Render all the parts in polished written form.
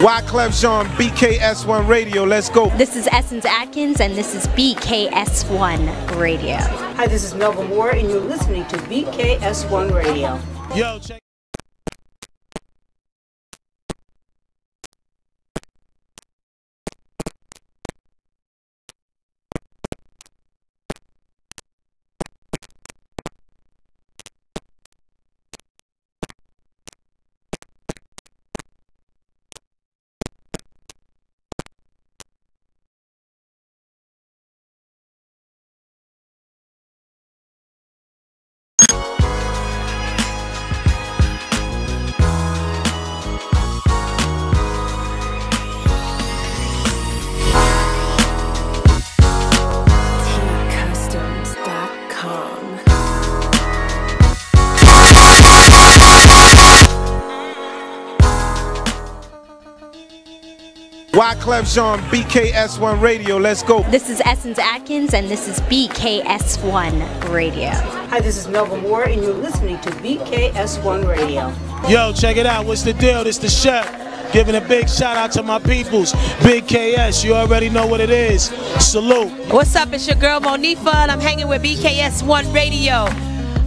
Wyclef Jean, BKS1 Radio. Let's go. This is Essence Atkins, and this is BKS1 Radio. Hi, this is Melba Moore, and you're listening to BKS1 Radio. Yo, check. Wyclef Jean, BKS1 Radio. Let's go. This is Essence Atkins, and this is BKS1 Radio. Hi, this is Melba Moore, and you're listening to BKS1 Radio. Yo, check it out. What's the deal? This the chef. Giving a big shout out to my peoples. Big KS, you already know what it is. Salute. What's up? It's your girl Monifa, and I'm hanging with BKS1 Radio.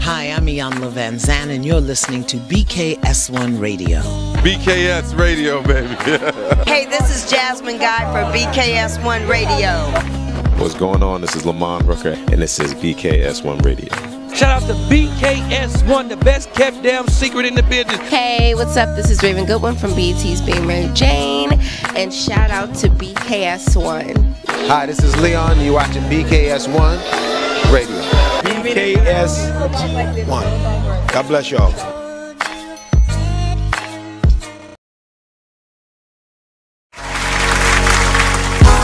Hi, I'm Iyanla Van Zandt, and you're listening to BKS1 Radio. BKS Radio, baby. Hey, this is Jasmine Guy for BKS1 Radio. What's going on? This is Lamont Rooker, and this is BKS1 Radio. Shout out to BKS1, the best kept damn secret in the business. Hey, what's up? This is Raven Goodwin from BET's Being Mary Jane, and shout out to BKS1. Hi, this is Leon, and you're watching BKS1 Radio. BKS1. God bless y'all.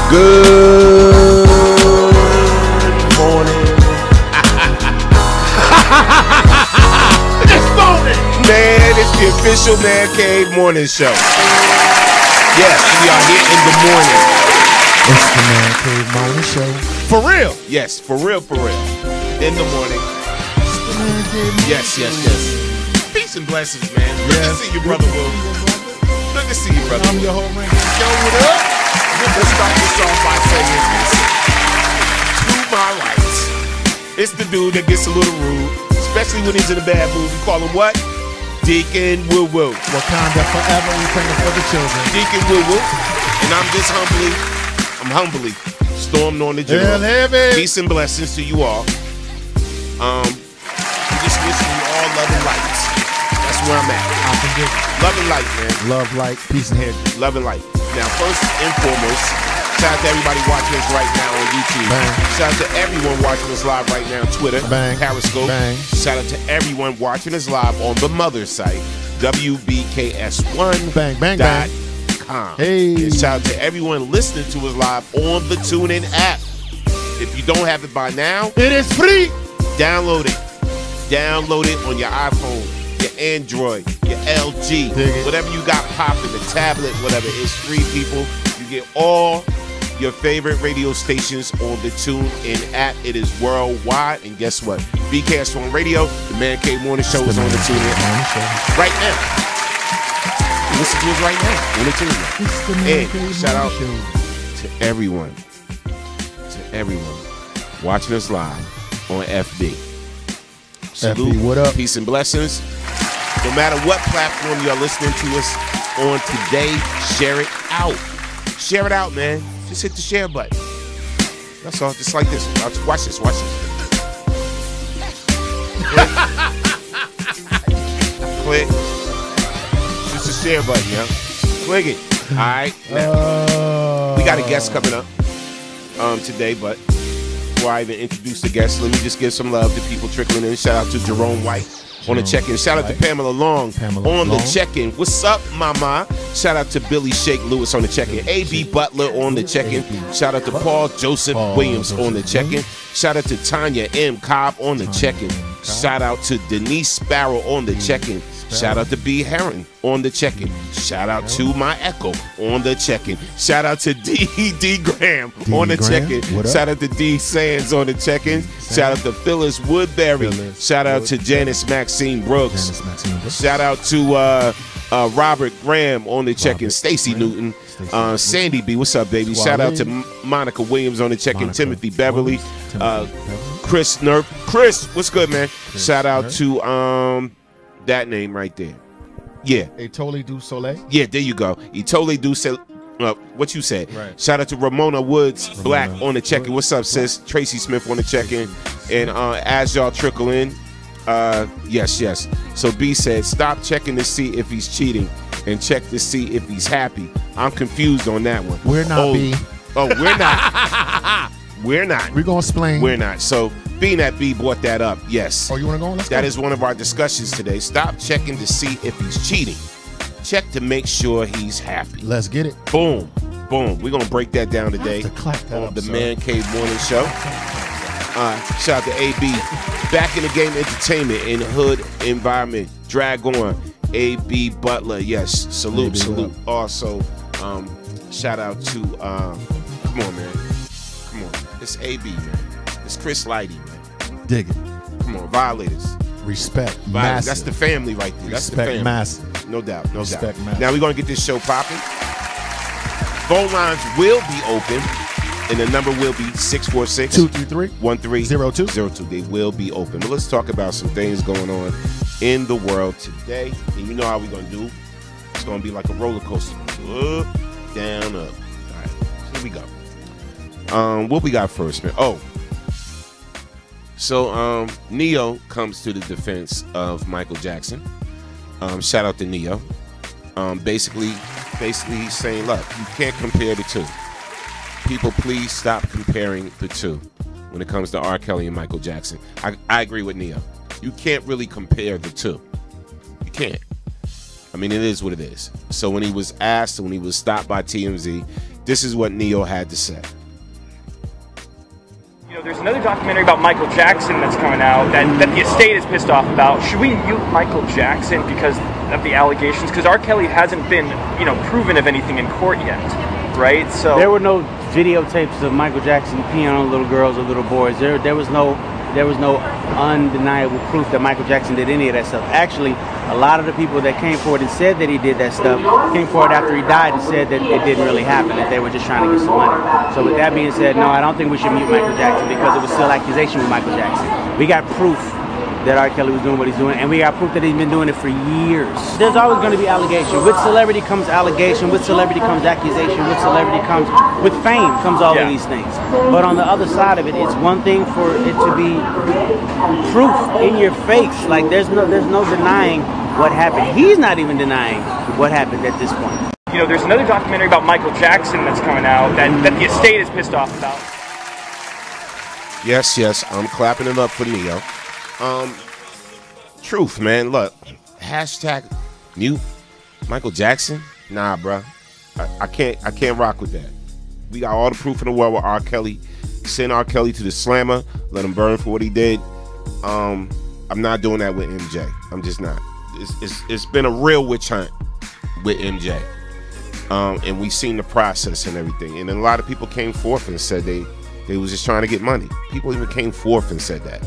Good morning. This morning. Man, it's the official Man Cave Morning Show. Yes, we are here in the morning. It's the Man Cave Morning Show. For real. Yes, for real, for real. In the morning. Yes, yes, yes. Peace and blessings, man. Good to see you, brother Will. Good to see you, brother. I'm your whole ring. Yo, what up? Let's start this off by saying this. To my right, it's the dude that gets a little rude, especially when he's in a bad mood. We call him what? Deacon Woo Woo. Wakanda forever, we praying for the children. Deacon Woo Woo. And I'm just humbly stormed on the general. Peace and blessings to you all. We just wishing you all love and light. That's where I'm at. I forgive you. Love and light, man. Love, light, peace, and head. Love and light. Now, first and foremost, shout out to everybody watching us right now on YouTube. Bang. Shout out to everyone watching us live right now on Twitter, Bang. Periscope. Bang. Shout out to everyone watching us live on the mother site, WBKS1.com. Bang, bang, bang. Hey. And shout out to everyone listening to us live on the TuneIn app. If you don't have it by now, it is free. Download it. Download it on your iPhone, your Android, your LG, whatever you got popping, the tablet, whatever. It's free, people. You get all your favorite radio stations on the TuneIn app. It is worldwide. And guess what? BKS1 Radio, the Man Cave Morning Show is on the TuneIn app right now. Listen to us right now on the TuneIn. And shout out to everyone watching us live on FB. Salute, FB, what up? Peace and blessings. No matter what platform you're listening to us on today, share it out. Share it out, man. Just hit the share button. That's all. Just like this. Watch this. Watch this. Click. Just the share button, yo. Click it. All right. Now, we got a guest coming up today, but before I even introduce the guest, let me just give some love to people trickling in. Shout out to Jerome White on the check-in. Shout out to Pamela Long on the check-in. What's up, mama? Shout out to Billy Shake Lewis on the check-in. A.B. Butler on the check-in. Shout out to Paul Joseph Williams on the check-in. Shout out to Tanya M. Cobb on the check-in. Shout out to Denise Sparrow on the check-in. Shout out to B. Heron on the check-in. Shout out to my Echo on the check-in. Shout out to D. Graham on the check-in. Shout out to D. Sands on the check-in. Shout out to Phyllis Woodbury. Shout out to Janice Maxine Brooks. Shout out to Robert Graham on the check-in. Stacy Newton. Sandy B, what's up, baby? Shout out to Monica Williams on the check-in. Timothy Beverly. Chris Nerf. Chris, what's good, man? Shout out to that name right there. Yeah. Etole Du Soleil. Yeah, there you go. Etole Du Soleil. What you said. Right. Shout out to Ramona Woods Black on the check-in. What's up, sis? Tracy Smith on the check-in. And as y'all trickle in, yes. So B said, stop checking to see if he's cheating and check to see if he's happy. I'm confused on that one. We're not, B. Oh, we're not. We're not. We're going to explain. We're not. So being that B brought that up, yes. Oh, you want to go on? Let's That go. is one of our discussions today. Stop checking to see if he's cheating. Check to make sure he's happy. Let's get it. Boom. Boom. We're going to break that down today that on the Man Cave Morning Show. Shout out to AB. Back in the game entertainment in hood environment. Drag on. AB Butler. Yes. Salute. Also, shout out to, come on, man. Come on. It's AB, man. It's Chris Lighty, man. Dig it. Come on. Violators. Respect. Violators. Massive. That's the family right there. That's the Respect family. massive. No doubt. No Respect doubt. massive. Now we're going to get this show popping. Phone lines will be open, and the number will be 646-233-1302. They will be open. But let's talk about some things going on in the world today. And you know how we're going to do. It's going to be like a roller coaster. Up, down, up. All right, so here we go. What we got first, man? Oh. So Neo comes to the defense of Michael Jackson. Shout out to Neo. Basically he's saying, look, you can't compare the two. People, please stop comparing the two when it comes to R. Kelly and Michael Jackson. I agree with Neo. You can't really compare the two. You can't. I mean, it is what it is. So when he was asked, when he was stopped by TMZ, this is what Neo had to say. You know, there's another documentary about Michael Jackson that's coming out that the estate is pissed off about. Should we mute Michael Jackson because of the allegations? Because R. Kelly hasn't been, proven of anything in court yet, right? So there were no videotapes of Michael Jackson peeing on little girls or little boys. There was no undeniable proof that Michael Jackson did any of that stuff. Actually, a lot of the people that came forward and said that he did that stuff came forward after he died and said that it didn't really happen, that they were just trying to get some money. So with that being said, no, I don't think we should mute Michael Jackson because it was still accusation with Michael Jackson. We got proof that R. Kelly was doing what he's doing, and we got proof that he's been doing it for years. There's always going to be allegation. With celebrity comes allegation, with celebrity comes accusation, with celebrity comes, with fame comes all of these things. But on the other side of it, it's one thing for it to be proof in your face. Like there's no denying what happened. He's not even denying what happened at this point. You know, there's another documentary about Michael Jackson that's coming out that the estate is pissed off about. Yes, I'm clapping it up for Neo. Truth, man. Look, hashtag mute Michael Jackson. Nah, bro. I can't rock with that. We got all the proof in the world with R. Kelly. Send R. Kelly to the slammer. Let him burn for what he did. I'm not doing that with MJ. I'm just not. It's been a real witch hunt with MJ. And we seen the process and everything. And then a lot of people came forth and said they was just trying to get money. People even came forth and said that.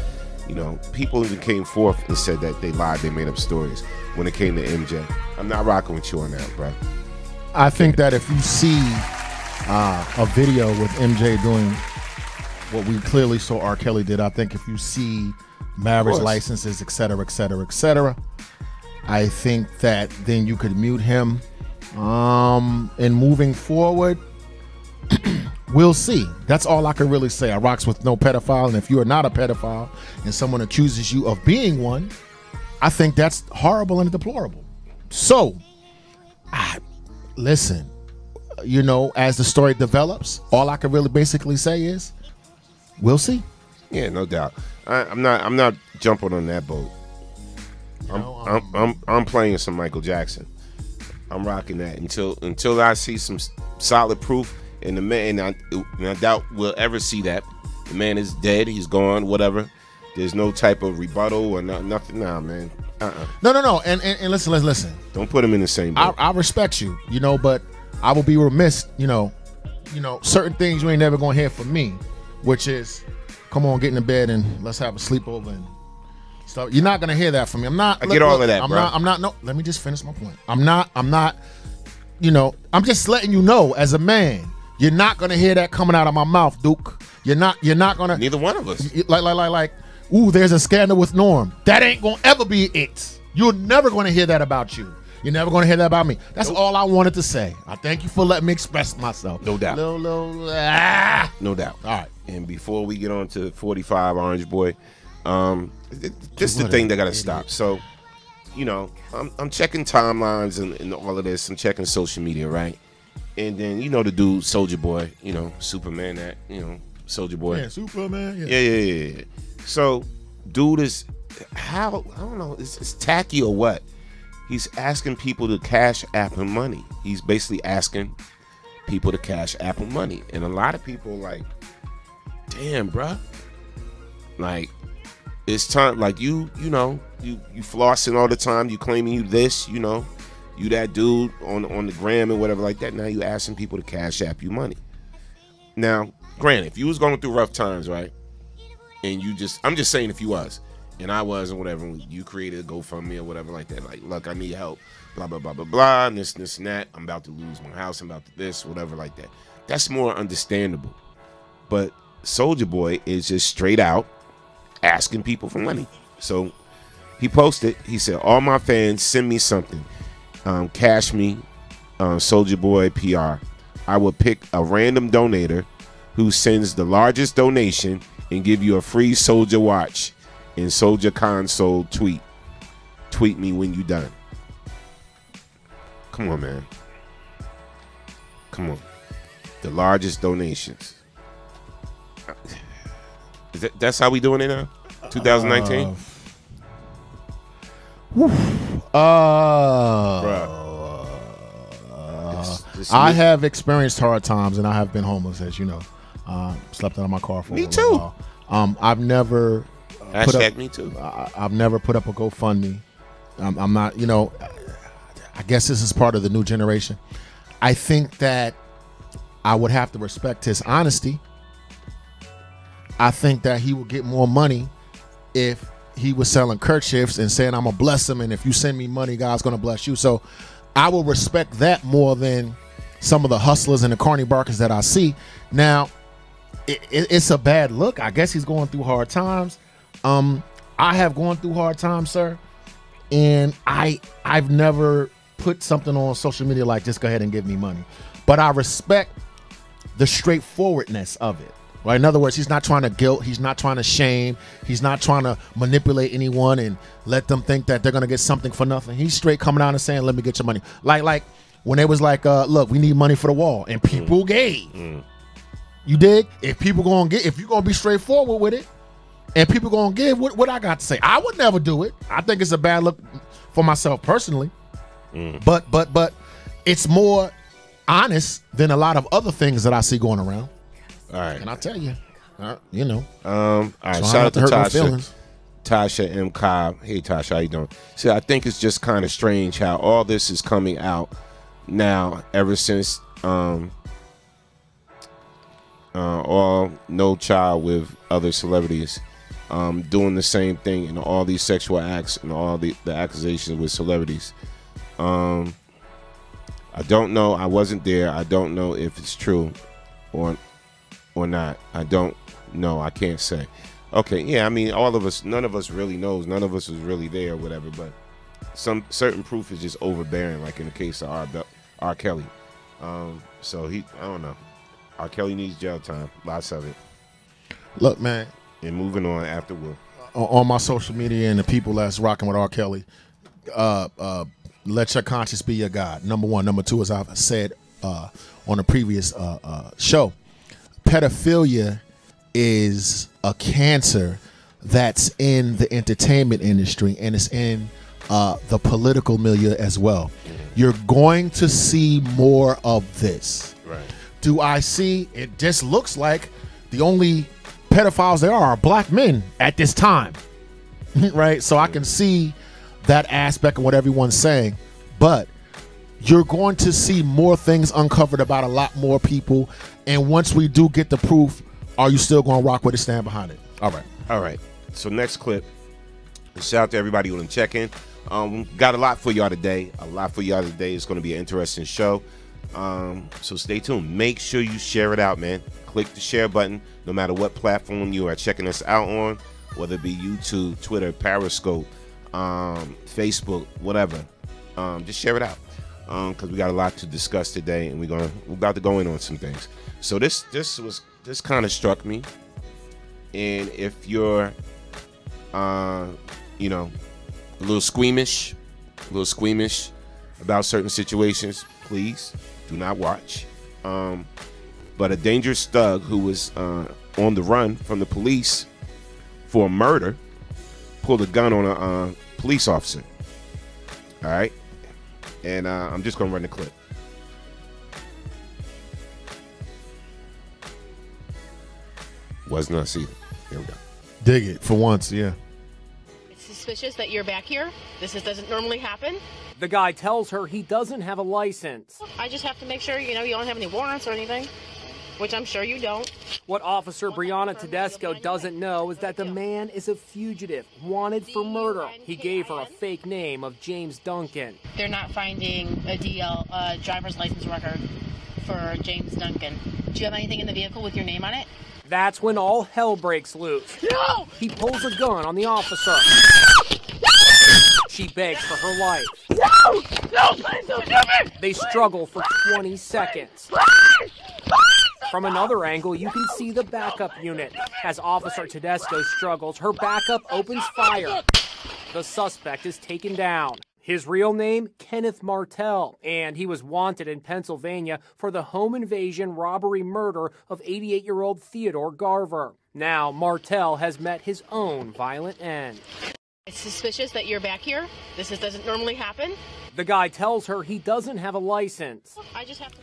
People even came forth and said that they lied, they made up stories when it came to MJ. I'm not rocking with you on that, bro. I think that if you see a video with MJ doing what we clearly saw R. Kelly did, I think if you see marriage licenses, et cetera, I think that then you could mute him. And moving forward, we'll see. That's all I can really say. I rocks with no pedophile, and if you are not a pedophile and someone accuses you of being one, I think that's horrible and deplorable. So, listen, as the story develops, all I can really basically say is, we'll see. Yeah, no doubt. I'm not jumping on that boat. I'm playing some Michael Jackson. I'm rocking that until I see some solid proof. And the man, I doubt we'll ever see that. The man is dead. He's gone. Whatever. There's no type of rebuttal or nothing. Nah, man. No. And listen. Don't put him in the same boat. I respect you, but I will be remiss, certain things you ain't never gonna hear from me, which is, come on, get in the bed and let's have a sleepover and So you're not gonna hear that from me. I'm not. I get all of that, bro. I'm not. No, let me just finish my point. I'm not. You know, I'm just letting you know, as a man, you're not gonna hear that coming out of my mouth, Duke. You're not gonna. Neither one of us. Like. Ooh, there's a scandal with Norm. That ain't gonna ever be it. You're never gonna hear that about you. You're never gonna hear that about me. That's all I wanted to say. I thank you for letting me express myself. No doubt. No doubt. All right. And before we get on to 45 Orange Boy, this is the thing that got to stop. So, you know, I'm checking timelines and all of this. I'm checking social media, right? And then, you know, the dude, Soulja Boy, you know, Superman, that, you know, Soulja Boy. Yeah, Superman. Yeah. So, dude is, I don't know, it's tacky or what? He's asking people to cash app him money. He's basically asking people to cash app him money. And a lot of people like, damn, bruh. Like, it's time, like you know, you flossing all the time, you claiming you this, you know, you that dude on the gram and whatever like that. Now you asking people to cash app you money. Now, granted, if you was going through rough times, right? And I'm just saying if you was, and I was, and whatever, you created a GoFundMe or whatever like that, like, look, I need help, blah, blah, blah, blah, blah, and this and that, I'm about to lose my house, I'm about to this, whatever like that. That's more understandable. But Soulja Boy is just straight out asking people for money. So he posted, he said, all my fans, send me something. Cash me, Soulja Boy PR. I will pick a random donator who sends the largest donation and give you a free Soulja watch and Soulja console tweet. Tweet me when you done. Come on, man. Come on. The largest donations. That's how we doing it now? 2019? I have experienced hard times, and I have been homeless, as you know. Slept out of my car for me a too. while. I've never me too. I've never put up a GoFundMe. I'm not, you know, I guess this is part of the new generation. I think that I would have to respect his honesty. I think that he would get more money if he was selling kerchiefs and saying, I'm going to bless him, and if you send me money, God's going to bless you. So I will respect that more than some of the hustlers and the Carney Barkers that I see. Now, it's a bad look. I guess he's going through hard times. I have gone through hard times, sir, and I've never put something on social media like, just go ahead and give me money. But I respect the straightforwardness of it. Right? In other words, he's not trying to guilt, he's not trying to shame, he's not trying to manipulate anyone and let them think that they're gonna get something for nothing. He's straight coming out and saying, let me get your money. Like when it was like, look, we need money for the wall, and people gave. You dig? If you're gonna be straightforward with it, and people gonna give, what I got to say? I would never do it. I think it's a bad look for myself personally. But it's more honest than a lot of other things that I see going around. All right. And I tell you, you know. All right. Shout out to Tasha M. Cobb. Hey, Tasha, how you doing? See, I think it's just kind of strange how all this is coming out now ever since all No Child with other celebrities doing the same thing and all these sexual acts and all the accusations with celebrities. I don't know. I wasn't there. I don't know if it's true or not. I don't know. I can't say. Okay, yeah, I mean, all of us, none of us really knows. None of us was really there or whatever, but some certain proof is just overbearing, like in the case of R. Kelly. So I don't know. R. Kelly needs jail time. Lots of it. Look, man. And moving on after Will. On my social media and the people that's rocking with R. Kelly, let your conscience be your God. Number one. Number two, as I've said on a previous show, pedophilia is a cancer that's in the entertainment industry, and it's in the political milieu as well. You're going to see more of this. Right. Do I see? It just looks like the only pedophiles there are black men at this time. Right? So I can see that aspect of what everyone's saying, but you're going to see more things uncovered about a lot more people. And once we do get the proof, are you still going to rock with it, stand behind it? All right. So next clip. Shout out to everybody who done check in. Got a lot for y'all today. It's going to be an interesting show. So stay tuned. Make sure you share it out, man. Click the share button no matter what platform you are checking us out on, whether it be YouTube, Twitter, Periscope, Facebook, whatever. Just share it out because we got a lot to discuss today, and we're about to go in on some things. So this kind of struck me, and if you're a little squeamish about certain situations, please do not watch. But a dangerous thug who was on the run from the police for a murder pulled a gun on a police officer. All right, and I'm just gonna run the clip. Wasn't us either. Here we go. Dig it for once, yeah. It's suspicious that you're back here. This doesn't normally happen. The guy tells her he doesn't have a license. I just have to make sure, you don't have any warrants or anything, which I'm sure you don't. What Officer Brianna Tedesco doesn't know is that the man is a fugitive, wanted for murder. He gave her a fake name of James Duncan. They're not finding a driver's license record for James Duncan. Do you have anything in the vehicle with your name on it? That's when all hell breaks loose. No! He pulls a gun on the officer. She begs for her life. No! No, please don't do me! They struggle for 20 seconds. From another angle, you can see the backup unit. As Officer Tedesco struggles, her backup opens fire. The suspect is taken down. His real name, Kenneth Martell, and he was wanted in Pennsylvania for the home invasion, robbery, murder of 88-year-old Theodore Garver. Now, Martell has met his own violent end. It's suspicious that you're back here. This doesn't normally happen. The guy tells her he doesn't have a license. I just have to...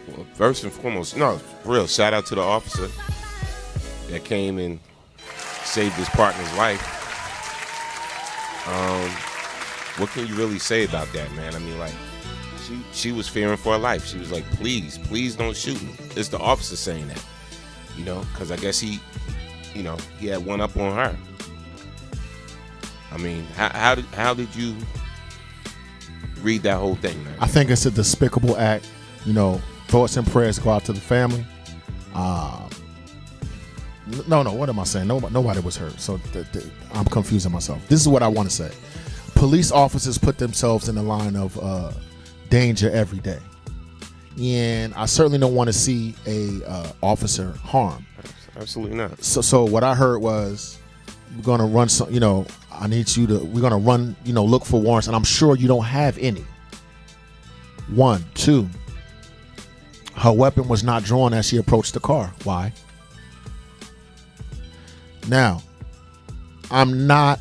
Well, first and foremost, no, for real, shout out to the officer that came and saved his partner's life. What can you really say about that, man? I mean, like, she was fearing for her life. She was like, please don't shoot me. It's the officer saying that, because I guess he had one up on her. I mean, how did you read that whole thing, man? I think it's a despicable act. Thoughts and prayers go out to the family. No, what am I saying? Nobody was hurt, so I'm confusing myself. This is what I want to say. Police officers put themselves in the line of danger every day, and I certainly don't want to see a officer harmed. Absolutely not. So what I heard was, we're gonna run some. I need you to. We're gonna run. Look for warrants, and I'm sure you don't have any. 1, 2. Her weapon was not drawn as she approached the car. Why? Now, I'm not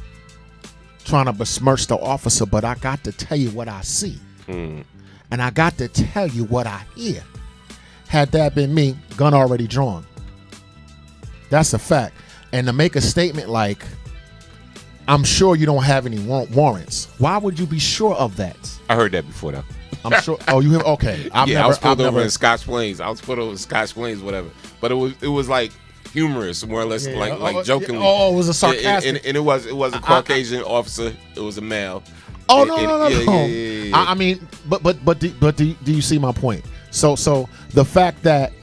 trying to besmirch the officer, but I got to tell you what I see. And I got to tell you what I hear. Had that been me, gun already drawn. That's a fact. And to make a statement like, I'm sure you don't have any warrants. Why would you be sure of that? I heard that before, though. I'm sure. Oh, you have? Okay. I was pulled over in Scotch Plains. Whatever. But it was like humorous, more or less, like jokingly. Oh, it was a sarcastic. And it was a Caucasian officer. It was a male. Oh, no. Yeah. I mean, but do you see my point? So the fact that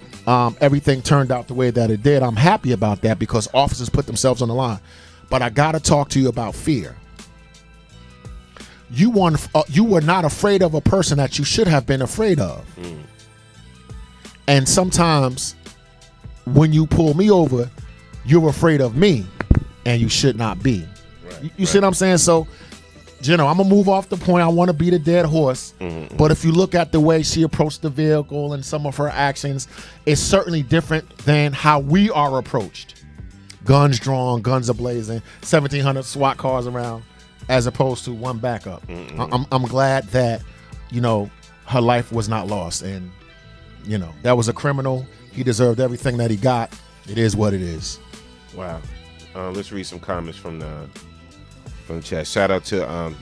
everything turned out the way that it did, I'm happy about that because officers put themselves on the line. But I got to talk to you about fear. You were not afraid of a person that you should have been afraid of. And sometimes when you pull me over, you're afraid of me, and you should not be. Right, you see what I'm saying? So, I'm going to move off the point. I want to beat a dead horse. But if you look at the way she approached the vehicle and some of her actions, it's certainly different than how we are approached. Guns drawn, guns ablazing, 1,700 SWAT cars around, as opposed to one backup. I'm glad that, her life was not lost. And, that was a criminal. He deserved everything that he got. It is what it is. Wow. Let's read some comments from the chat. Shout out to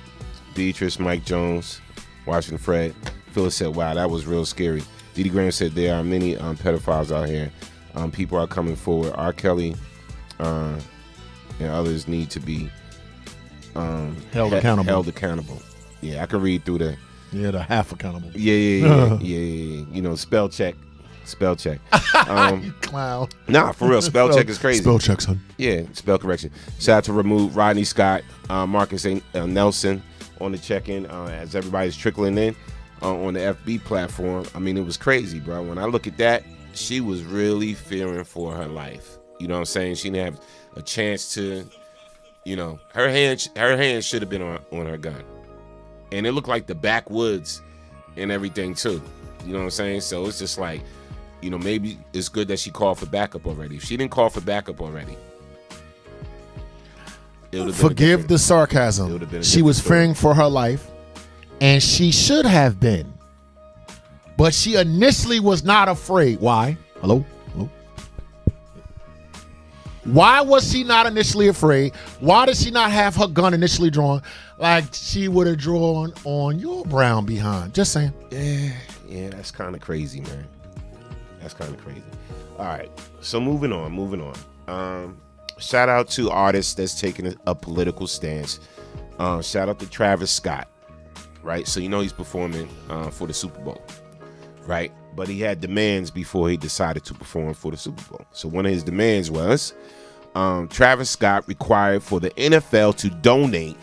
Beatrice, Mike Jones, Washington Fred. Phyllis said, wow, that was real scary. Dee Dee Graham said there are many pedophiles out here. People are coming forward. R. Kelly and others need to be held accountable. Yeah, I can read through the half accountable. Yeah. You know, spell check. You clown. Nah, for real, spell check is crazy. Spell check, son. Yeah, spell correction. Shout out to remove Rodney Scott, Marcus Nelson on the check-in as everybody's trickling in on the FB platform. I mean, it was crazy, bro. When I look at that, she was really fearing for her life. You know what I'm saying? She didn't have a chance to, you know, her hand should have been on her gun. And it looked like the backwoods and everything too. You know what I'm saying? So it's just like, you know, maybe it's good that she called for backup already. If she didn't call for backup already, forgive the sarcasm. She was fearing for her life, and she should have been. But she initially was not afraid. Why? Hello? Why was she not initially afraid? Why did she not have her gun initially drawn like she would have drawn on your brown behind? Just saying. Yeah, that's kind of crazy, man. That's kind of crazy. All right, so moving on. Shout out to artists that's taking a political stance. Shout out to Travis Scott, right? So you know he's performing for the Super Bowl, right? But he had demands before he decided to perform for the Super Bowl. So one of his demands was Travis Scott required for the NFL to donate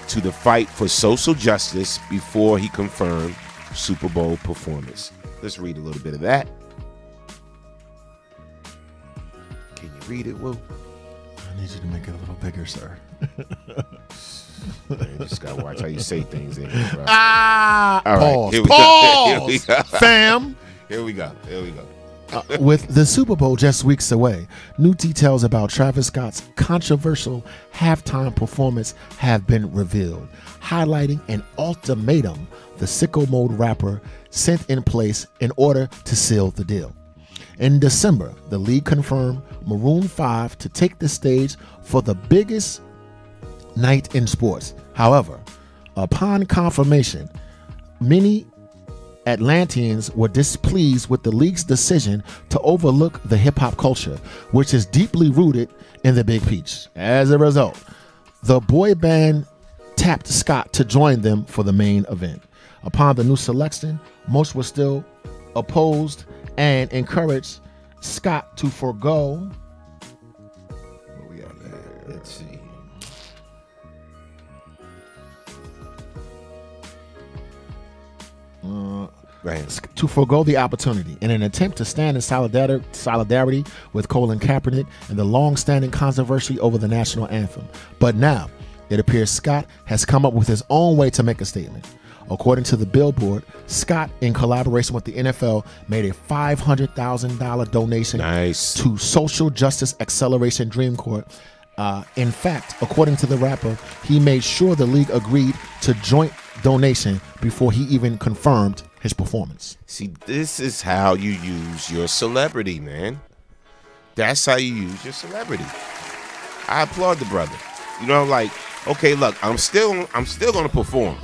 to the fight for social justice before he confirmed Super Bowl performance. Let's read a little bit of that. Can you read it, Will? I need you to make it a little bigger, sir. Man, you just gotta watch how you say things in here, bro. All right, pause. Fam. Here we go. With the Super Bowl just weeks away, new details about Travis Scott's controversial halftime performance have been revealed, highlighting an ultimatum the Sicko Mode rapper sent in place in order to seal the deal. In December, the league confirmed Maroon 5 to take the stage for the biggest night in sports. However, upon confirmation, many Atlanteans were displeased with the league's decision to overlook the hip-hop culture, which is deeply rooted in the Big Peach. As a result, the boy band tapped Scott to join them for the main event. Upon the new selection, most were still opposed and encouraged Scott to forego. Where we at there? Let's see. To forego the opportunity in an attempt to stand in solidarity with Colin Kaepernick and the long-standing controversy over the national anthem. But now, it appears Scott has come up with his own way to make a statement. According to the Billboard, Scott, in collaboration with the NFL, made a $500,000 donation to Social Justice Acceleration Dream Corps. In fact, according to the rapper, he made sure the league agreed to joint donation before he even confirmed his performance. See, this is how you use your celebrity, man. That's how you use your celebrity. I applaud the brother. You know, like, okay, look, I'm still gonna perform.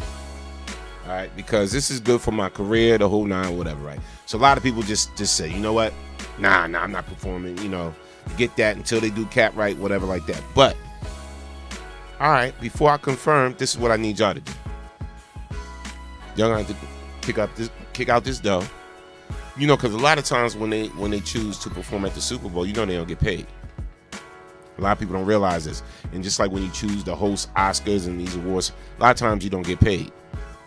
All right, because this is good for my career, the whole nine, whatever, right? So a lot of people just say, you know what? Nah, I'm not performing, you know, get that until they do cap right, whatever like that. But, all right, before I confirm, this is what I need y'all to do. Y'all gonna have to kick out this dough. You know, because a lot of times when they choose to perform at the Super Bowl, you know they don't get paid. A lot of people don't realize this. And just like when you choose to host Oscars and these awards, a lot of times you don't get paid.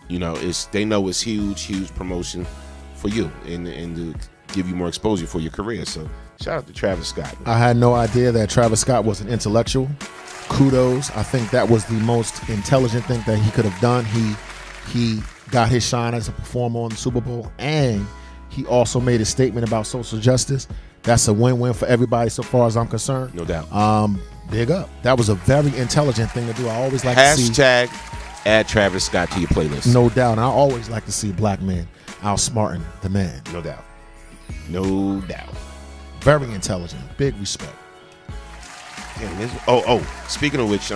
You know, they know it's huge promotion for you and to give you more exposure for your career. So shout out to Travis Scott. I had no idea that Travis Scott was an intellectual. Kudos. I think that was the most intelligent thing that he could have done. He got his shine as a performer on the Super Bowl, and he also made a statement about social justice. That's a win-win for everybody so far as I'm concerned. No doubt. Big up. That was a very intelligent thing to do. I always like to see add Travis Scott to your playlist. No doubt. And I always like to see a black man outsmarting the man. No doubt. No doubt. Very intelligent. Big respect. Yeah, speaking of which,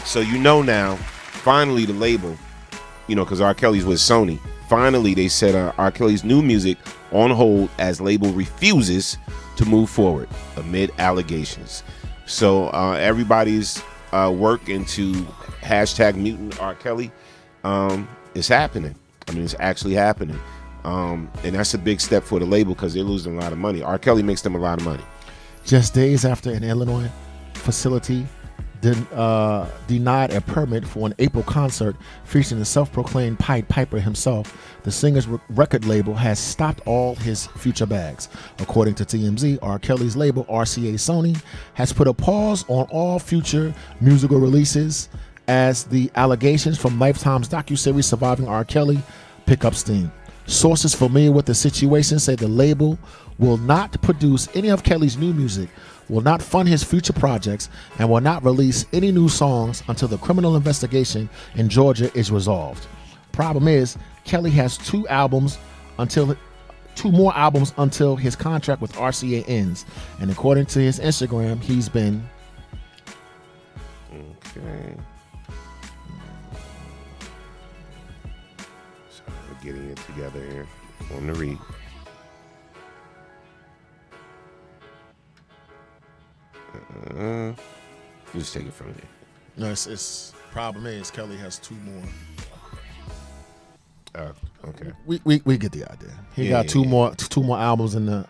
so you know now, finally the label, you know, because R. Kelly's with Sony, finally they set R. Kelly's new music on hold as label refuses to move forward amid allegations. So everybody's work into hashtag mutant R. Kelly is happening. I mean, it's actually happening. And that's a big step for the label because they're losing a lot of money. R. Kelly makes them a lot of money. Just days after an Illinois facility denied a permit for an April concert featuring the self-proclaimed Pied Piper himself, the singer's record label has stopped all his future bags. According to TMZ, R. Kelly's label, RCA Sony, has put a pause on all future musical releases as the allegations from Lifetime's docuseries Surviving R. Kelly pick up steam. Sources familiar with the situation say the label will not produce any of Kelly's new music, will not fund his future projects, and will not release any new songs until the criminal investigation in Georgia is resolved. Problem is, Kelly has two more albums until his contract with RCA ends, and according to his Instagram, he's been So we're getting it together here on the read. You just take it from there. No, it's problem is Kelly has two more. Okay. We get the idea. He got two more albums in the.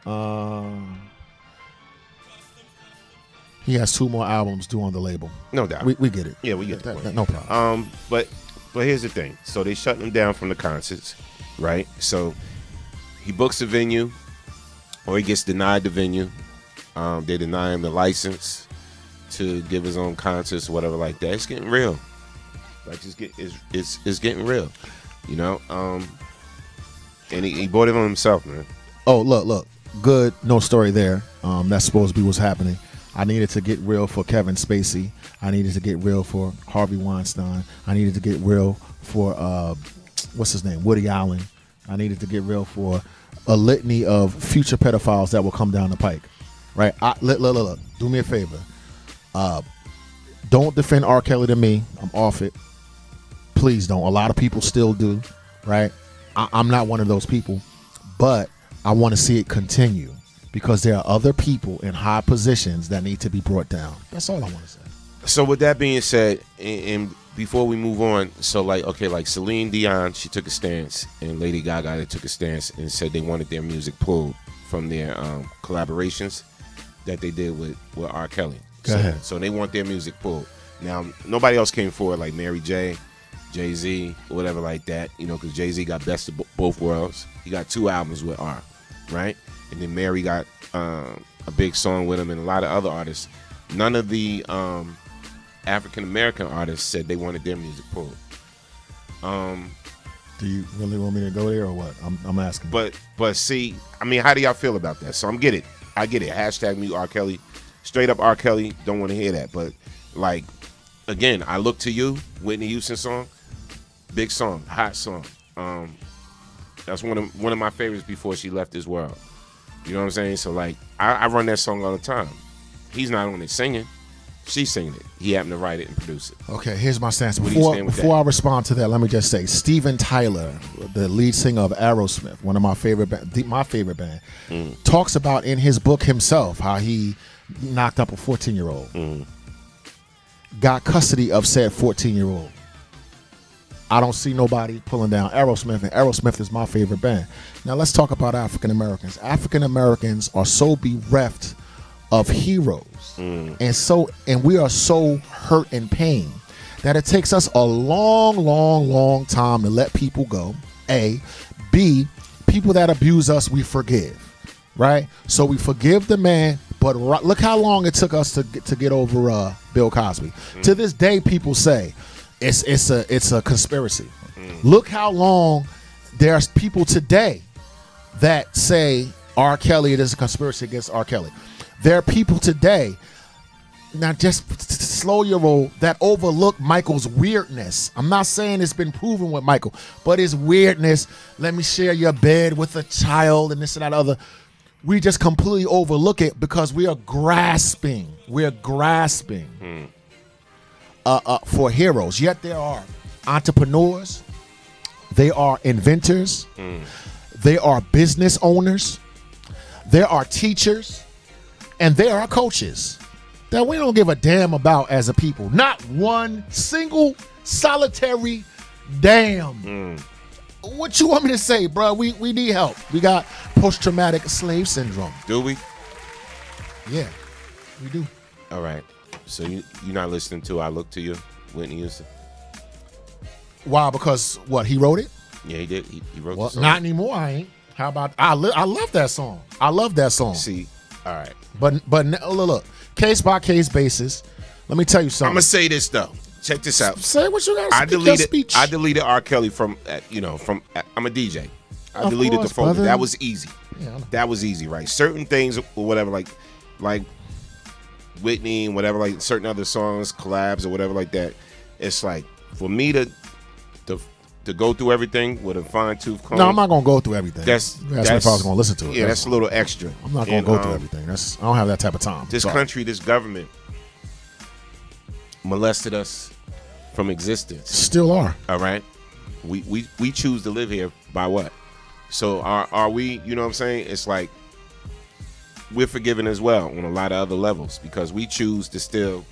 He has two more albums due on the label. No doubt. We get it. Yeah, we get that. No problem. But here's the thing. So they shut him down from the concerts, right? So he books a venue, or he gets denied the venue. They deny him the license to give his own concerts or whatever like that. It's getting real. Like it's getting real, you know. And he bought it on himself, man. Oh, look, good. No story there. That's supposed to be what's happening. I needed to get real for Kevin Spacey. I needed to get real for Harvey Weinstein. I needed to get real for what's his name, Woody Allen. I needed to get real for a litany of future pedophiles that will come down the pike. Right? Look. Do me a favor. Don't defend R. Kelly to me. I'm off it. Please don't. A lot of people still do. Right? I'm not one of those people. But I want to see it continue because there are other people in high positions that need to be brought down. That's all I want to say. So with that being said, and before we move on, so like Celine Dion, she took a stance, and Lady Gaga, they took a stance and said they wanted their music pulled from their collaborations that they did with R. Kelly. Go ahead. So they want their music pulled. Now, nobody else came forward like Mary J, Jay-Z, or whatever like that, you know, because Jay-Z got Best of Both Worlds. He got 2 albums with R, right? And then Mary got a big song with him and a lot of other artists. None of the African-American artists said they wanted their music pulled. Do you really want me to go there or what? I'm asking. But see, I mean, how do y'all feel about that? So I get it. Hashtag mute R. Kelly. Straight up R. Kelly, don't want to hear that. But like, again, I Look to You, Whitney Houston song, big song, hot song. That's one of my favorites before she left this world. You know what I'm saying? So like, I run that song all the time. He's not on it singing. She's singing it. He happened to write it and produce it. Okay, here's my stance. Before I respond to that, let me just say, Steven Tyler, the lead singer of Aerosmith, one of my favorite band, talks about in his book himself how he knocked up a 14-year-old, got custody of said 14-year-old. I don't see nobody pulling down Aerosmith, and Aerosmith is my favorite band. Now let's talk about African Americans. African Americans are so bereft of heroes, and we are so hurt and pain that it takes us a long time to let people go. A, B, people that abuse us, we forgive, right? So we forgive the man, but look how long it took us to get over Bill Cosby. To this day, people say it's a conspiracy. Look how long there's people today that say R. Kelly, it is a conspiracy against R. Kelly. There are people today, now just slow your roll, that overlook Michael's weirdness. I'm not saying it's been proven with Michael, but his weirdness, let me share your bed with a child and this and that other. We just completely overlook it because we are grasping. We're grasping for heroes. Yet there are entrepreneurs. They are inventors. They are business owners. There are teachers. And there are coaches. that we don't give a damn about as a people. Not one single solitary damn. What you want me to say, bro? We need help. We got post-traumatic slave syndrome. Do we? Yeah, we do. All right. So you're not listening to I Look to You, Whitney Houston? Why? Because what, he wrote it? Yeah, he did. He wrote Well, the song. not anymore, I ain't. How about, I love that song. I love that song. See, all right. But look, case by case basis, let me tell you something. I'm going to say this, though. Check this out. Say what you got to speak. I deleted R. Kelly from, I'm a DJ. I deleted the folder. Brother. That was easy. Yeah, that was easy, right? Certain things or whatever, like Whitney and whatever, like certain other songs, collabs or whatever like that. It's like, for me to go through everything with a fine-tooth comb. No, I'm not going to go through everything. That's if I was going to listen to it. Yeah, that's a little extra. I'm not going to go through everything. I don't have that type of time. This country, this government molested us from existence. Still are. All right? We choose to live here by what? So are we, you know what I'm saying? It's like we're forgiven as well on a lot of other levels because we choose to still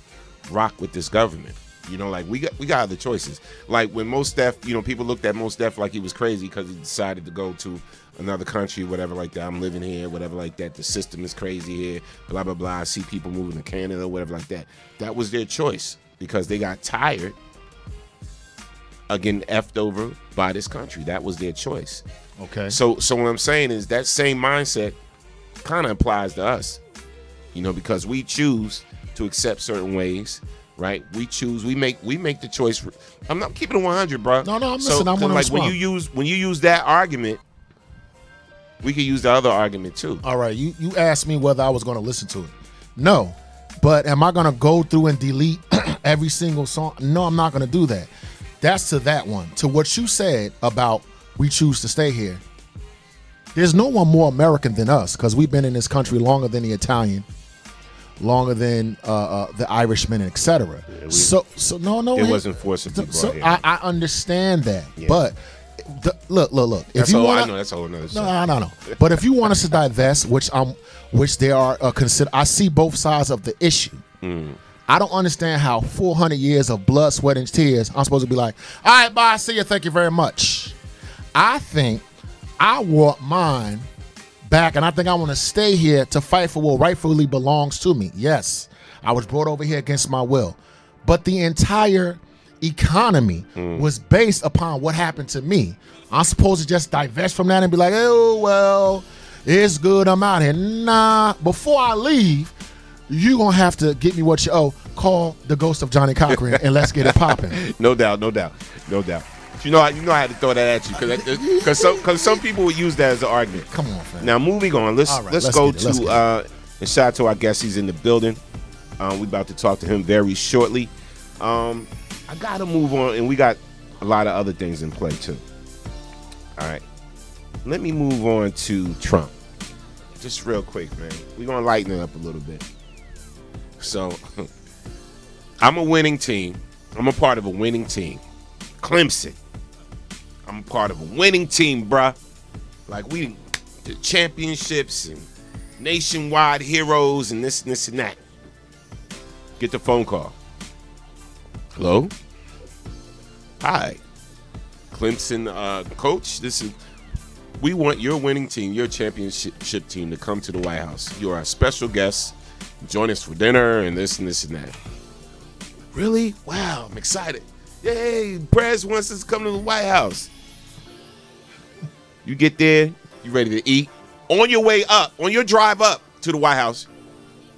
rock with this government. You know, like we got other choices. Like when Mos Def, people looked at Mos Def like he was crazy because he decided to go to another country, whatever like that. I'm living here, whatever like that. The system is crazy here, blah, blah, blah. I see people moving to Canada, whatever like that. That was their choice because they got tired of getting effed over by this country. That was their choice. Okay. So what I'm saying is that same mindset kind of applies to us, because we choose to accept certain ways. Right, we make the choice. I'm not keeping it 100, bro. No, I'm listening. I'm like when you use that argument, we could use the other argument too. All right, you asked me whether I was going to listen to it. No, but am I going to go through and delete every single song? No, I'm not going to do that. That's to that one. To what you said about we choose to stay here. There's no one more American than us because we've been in this country longer than the Italian. Longer than the Irishman, etc. Yeah, so no, it wasn't forcibly brought here. I understand that, Yeah. but look. That's If you I know that's a whole nother story. No. But if you want us to divest, which they are consider, I see both sides of the issue. I don't understand how 400 years of blood, sweat, and tears, I'm supposed to be like, all right, bye, see you, thank you very much. I think I want mine back, and I think I want to stay here to fight for what rightfully belongs to me. Yes, I was brought over here against my will, but the entire economy was based upon what happened to me. I'm supposed to just divest from that and be like, oh, well, it's good, I'm out here. Nah, before I leave, you're going to have to get me what you owe. Call the ghost of Johnny Cochran and let's get it popping. No doubt. You know, I had to throw that at you because some people would use that as an argument. Come on, fam. Now, moving on. Let's go to and shout out to our guest. He's in the building. We about to talk to him very shortly. I gotta move on, and we got a lot of other things in play too. All right, let me move on to Trump. Just real quick, man. We're gonna lighten it up a little bit. So, I'm a winning team. I'm a part of a winning team. Clemson. I'm a part of a winning team, bruh. Like we the championships and nationwide heroes and this and that. Get the phone call. Hello? Hi. Clemson coach, we want your winning team, your championship team to come to the White House. You are a special guest. Join us for dinner and this and that. Really? Wow, I'm excited. Yay, Prez wants us to come to the White House. You get there, you ready to eat. On your way up, on your drive up to the White House,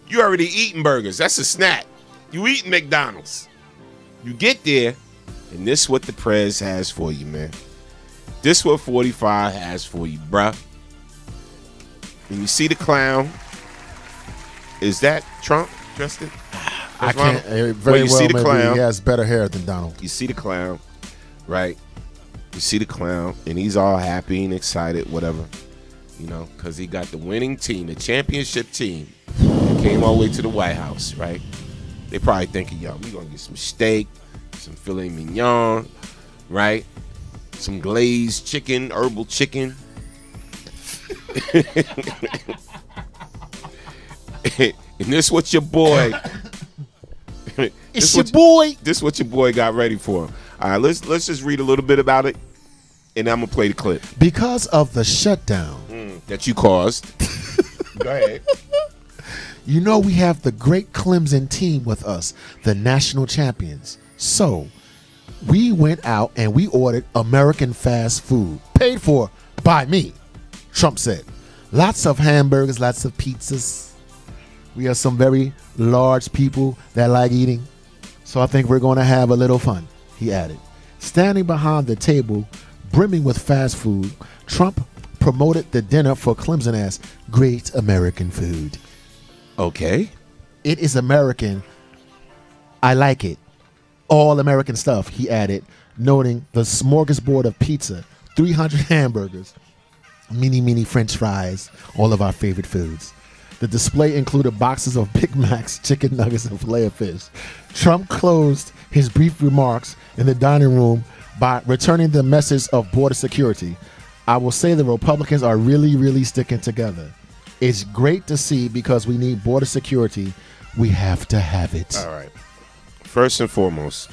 you already eating burgers. That's a snack. You eating McDonald's. You get there, and this is what the Prez has for you, man. This is what 45 has for you, bruh. When you see the clown, is that Trump, Justin? I can't very well. Maybe he has better hair than Donald. You see the clown, right? You see the clown, and he's all happy and excited, whatever, because he got the winning team, the championship team, came all the way to the White House, right? They probably thinking, yo, we gonna get some steak, some filet mignon, right? Some glazed chicken, herbal chicken. And this what your boy It's your boy. This is what your boy got ready for him. All right, let's just read a little bit about it, and I'm gonna play the clip. Because of the shutdown that you caused. Go ahead. You know we have the great Clemson team with us, the national champions. So we went out and we ordered American fast food, paid for by me, Trump said. Lots of hamburgers, lots of pizzas. We are some very large people that like eating. So I think we're going to have a little fun, he added. Standing behind the table, brimming with fast food, Trump promoted the dinner for Clemson as great American food. Okay. It is American. I like it. All American stuff, he added, noting the smorgasbord of pizza, 300 hamburgers, mini French fries, all of our favorite foods. The display included boxes of Big Macs, chicken nuggets, and filet of fish. Trump closed his brief remarks in the dining room by returning the message of border security. I will say the Republicans are really sticking together. It's great to see because we need border security. We have to have it. All right. First and foremost,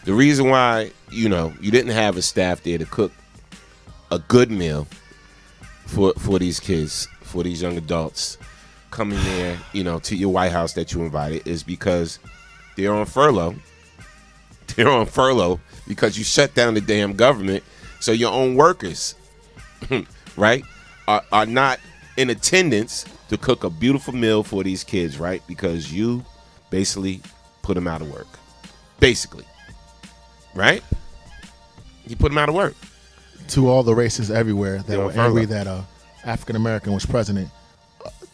the reason why, you didn't have a staff there to cook a good meal for these kids, for these young adults coming there, to your White House that you invited is because they're on furlough. They're on furlough because you shut down the damn government. So your own workers, right, are not in attendance to cook a beautiful meal for these kids, right? Because you basically put them out of work. Basically. Right? You put them out of work. To all the races everywhere that were angry that African American was president,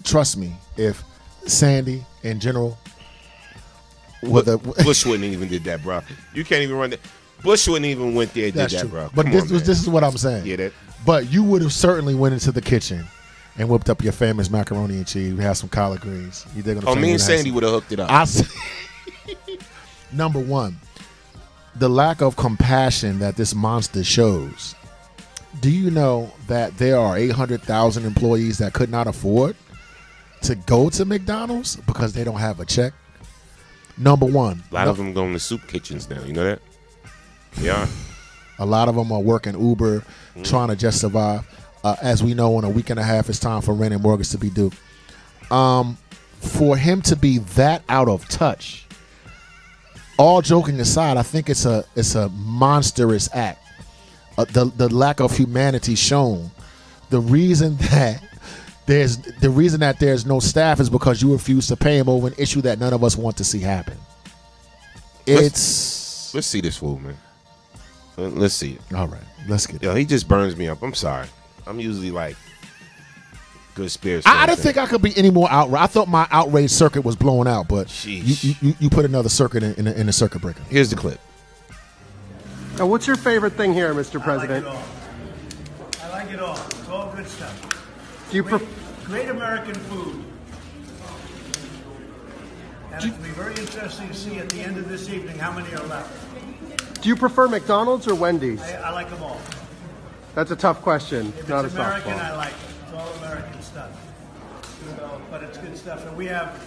trust me, if Sandy and General Bush wouldn't even did that, bro. You can't even run that. Bush wouldn't even went there and did that, bro. But this is what I'm saying. Yeah, but you would have certainly went into the kitchen and whipped up your famous macaroni and cheese. We have some collard greens. Me and Sandy would have hooked it up. Number one, the lack of compassion that this monster shows. Do you know that there are 800,000 employees that could not afford to go to McDonald's because they don't have a check? Number one. A lot of them going to soup kitchens now. You know that? Yeah. A lot of them are working Uber, trying to just survive. As we know, in a week and a half, it's time for rent and mortgage to be due. For him to be that out of touch, all joking aside, I think it's a monstrous act. The lack of humanity shown. The reason that there's no staff is because you refuse to pay him over an issue that none of us want to see happen. Let's see this fool, man. Let's see it. All right, let's get it. He just burns me up. I'm sorry. I'm usually like good spirits. I didn't think I could be any more outraged. I thought my outrage circuit was blowing out, but you put another circuit in the circuit breaker. Here's the clip. Now, what's your favorite thing here, Mr. President? I like it all. It's all good stuff. Do you great American food. And it'll be very interesting to see at the end of this evening how many are left. Do you prefer McDonald's or Wendy's? I like them all. That's a tough question. If not it's a American, softball. I like it. It's all American stuff. So, but it's good stuff. And we have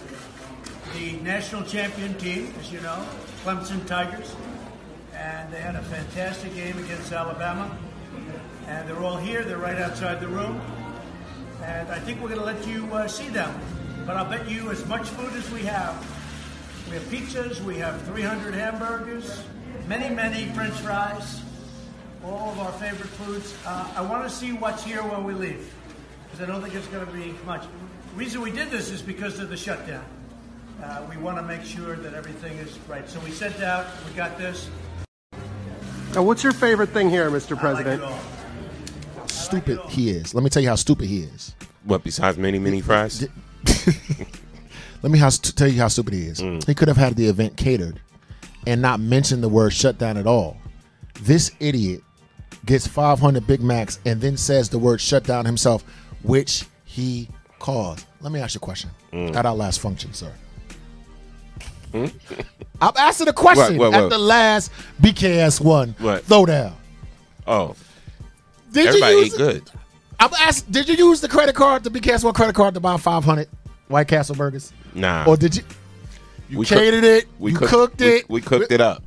the national champion team, as you know, Clemson Tigers. And they had a fantastic game against Alabama. And they're all here. They're right outside the room. And I think we're going to let you see them. But I'll bet you as much food as we have. We have pizzas. We have 300 hamburgers. Many French fries. All of our favorite foods. I want to see what's here when we leave. Because I don't think it's going to be much. The reason we did this is because of the shutdown. We want to make sure that everything is right. So we sent out. We got this. Now, what's your favorite thing here, Mr. President? I like it all. Stupid he is. Let me tell you how stupid he is. What, besides many fries? Let me tell you how stupid he is. He could have had the event catered and not mention the word shutdown at all. This idiot gets 500 Big Macs and then says the word shutdown himself, which he caused. Let me ask you a question. At our last function, sir. I'm asking a question what? at the last BKS1 throwdown. Oh. Everybody ate good. I'm asking, did you use the credit card, the BKS1 credit card to buy 500 White Castle burgers? Nah. Or did you? You catered it. You cooked it. We cooked it up.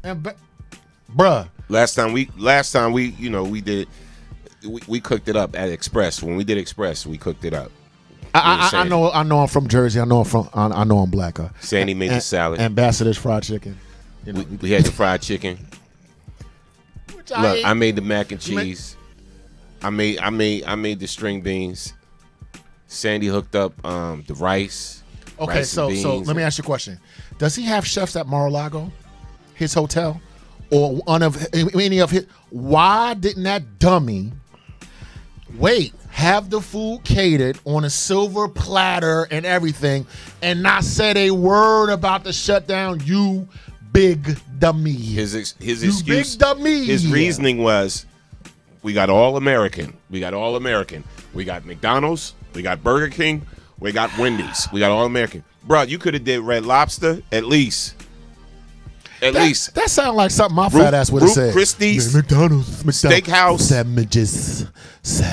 Bruh. Last time we we did it. We cooked it up at Express. When we did Express, we cooked it up. I know I'm from Jersey. I know I'm black. Sandy made the salad. Ambassador's fried chicken. We had the fried chicken. Look, I made the mac and cheese. I made the string beans. Sandy hooked up the rice. Okay, so let me ask you a question. Does he have chefs at Mar-a-Lago, his hotel, or any of his? Why didn't that dummy have the food catered on a silver platter and everything, and not said a word about the shutdown? You big dummy. His excuse, big dummy. His reasoning was, we got all American. We got McDonald's. We got Burger King. We got Wendy's. We got all American. Bro, you could have did Red Lobster at least. At least. That sounds like something my fat ass would have said. Christie's. McDonald's. Steakhouse. Sandwiches.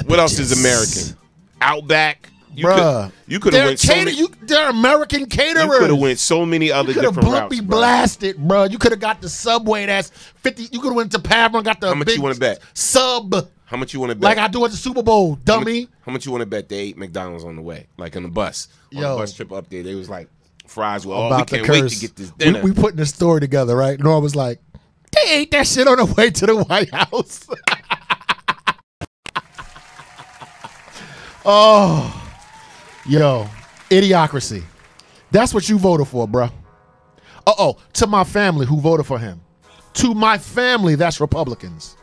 What else is American? Outback. Bruh. You could have went so many. They're American caterers. You could have went so many other different routes. You could have blasted, bro. You could have got the Subway that's 50. You could have went to Paramount and got the How much big you want to bet? Sub. How much you want to bet? Like I do at the Super Bowl, dummy. How much you want to bet they ate McDonald's on the way? Like on the bus. On the bus trip up there. They was like, fries were all, we can't wait to get this dinner. We putting the story together, right? Nora was like, they ate that shit on the way to the White House. Oh. Yo, Idiocracy. That's what you voted for, bro. To my family who voted for him. To my family, that's Republicans.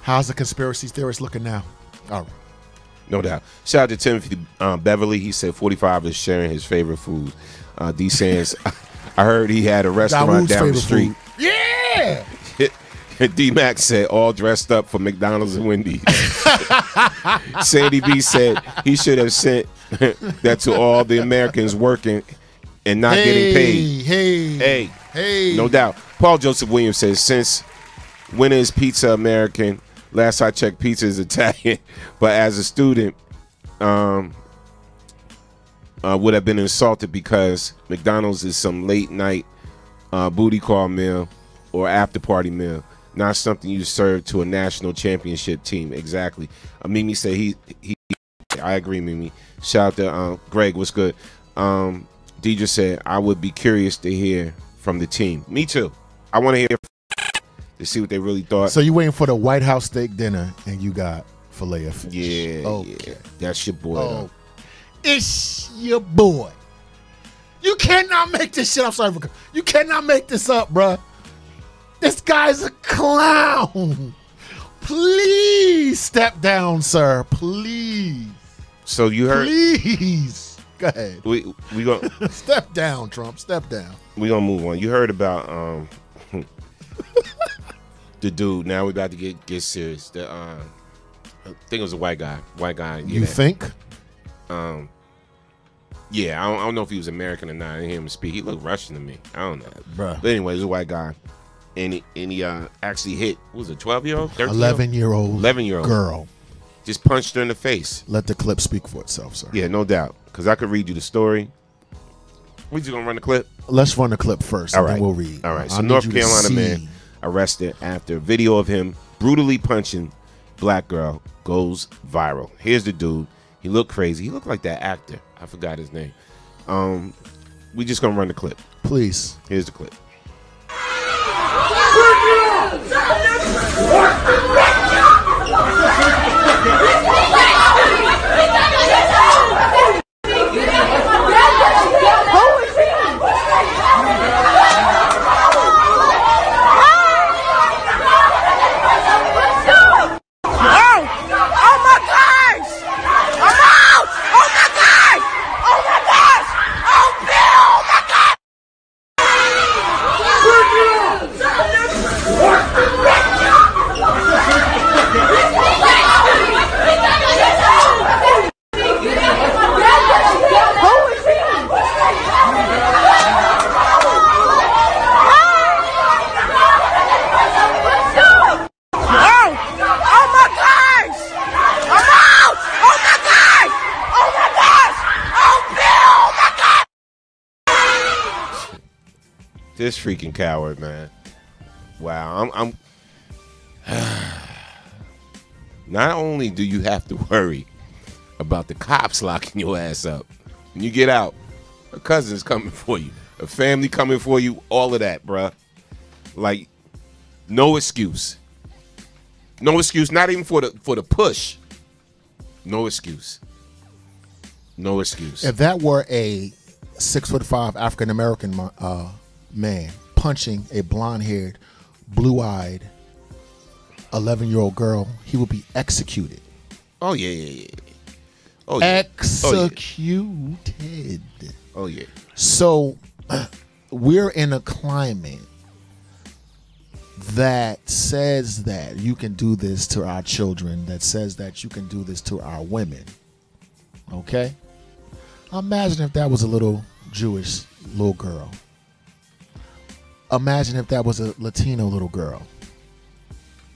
How's the conspiracy theorist looking now? All right. No doubt. Shout out to Timothy Beverly. He said 45 is sharing his favorite food. D Sands, I heard he had a restaurant down the street. Food. Yeah. D-Mac said all dressed up for McDonald's and Wendy's. Sandy B said he should have sent that to all the Americans working and not getting paid. Hey. No doubt. Paul Joseph Williams says, since when is pizza American? Last I checked, pizza is Italian. But as a student, would have been insulted because McDonald's is some late night booty call meal or after party meal. Not something you serve to a national championship team. Exactly. Mimi said he I agree, Mimi. Shout out to Greg. What's good? Deidre said, I would be curious to hear from the team. Me too. I want to hear to see what they really thought. So you waiting for the White House steak dinner and you got filet of fish. Yeah. That's your boy. It's your boy. You cannot make this shit. I'm sorry. You cannot make this up, bruh. This guy's a clown. Please step down, sir. Please. So you heard? Please. Go ahead. We gonna step down, Trump. Step down. We gonna move on. You heard about the dude. Now we about to get serious. I think it was a white guy. You think? Yeah. I don't know if he was American or not. I didn't hear him speak. He looked Russian to me. I don't know, bruh. But anyway, he's a white guy. And he actually hit, what was it, 12-year-old? 11-year-old girl. Just punched her in the face. Let the clip speak for itself, sir. Yeah, no doubt. Because I could read you the story. We just going to run the clip? Let's run the clip first, and then we'll read. All right. So North Carolina man arrested after video of him brutally punching black girl goes viral. Here's the dude. He looked crazy. He looked like that actor. I forgot his name. We just going to run the clip. Please. Here's the clip. This freaking coward, man. Wow, I'm not only do you have to worry about the cops locking your ass up when you get out, a cousin's coming for you, a family coming for you, all of that, bruh. Like, no excuse. No excuse, not even for the push. No excuse. No excuse. If that were a 6'5" African American man punching a blonde-haired, blue-eyed 11-year-old girl, he would be executed. Oh yeah. Oh yeah. Executed. Oh yeah. So we're in a climate that says that you can do this to our children, that says that you can do this to our women. Okay? Imagine if that was a little Jewish little girl. Imagine if that was a Latino little girl.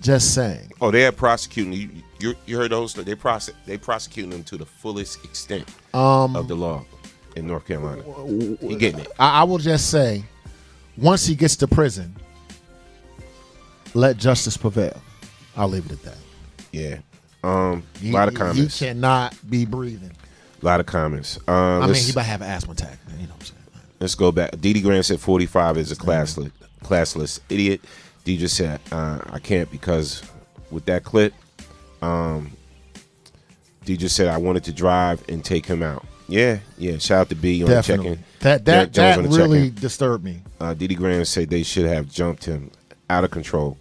Just saying. Oh, they are prosecuting. You heard those? They prosecuting them to the fullest extent of the law in North Carolina. He getting it. I will just say, once he gets to prison, let justice prevail. I'll leave it at that. Yeah. A lot of comments. He cannot be breathing. A lot of comments. I mean, he might have an asthma attack, man. You know what I'm saying? Let's go back. Dee Graham said 45 is a classless idiot. Dee just said, I can't because with that clip, Dee just said I wanted to drive and take him out. Yeah. Shout out to B on Definitely. the check-in. That really disturbed me. Dee Graham said they should have jumped him out of control.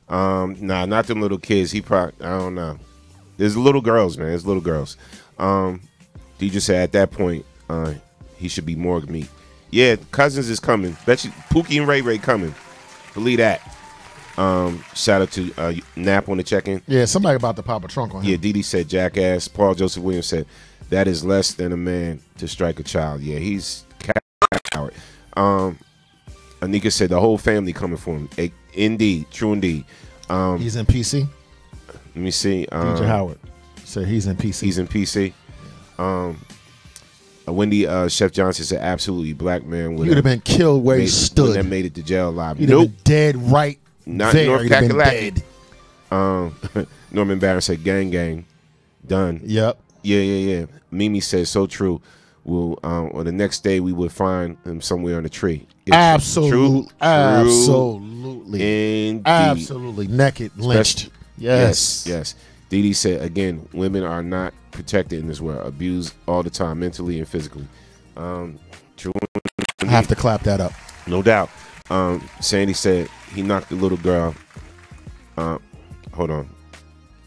Nah, not them little kids. He probably, I don't know. There's little girls, man. There's little girls. Dee just said at that point, he should be morgue meat. Yeah, Cousins is coming. Bet you Pookie and Ray Ray coming. Believe that. Shout out to Nap on the check-in. Yeah, somebody about to pop a trunk on him. Yeah, Dee said jackass. Paul Joseph Williams said that is less than a man to strike a child. Yeah, he's coward. Anika said the whole family coming for him. Indeed, true indeed. He's in PC. Let me see. DJ Howard said he's in PC. He's in PC. Wendy Chef Johnson said absolutely black man would have been killed where he stood. That made it to jail alive. He'd have been dead right not there. North He'd have been Kakalaki. dead. Norman Barron said gang done. Yep. Yeah. Mimi said so true. We'll or the next day we would find him somewhere on a tree. Absolutely. Indeed. Absolutely. Naked, lynched. Yes. Dee Dee said again, women are not protected in this world, abused all the time, mentally and physically. True. I have to clap that up. No doubt. Sandy said he knocked the little girl. Hold on.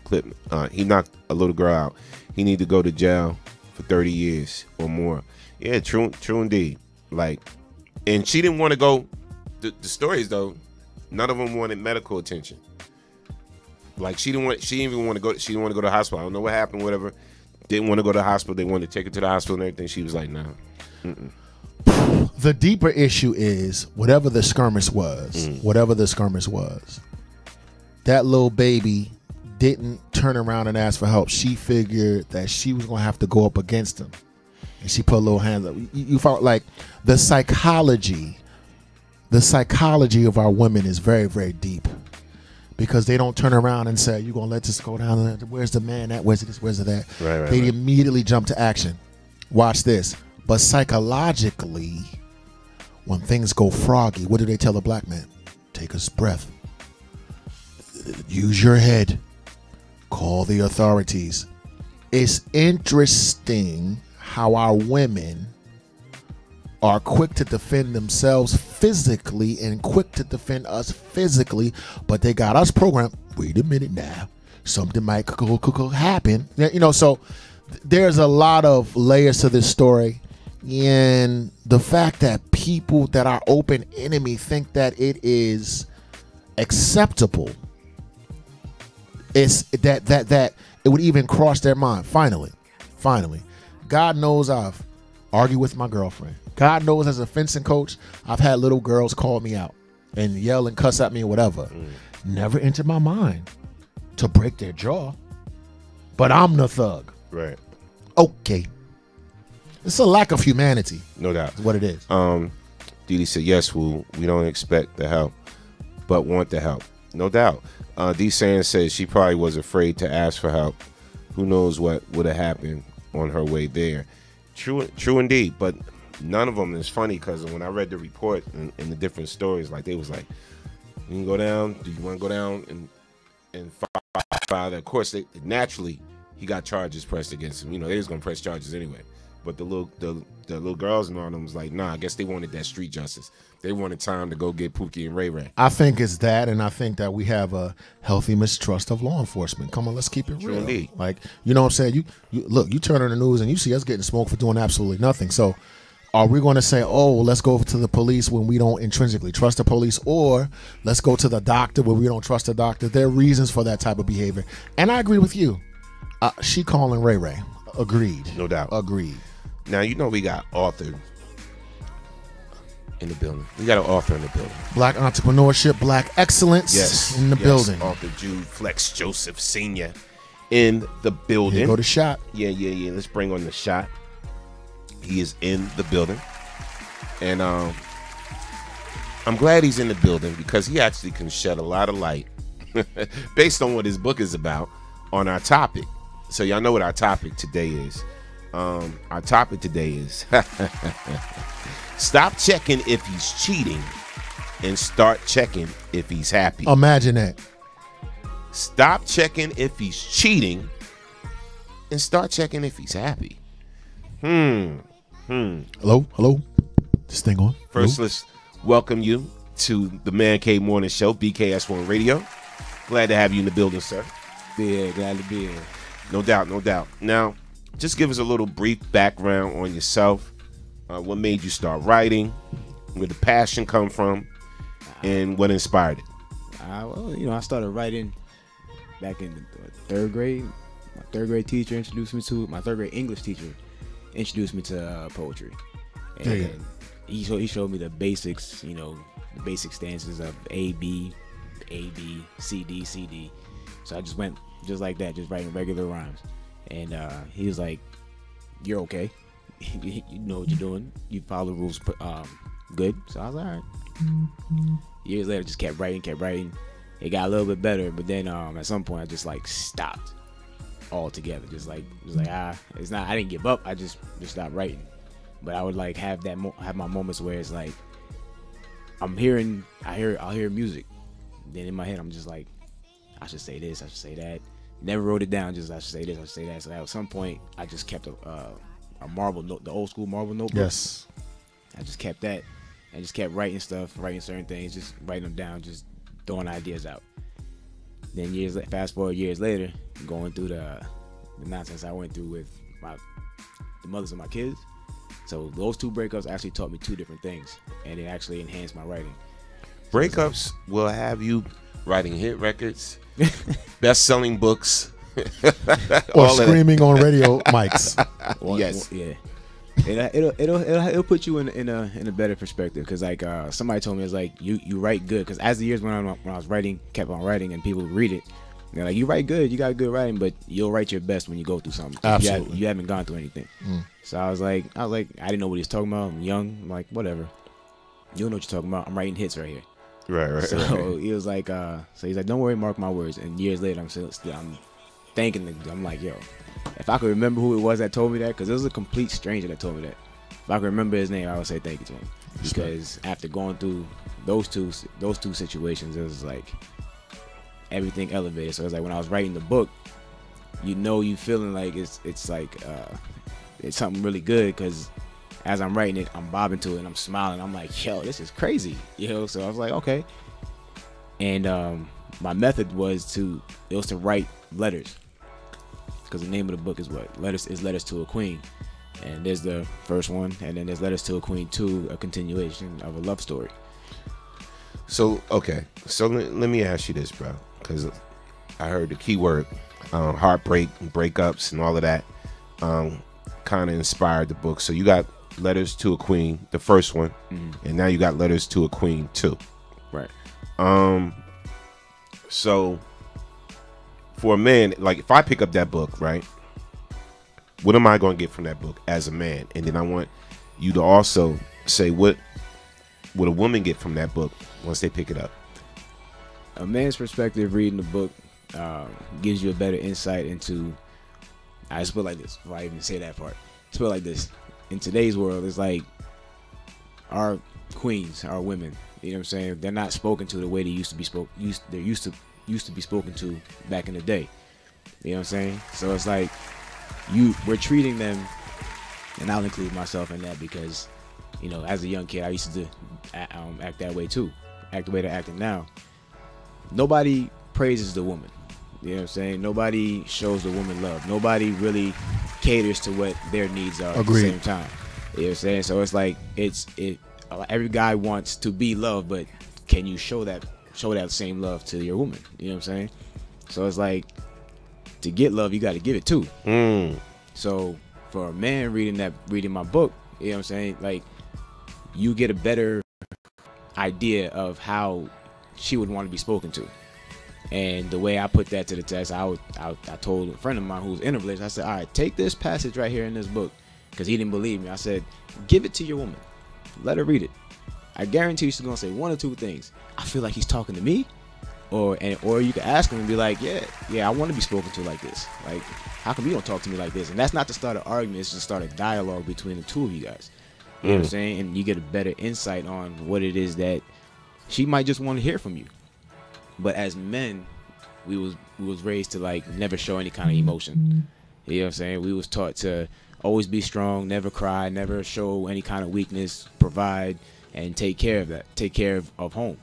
Clip. He knocked a little girl out. He need to go to jail for 30 years or more. Yeah, true indeed. Like, and she didn't want to go. The stories though, none of them wanted medical attention. Like she didn't even want to go. She didn't want to go to the hospital. I don't know what happened. Whatever. Didn't want to go to the hospital. They wanted to take her to the hospital and everything. She was like, "No." Nah. The deeper issue is whatever the skirmish was. That little baby didn't turn around and ask for help. She figured that she was gonna have to go up against him, and she put a little hands up. You felt like the psychology of our women is very, very deep. Because they don't turn around and say, you're going to let this go down. Where's the man at? Where's this? Where's that? Right, they immediately jump to action. Watch this. But psychologically, when things go froggy, what do they tell a black man? Take a breath. Use your head. Call the authorities. It's interesting how our women are quick to defend themselves physically and quick to defend us physically, but they got us programmed. Wait a minute now, something might could happen. You know, so there's a lot of layers to this story, and the fact that people that are open enemy think that it is acceptable, is that it would even cross their mind. Finally, God knows I've argued with my girlfriend. God knows as a fencing coach, I've had little girls call me out and yell and cuss at me or whatever. Never entered my mind to break their jaw. But I'm the thug. Right. Okay. It's a lack of humanity. No doubt. Is what it is. Didi said, yes, Wu, we don't expect the help, but want the help. No doubt. D. Sands says she probably was afraid to ask for help. Who knows what would have happened on her way there. True indeed. But none of them is funny because when I read the report and the different stories, like they was like, you can go down. Do you want to go down and file that? Of course, naturally, he got charges pressed against him. You know, they was going to press charges anyway. But the little girls and all them was like, nah, I guess they wanted that street justice. They wanted time to go get Pookie and Ray Ray. I think it's that, and I think that we have a healthy mistrust of law enforcement. Come on, let's keep it real. Indeed. Like, you know what I'm saying? You look, you turn on the news and you see us getting smoked for doing absolutely nothing. So are we going to say, oh, let's go to the police when we don't intrinsically trust the police, or let's go to the doctor when we don't trust the doctor? There are reasons for that type of behavior. And I agree with you. She calling Ray Ray. Agreed. No doubt. Agreed. Now, you know we got author in the building. We got an author in the building. Black entrepreneurship, black excellence in the building. Author Jude Flex Joseph Sr. in the building. Here go the shot. Yeah. Let's bring on the shot. He is in the building. And I'm glad he's in the building because he actually can shed a lot of light based on what his book is about on our topic. So y'all know what our topic today is. Our topic today is stop checking if he's cheating and start checking if he's happy. Imagine that. Stop checking if he's cheating and start checking if he's happy. Hello? This thing on? First, Hello? let's welcome you to the Man Cave Morning Show, BKS1 Radio. Glad to have you in the building, sir. Yeah, glad to be here. No doubt. Now, just give us a little brief background on yourself. What made you start writing? Where the passion come from? And what inspired it? Well, I started writing back in the third grade. My third grade teacher introduced me to my third grade English teacher introduced me to poetry, and he showed me the basics. The basic stanzas of A B, C D, C D. So I just went just like that, just writing regular rhymes. And he was like, "You're okay. You know what you're doing. You follow the rules good." So I was like, all right. Years later, just kept writing. It got a little bit better, but then at some point, I just stopped altogether. Just like it's not. I didn't give up. I just stopped writing. But I would have my moments where it's like I'll hear music. Then in my head, I'm just like, I should say this, I should say that. Never wrote it down, just I should say this, I should say that. So at some point, I just kept a marble note, the old school marble notebook. Yes. I just kept that and just kept writing certain things, just writing them down, just throwing ideas out. Then fast forward years later, going through the nonsense I went through with the mothers of my kids. So those two breakups actually taught me two different things, and it actually enhanced my writing. Breakups will have you writing hit records, best-selling books, or screaming on radio mics. Yes, yeah. It'll put you in a better perspective, because somebody told me, it's like you write good, because as the years went on, when I was writing, kept on writing, and people read it, they're like, you write good, you got good writing, but you'll write your best when you go through something. Absolutely. You haven't gone through anything. So I was like, I didn't know what he was talking about. I'm young. I'm like, whatever. You don't know what you're talking about. I'm writing hits right here. Right. So he was like, he's like, don't worry, mark my words. And years later, I'm thanking them. I'm like, yo, if I could remember who it was that told me that, because it was a complete stranger that told me that. If I could remember his name, I would say thank you to him. Because after going through those two situations, it was like everything elevated. So it's like when I was writing the book, you feeling like it's something really good, because as I'm writing it, I'm bobbing to it and I'm smiling. I'm like, yo, this is crazy, So I was like, okay. And my method was to write letters, because the name of the book is Letters to a Queen, and there's the first one, and then there's Letters to a Queen 2, a continuation of a love story. So okay, so let me ask you this, bro, because I heard the keyword heartbreak and breakups and all of that kind of inspired the book. So you got Letters to a Queen, the first one, and now you got Letters to a Queen 2. Right. So for a man, like if I pick up that book, right, what am I going to get from that book as a man? And then I want you to also say what would a woman get from that book once they pick it up? A man's perspective reading the book gives you a better insight into. I just put it like this. Before I even say that part, just put it like this. In today's world, it's like our queens, our women. You know what I'm saying? They're not spoken to the way they used to be They're used to be spoken to back in the day. You know what I'm saying? So it's like we're treating them, and I'll include myself in that because, you know, as a young kid, I used to act that way too. Act the way they're acting now. Nobody praises the woman. You know what I'm saying? Nobody shows the woman love. Nobody really caters to what their needs are. Agreed. At the same time. You know what I'm saying? So it's like every guy wants to be loved, but can you show that same love to your woman? You know what I'm saying? So it's like, to get love, you got to give it too. So for a man reading my book, you know what I'm saying? Like, you get a better idea of how she would want to be spoken to. And the way I put that to the test, I told a friend of mine who was in a relationship, I said, all right, take this passage right here in this book, because he didn't believe me. I said, give it to your woman. Let her read it. I guarantee she's going to say one or two things. I feel like he's talking to me. Or you can ask him and be like, yeah, I want to be spoken to like this. Like, how come you don't talk to me like this? And that's not to start an argument. It's to start a dialogue between the two of you guys. You know what I'm saying? And you get a better insight on what it is that she might just want to hear from you. But as men, we was raised to like never show any kind of emotion. You know what I'm saying? We was taught to always be strong, never cry, never show any kind of weakness, provide, and take care of that. Take care of home.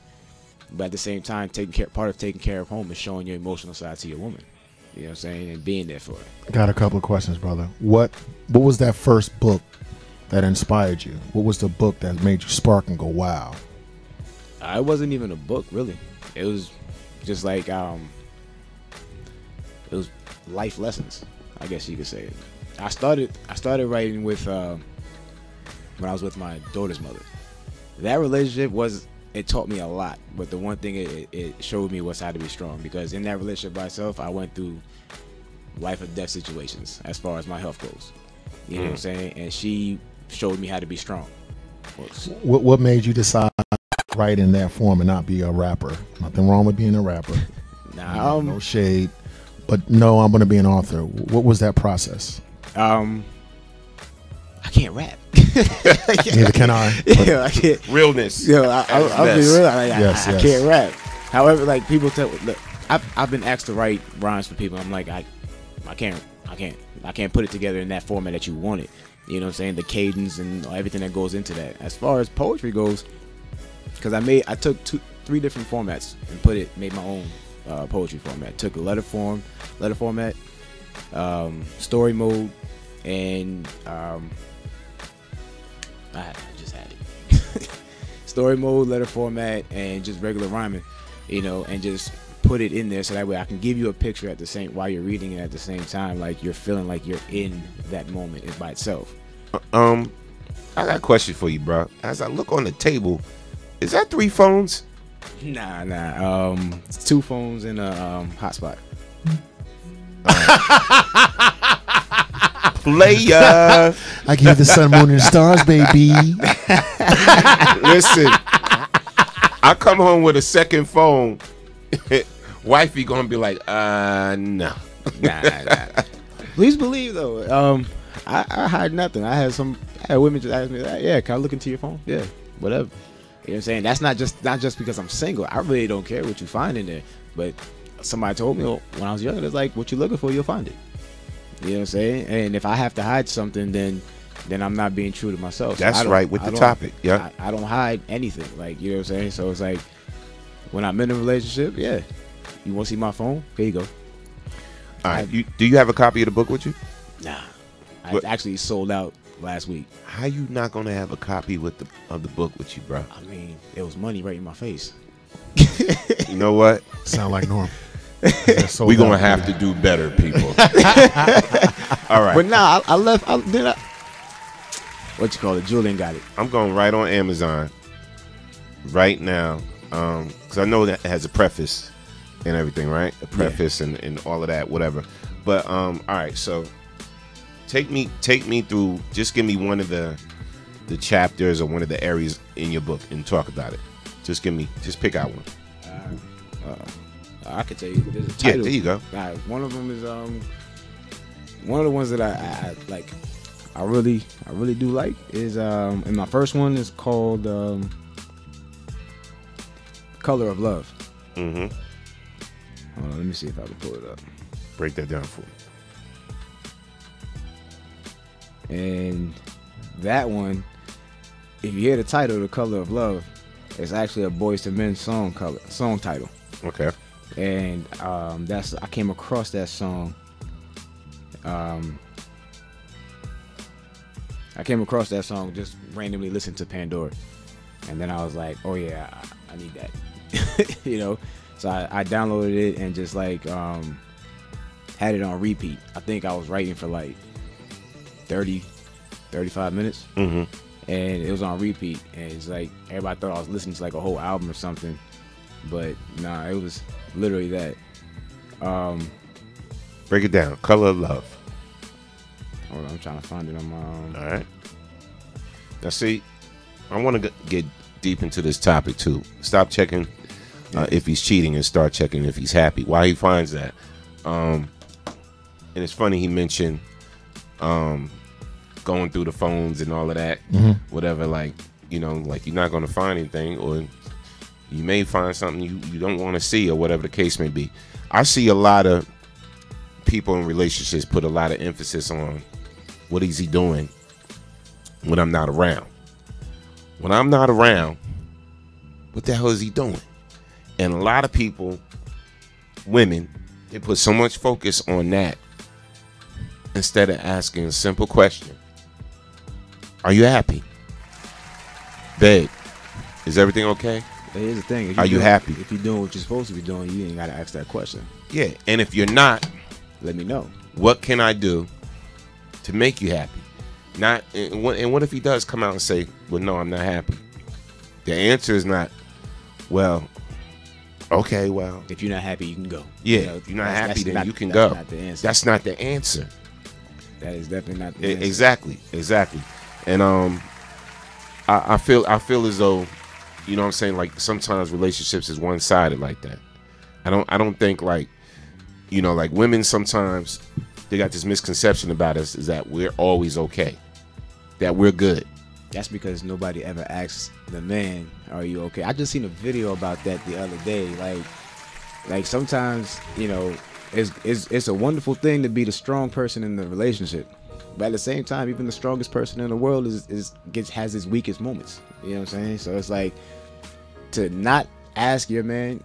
But at the same time, part of taking care of home is showing your emotional side to your woman. You know what I'm saying? And being there for her. Got a couple of questions, brother. What was that first book that inspired you? What was the book that made you spark and go, wow? It wasn't even a book, really. It was just like it was life lessons, I guess you could say it. I started writing with when I was with my daughter's mother. That relationship it taught me a lot, but the one thing it showed me was how to be strong, because in that relationship by itself, I went through life or death situations as far as my health goes. You know what I'm saying? And she showed me how to be strong. What made you decide to write in that form and not be a rapper? Nothing wrong with being a rapper. Nah, no shade. But no, I'm going to be an author. What was that process? I can't rap. Neither can I. Yeah, I can't. Realness. Yeah, I'll be real. I can't rap. However, like people look, I've been asked to write rhymes for people. I'm like, I can't put it together in that format that you want it. You know what I'm saying? The cadence and everything that goes into that. As far as poetry goes, because I took 3 different formats and made my own poetry format. Took a letter format, story mode, and I just had it. Story mode, letter format, and just regular rhyming, you know, and just put it in there so that way I can give you a picture while you're reading it at the same time, like you're feeling like you're in that moment by itself. I got a question for you, bro. As I look on the table, is that 3 phones? Nah. It's 2 phones and a hotspot. Player. I give the sun, moon, and stars, baby. Listen, I come home with a second phone. Wifey gonna be like, no. Nah. Please believe though, I hide nothing. I had women just ask me, yeah, can I look into your phone? Yeah, whatever. You know what I'm saying? That's not just because I'm single. I really don't care what you find in there. But somebody told me when I was younger, it's like, what you're looking for, you'll find it. You know what I'm saying? And if I have to hide something, then I'm not being true to myself. That's right with the topic. Yeah. I don't hide anything. Like, you know what I'm saying? So it's like, when I'm in a relationship, yeah. You want to see my phone? Here you go. All right. Do you have a copy of the book with you? Nah. I actually sold out last week. How you not gonna have a copy of the book with you, bro? I mean, it was money right in my face. You know what? Sound like Norm. We're gonna have to do better, people. All right. But nah, I left. What you call it? Julian got it. I'm going right on Amazon right now, because I know that it has a preface and everything, right? A preface and all of that, whatever. But all right, so take me through. Just give me one of the the chapters or one of the areas in your book and talk about it. Just pick out one. I could tell you. There's a title. Yeah, there you go. One of them is one of the ones that I like. I really do like is and my first one is called Color of Love. Mm-hmm. Hold on, let me see if I can pull it up. Break that down for me. And that one, if you hear the title, The Color of Love, it's actually a Boyz II Men song title. Okay. And I came across that song. I came across that song just randomly listening to Pandora, and then I was like, oh yeah, I need that. You know, so I downloaded it and just like had it on repeat. I think I was writing for like 35 minutes. Mm-hmm. And it was on repeat, and it's like everybody thought I was listening to like a whole album or something, but nah, it was literally that. Break it down. Color of Love. Hold on, I'm trying to find it on my All right. Now see, I want to get deep into this topic too. Stop checking if he's cheating and start checking if he's happy. Why he finds that. And it's funny he mentioned going through the phones and all of that, whatever, like, you know, like you're not going to find anything, or you may find something you don't want to see, or whatever the case may be. I see a lot of people in relationships put a lot of emphasis on what is he doing when I'm not around. When I'm not around, what the hell is he doing? And a lot of people, women, they put so much focus on that instead of asking a simple question. Are you happy? Babe, is everything okay? Here's the thing. Are you happy? If you're doing what you're supposed to be doing, you ain't got to ask that question. Yeah, and if you're not, let me know. What can I do to make you happy? Not, and what if he does come out and say, well, no, I'm not happy? The answer is not, well, okay, well. If you're not happy, you can go. Yeah, you know, if you're not happy, then you can go. That's not the answer. That's not the answer. That is definitely not the answer. Exactly. And I feel as though, you know what I'm saying, like sometimes relationships is one-sided like that. I don't think, like, you know, like women sometimes they got this misconception about us is that we're always okay, that we're good. That's because nobody ever asks the man, are you okay? I just seen a video about that the other day. Like sometimes, you know, it's a wonderful thing to be the strong person in the relationship, but at the same time, even the strongest person in the world has his weakest moments. You know what I'm saying? So it's like, to not ask your man,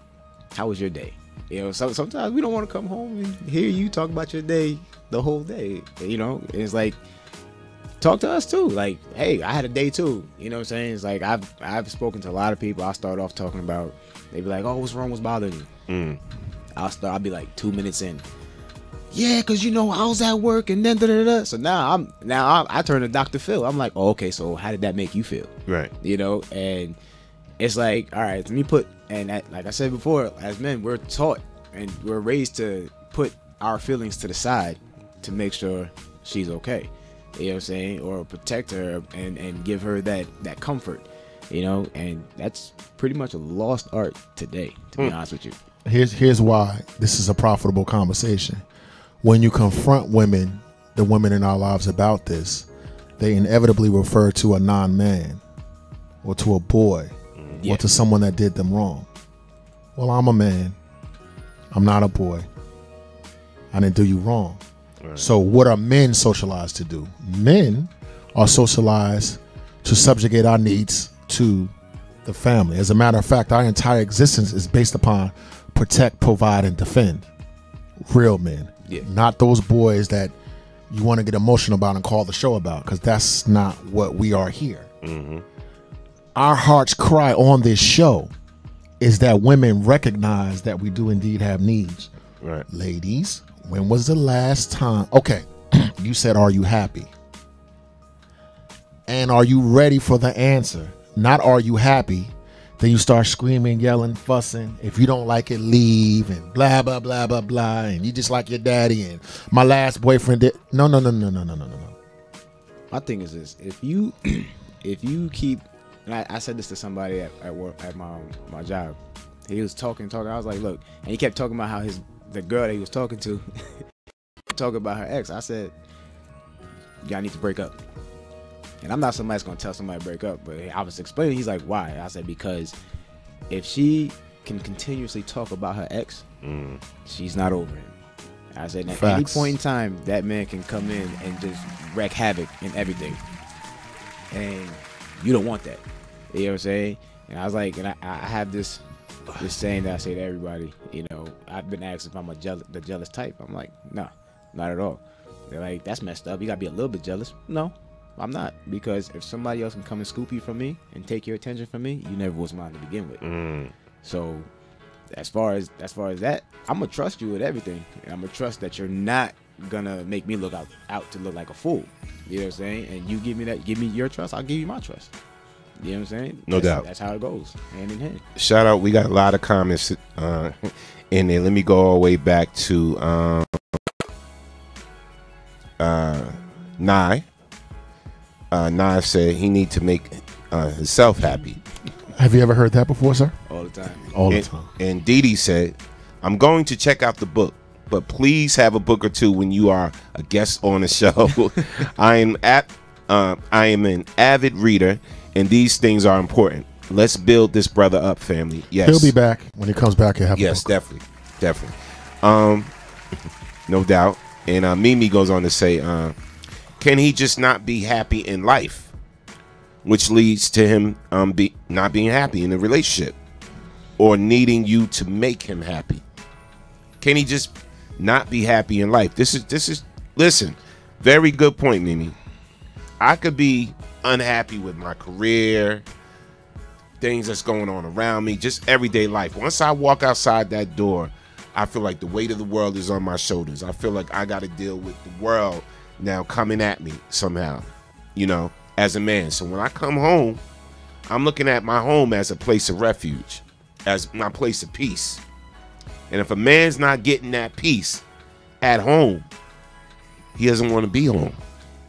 how was your day? You know, sometimes we don't want to come home and hear you talk about your day the whole day. You know, it's like, talk to us too. Like, hey, I had a day too. You know what I'm saying? It's like I've spoken to a lot of people. I start off talking about, they be like, oh, what's wrong? What's bothering you? I'll be like 2 minutes in. Yeah, cause you know I was at work and then da-da-da. So now I turn to Dr. Phil. I'm like, oh, okay, so how did that make you feel? Right. You know, and it's like, all right, let me put, and like I said before, as men, we're taught and we're raised to put our feelings to the side to make sure she's okay. You know what I'm saying? Or protect her and give her that comfort, you know? And that's pretty much a lost art today, to be honest with you. Here's why this is a profitable conversation. When you confront women, the women in our lives about this, they inevitably refer to a non-man or to a boy or to someone that did them wrong. Well, I'm a man. I'm not a boy. I didn't do you wrong. Right. So what are men socialized to do? Men are socialized to subjugate our needs to the family. As a matter of fact, our entire existence is based upon protect, provide, and defend. Real men. Yeah. Not those boys that you want to get emotional about and call the show about, because that's not what we are here. Our heart's cry on this show is that women recognize that we do indeed have needs. Right. Ladies, when was the last time? Okay, you said, are you happy? And are you ready for the answer? Not are you happy? Then you start screaming, yelling, fussing. If you don't like it, leave, and blah, blah, blah, blah, blah. And you just like your daddy, and my last boyfriend did. No. My thing is this. If you if you keep, and I said this to somebody at work, at my job. He was talking. I was like, look, and he kept talking about how the girl that he was talking to, talking about her ex. I said, y'all need to break up. And I'm not somebody that's gonna tell somebody to break up, but I was explaining. He's like, why? I said, because if she can continuously talk about her ex, she's not over him. I said, at any point in time, that man can come in and just wreak havoc in everything, and you don't want that. You know what I'm saying? And I was like, and I have this saying that I say to everybody. You know, I've been asked if I'm the jealous type. I'm like, no, not at all. They're like, that's messed up. You gotta be a little bit jealous. No, I'm not, because if somebody else can come and scoop you from me and take your attention from me, you never was mine to begin with. So as far as that, I'm gonna trust you with everything, and I'm gonna trust that you're not gonna make me look out to look like a fool. You know what I'm saying? And you give me your trust, I'll give you my trust. You know what I'm saying? No doubt. That's how it goes, hand in hand. Shout out, we got a lot of comments in there. Let me go all the way back to Nye. Nye said he need to make himself happy. Have you ever heard that before, sir? All the time. All the time. And Dee Dee said, I'm going to check out the book, but please have a book or two when you are a guest on the show. I am an avid reader, and these things are important. Let's build this brother up, family. Yes. He'll be back. When he comes back, he'll have a book. Definitely. No doubt. And Mimi goes on to say, can he just not be happy in life? Which leads to him not being happy in the relationship or needing you to make him happy. Can he just not be happy in life? This is listen, very good point, Mimi. I could be unhappy with my career, things that's going on around me, just everyday life. Once I walk outside that door, I feel like the weight of the world is on my shoulders. I feel like I got to deal with the world now coming at me somehow, you know, as a man. So when I come home, I'm looking at my home as a place of refuge, as my place of peace. And if a man's not getting that peace at home, he doesn't want to be home.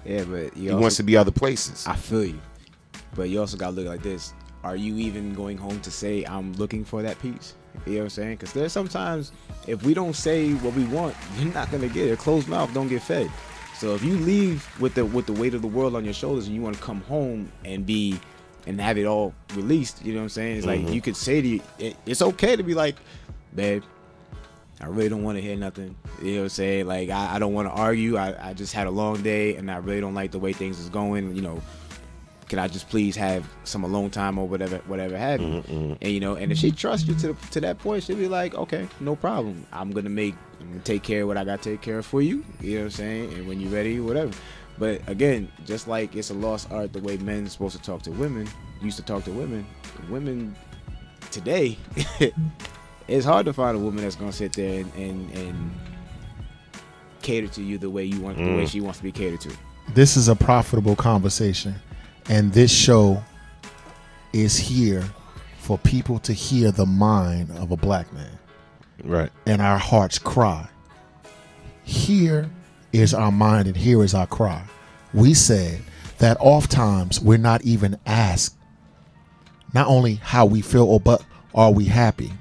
Yeah, but he wants to be other places. I feel you. But you also got to look like this. Are you even going home to say, I'm looking for that peace? You know what I'm saying? Because there's sometimes, if we don't say what we want, you're not going to get it. A closed mouth don't get fed. So if you leave with the weight of the world on your shoulders and you want to come home and have it all released, you know what I'm saying? It's like you could say to you, it's okay to be like, babe, I really don't want to hear nothing. You know what I'm saying? Like, I don't want to argue. I just had a long day and I really don't like the way things is going. You know, can I just please have some alone time or whatever have you? And you know, and if she trusts you to that point, she'll be like, okay, no problem. I'm gonna take care of what I gotta take care of for you. You know what I'm saying? And when you're ready, whatever. But again, just like it's a lost art the way men are supposed to talk to women, used to talk to women. Women today, it's hard to find a woman that's gonna sit there and cater to you the way you want, the way she wants to be catered to. This is a profitable conversation. And this show is here for people to hear the mind of a black man. Right. And our hearts cry. Here is our mind and here is our cry. We said that oftentimes we're not even asked not only how we feel, but are we happy?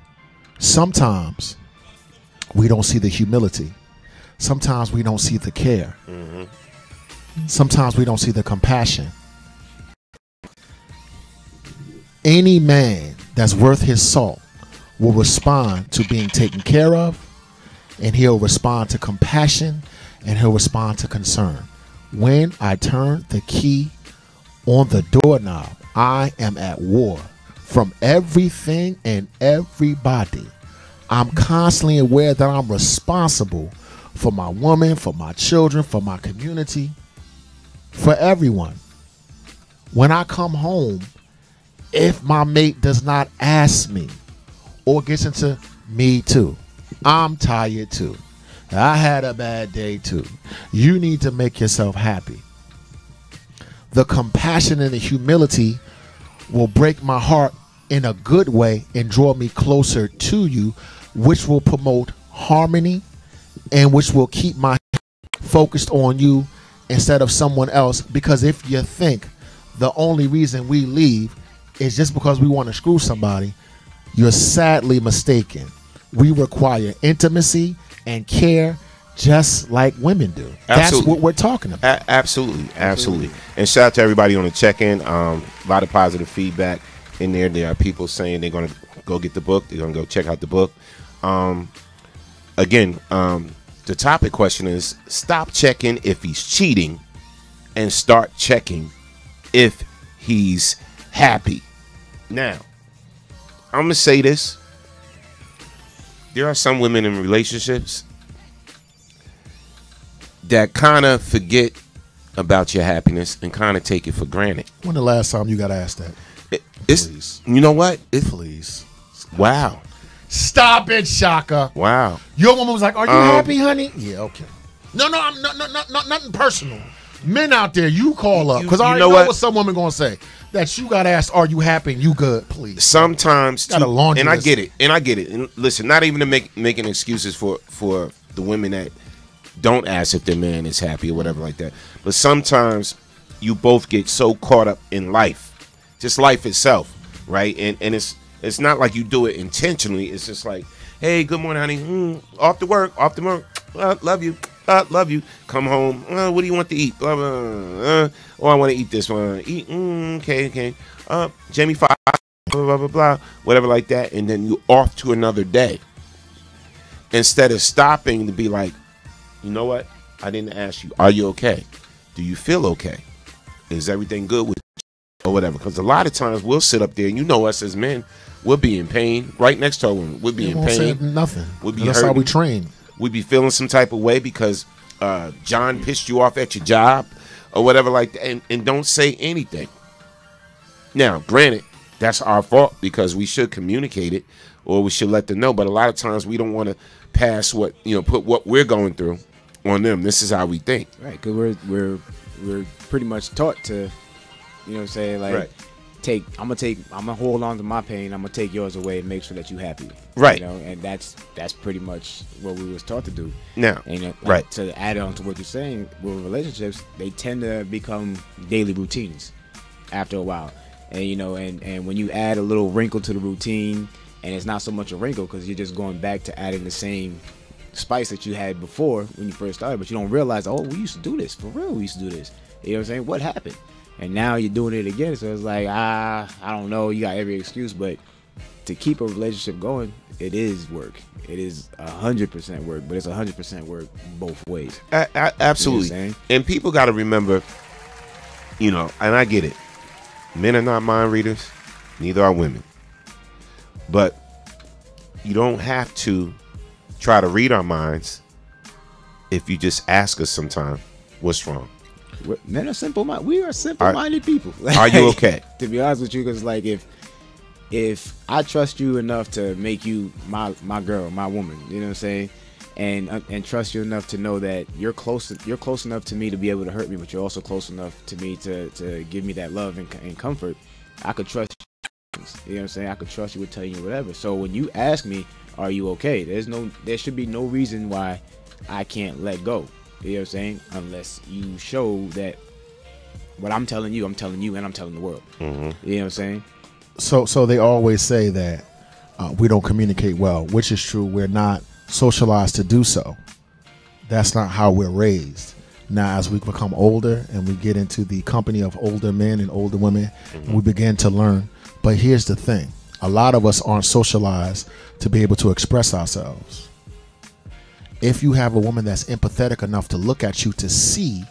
Sometimes we don't see the humility. Sometimes we don't see the care. Sometimes we don't see the compassion. Any man that's worth his salt will respond to being taken care of, and he'll respond to compassion, and he'll respond to concern. When I turn the key on the doorknob, I am at war from everything and everybody. I'm constantly aware that I'm responsible for my woman, for my children, for my community, for everyone. When I come home, if my mate does not ask me or gets into me too, I'm tired too, I had a bad day too, you need to make yourself happy. The compassion and the humility will break my heart in a good way and draw me closer to you, which will promote harmony and which will keep my focused on you instead of someone else. Because if you think the only reason we leave is just because we want to screw somebody, you're sadly mistaken. We require intimacy and care just like women do. Absolutely. That's what we're talking about. Absolutely. And shout out to everybody on the check-in. A lot of positive feedback in there. There are people saying they're going to go get the book. They're going to go check out the book. Again, the topic question is stop checking if he's cheating and start checking if he's happy. Now, I'm going to say this. There are some women in relationships that kind of forget about your happiness and kind of take it for granted. When the last time you got asked that? Please. You know what? Please. Wow. Stop it, Shaka. Wow. Your woman was like, "Are you happy, honey?" Yeah, okay. No, I'm nothing personal. Men out there, you call up because I already know what some woman gonna say. That you got asked, "Are you happy?" And you good, please. Sometimes, got a laundry and list. I get it. And listen, not even to making excuses for the women that don't ask if their man is happy or whatever like that. But sometimes you both get so caught up in life, just life itself, right? And it's not like you do it intentionally. It's just like, hey, good morning, honey. Off to work. Love you. Love you. Come home. What do you want to eat? Blah, blah, blah. Oh, I want to eat this one. Eat. Okay. Jamie Foxx. Blah, blah, blah, blah. Whatever like that. And then you off to another day. Instead of stopping to be like, you know what? I didn't ask you. Are you okay? Do you feel okay? Is everything good with you? Or whatever. Because a lot of times we'll sit up there, and you know us as men, we'll be in pain. Right next to a woman, we'll be in pain. Say nothing. We'll be That's hurting. how we train. We'd be feeling some type of way because John pissed you off at your job or whatever like that, and don't say anything. Now, granted, that's our fault because we should communicate it or we should let them know. But a lot of times we don't want to pass put what we're going through on them. This is how we think. Right, because we're pretty much taught to, say like, right. I'm gonna hold on to my pain. I'm gonna take yours away and make sure that you're happy. Right. And that's pretty much what we was taught to do. Now, and right. To add on to what you're saying, with relationships, they tend to become daily routines after a while. And and when you add a little wrinkle to the routine, and it's not so much a wrinkle because you're just going back to adding the same spice that you had before when you first started, but you don't realize, oh, we used to do this for real. We used to do this. You know what I'm saying? What happened? And now you're doing it again. So it's like, I don't know. You got every excuse, but to keep a relationship going, it is work. It is 100% work, but it's 100% work both ways. Absolutely. You know what I'm saying? And people got to remember, and I get it. Men are not mind readers. Neither are women. But you don't have to try to read our minds if you just ask us sometime what's wrong. Men are simple-minded. We are simple-minded people. Are you okay? To be honest with you, because like if I trust you enough to make you my girl, my woman, you know what I'm saying, and trust you enough to know that you're close enough to me to be able to hurt me, but you're also close enough to me to give me that love and comfort. I could trust you. You know what I'm saying? I could trust you with telling you whatever. So when you ask me, are you okay? There should be no reason why I can't let go. You know what I'm saying? Unless you show that what I'm telling you, and I'm telling the world. Mm-hmm. You know what I'm saying? So they always say that we don't communicate well, which is true. We're not socialized to do so. That's not how we're raised. Now, as we become older and we get into the company of older men and older women, we begin to learn. But here's the thing. A lot of us aren't socialized to be able to express ourselves. If you have a woman that's empathetic enough to look at you to see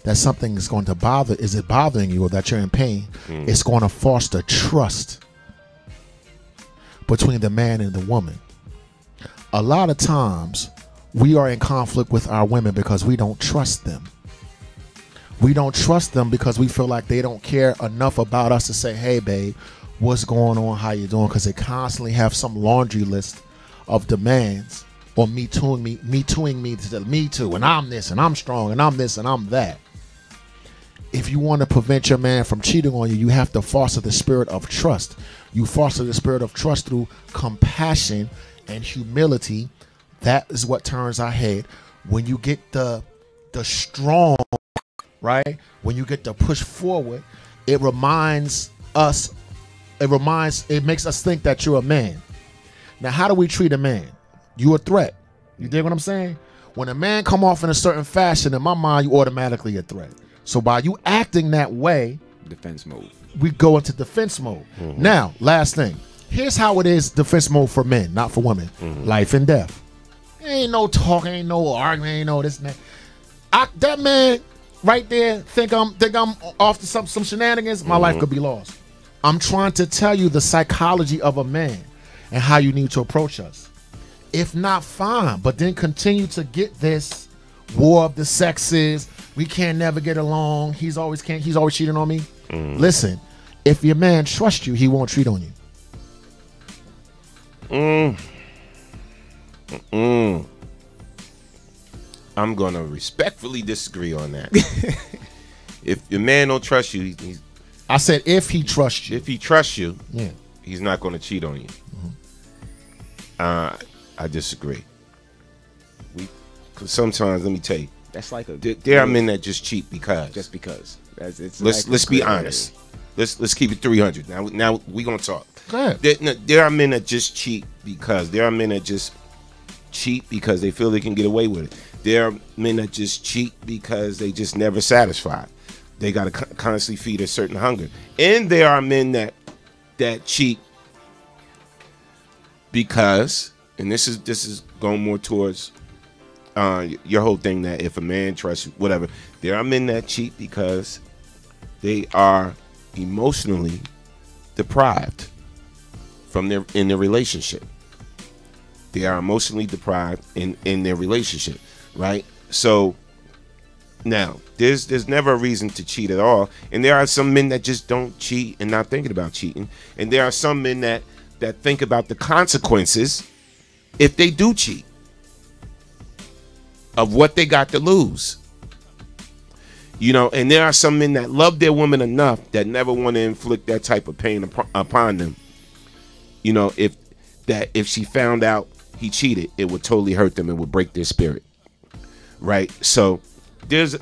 that something is going to is it bothering you or that you're in pain, it's going to foster trust between the man and the woman. A lot of times we are in conflict with our women because we don't trust them. We don't trust them because we feel like they don't care enough about us to say, hey, babe, what's going on? How you doing? Because they constantly have some laundry list of demands. Or me tooing me to me too, and I'm this, and I'm strong, and I'm this, and I'm that. If you want to prevent your man from cheating on you, you have to foster the spirit of trust. You foster the spirit of trust through compassion and humility. That is what turns our head. When you get the strong right? When you get to push forward, it makes us think that you're a man. Now, how do we treat a man? You a threat. You dig what I'm saying? When a man come off in a certain fashion, in my mind, you automatically a threat. So by you acting that way, defense mode. We go into defense mode. Mm-hmm. Now, last thing. Here's how it is defense mode for men, not for women. Mm-hmm. Life and death. Ain't no talking, ain't no argument, ain't no this and that. That man right there think I'm off to some shenanigans, my life could be lost. I'm trying to tell you the psychology of a man and how you need to approach us. If not, fine, but then continue to get this war of the sexes. We can't never get along. He's always cheating on me. Listen, if your man trusts you, he won't cheat on you. I'm gonna respectfully disagree on that. If your man don't trust you, I said if he trusts you. If he trusts you, yeah, he's not gonna cheat on you. I disagree. Cause sometimes, let me tell you, that's like there are men that just cheat because. Just because. Let's be honest. Let's keep it 300. Now we gonna talk. Go ahead. There are men that just cheat because. There are men that just cheat because they feel they can get away with it. There are men that just cheat because they just never satisfied. They gotta constantly feed a certain hunger. And there are men that cheat because, and this is going more towards your whole thing, that if a man trusts you, whatever. There are men that cheat because they are emotionally deprived in their relationship. They are emotionally deprived in their relationship, right? So now there's never a reason to cheat at all, and there are some men that just don't cheat and not thinking about cheating, and there are some men that think about the consequences if they do cheat, of what they got to lose. You know, and there are some men that love their woman enough that never want to inflict that type of pain upon them. You know, if she found out he cheated, it would totally hurt them. It would break their spirit. Right? So there's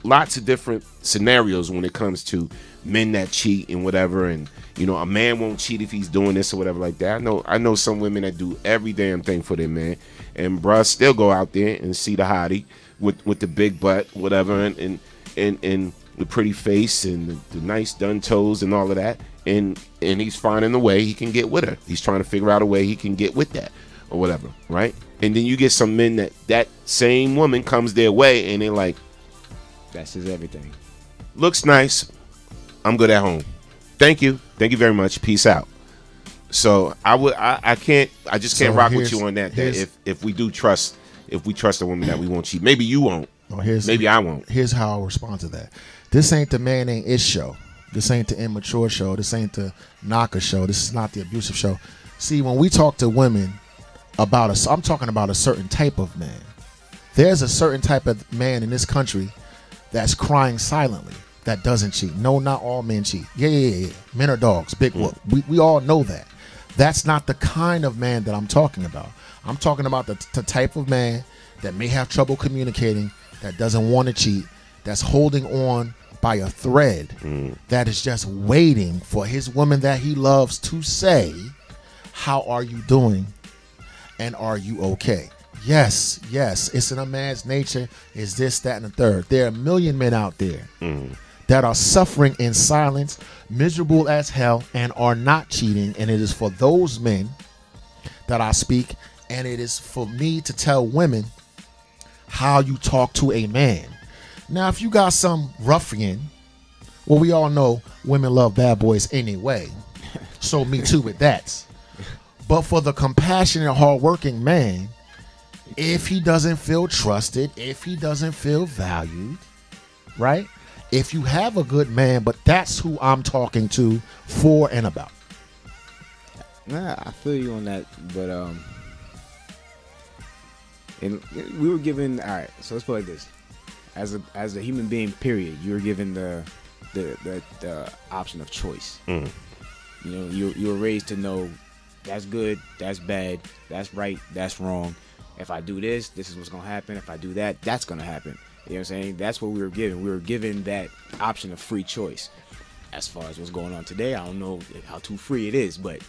lots of different scenarios when it comes to men that cheat and whatever, and you know, a man won't cheat if he's doing this or whatever like that. I know some women that do every damn thing for their man, and bruh still go out there and see the hottie with the big butt, whatever, and the pretty face and the nice done toes and all of that, and he's finding a way he can get with her. He's trying to figure out a way he can get with that or whatever, right? And then you get some men that same woman comes their way and they're like, that's his everything. Looks nice. I'm good at home. Thank you very much. Peace out. So I just can't rock with you on that. That if we trust a woman that we won't cheat. Maybe you won't. Maybe I won't. Here's how I'll respond to that. This ain't the Man Ain't It show. This ain't the immature show. This ain't the knocker show. This is not the abusive show. See, when we talk to women about I'm talking about a certain type of man. There's a certain type of man in this country that's crying silently, that doesn't cheat. No, not all men cheat. Yeah. Men are dogs. Big whoop. We all know that. That's not the kind of man that I'm talking about. I'm talking about the type of man that may have trouble communicating, that doesn't want to cheat, that's holding on by a thread, that is just waiting for his woman that he loves to say, how are you doing? And are you okay? Yes, it's in a man's nature. Is this, that, and the third. There are a million men out there that are suffering in silence, miserable as hell, and are not cheating. And it is for those men that I speak, and it is for me to tell women how you talk to a man. Now, if you got some ruffian, well, we all know women love bad boys anyway, so me too with that. But for the compassionate, hardworking man, if he doesn't feel trusted, if he doesn't feel valued, right? If you have a good man, but that's who I'm talking to for and about. Nah, I feel you on that, but and we were given, all right, so let's put it like this. As a human being, period, you were given the option of choice. You know, you were raised to know that's good, that's bad, that's right, that's wrong. If I do this, this is what's gonna happen. If I do that, that's gonna happen. You know what I'm saying? That's what we were given. We were given that option of free choice. As far as what's going on today, I don't know how too free it is, but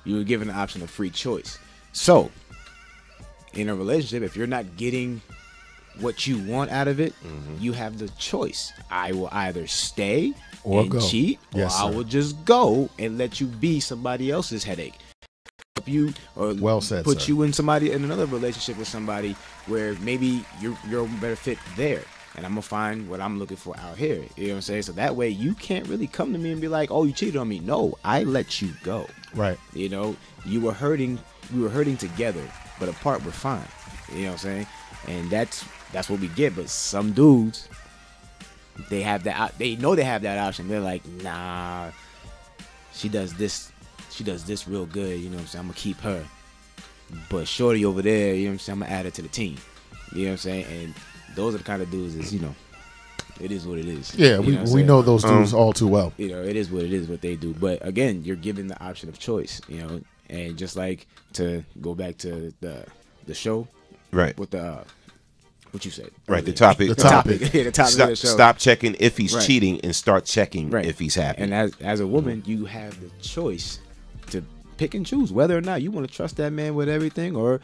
you were given the option of free choice. So, in a relationship, if you're not getting what you want out of it, you have the choice. I will either stay or and cheat, or I will just go and let you be somebody else's headache. Help you, or put you in another relationship with somebody where maybe you're a better fit there. And I'm gonna find what I'm looking for out here. You know what I'm saying? So that way you can't really come to me and be like, "Oh, you cheated on me." No, I let you go. Right. You know, we were hurting together, but apart we're fine. You know what I'm saying? And that's what we get. But some dudes, they have that. They know they have that option. They're like, "Nah, she does this real good." You know what I'm saying? I'm gonna keep her. But shorty over there, you know what I'm saying? I'm gonna add her to the team. You know what I'm saying? And those are the kind of dudes is, it is what it is. Yeah, we know those dudes all too well. You know, it is what it is, what they do. But again, you're given the option of choice, and just like to go back to the show, right? With the what you said, right? The topic. Yeah, the topic of the show. Stop checking if he's cheating and start checking if he's happy. And as a woman, you have the choice to pick and choose whether or not you want to trust that man with everything or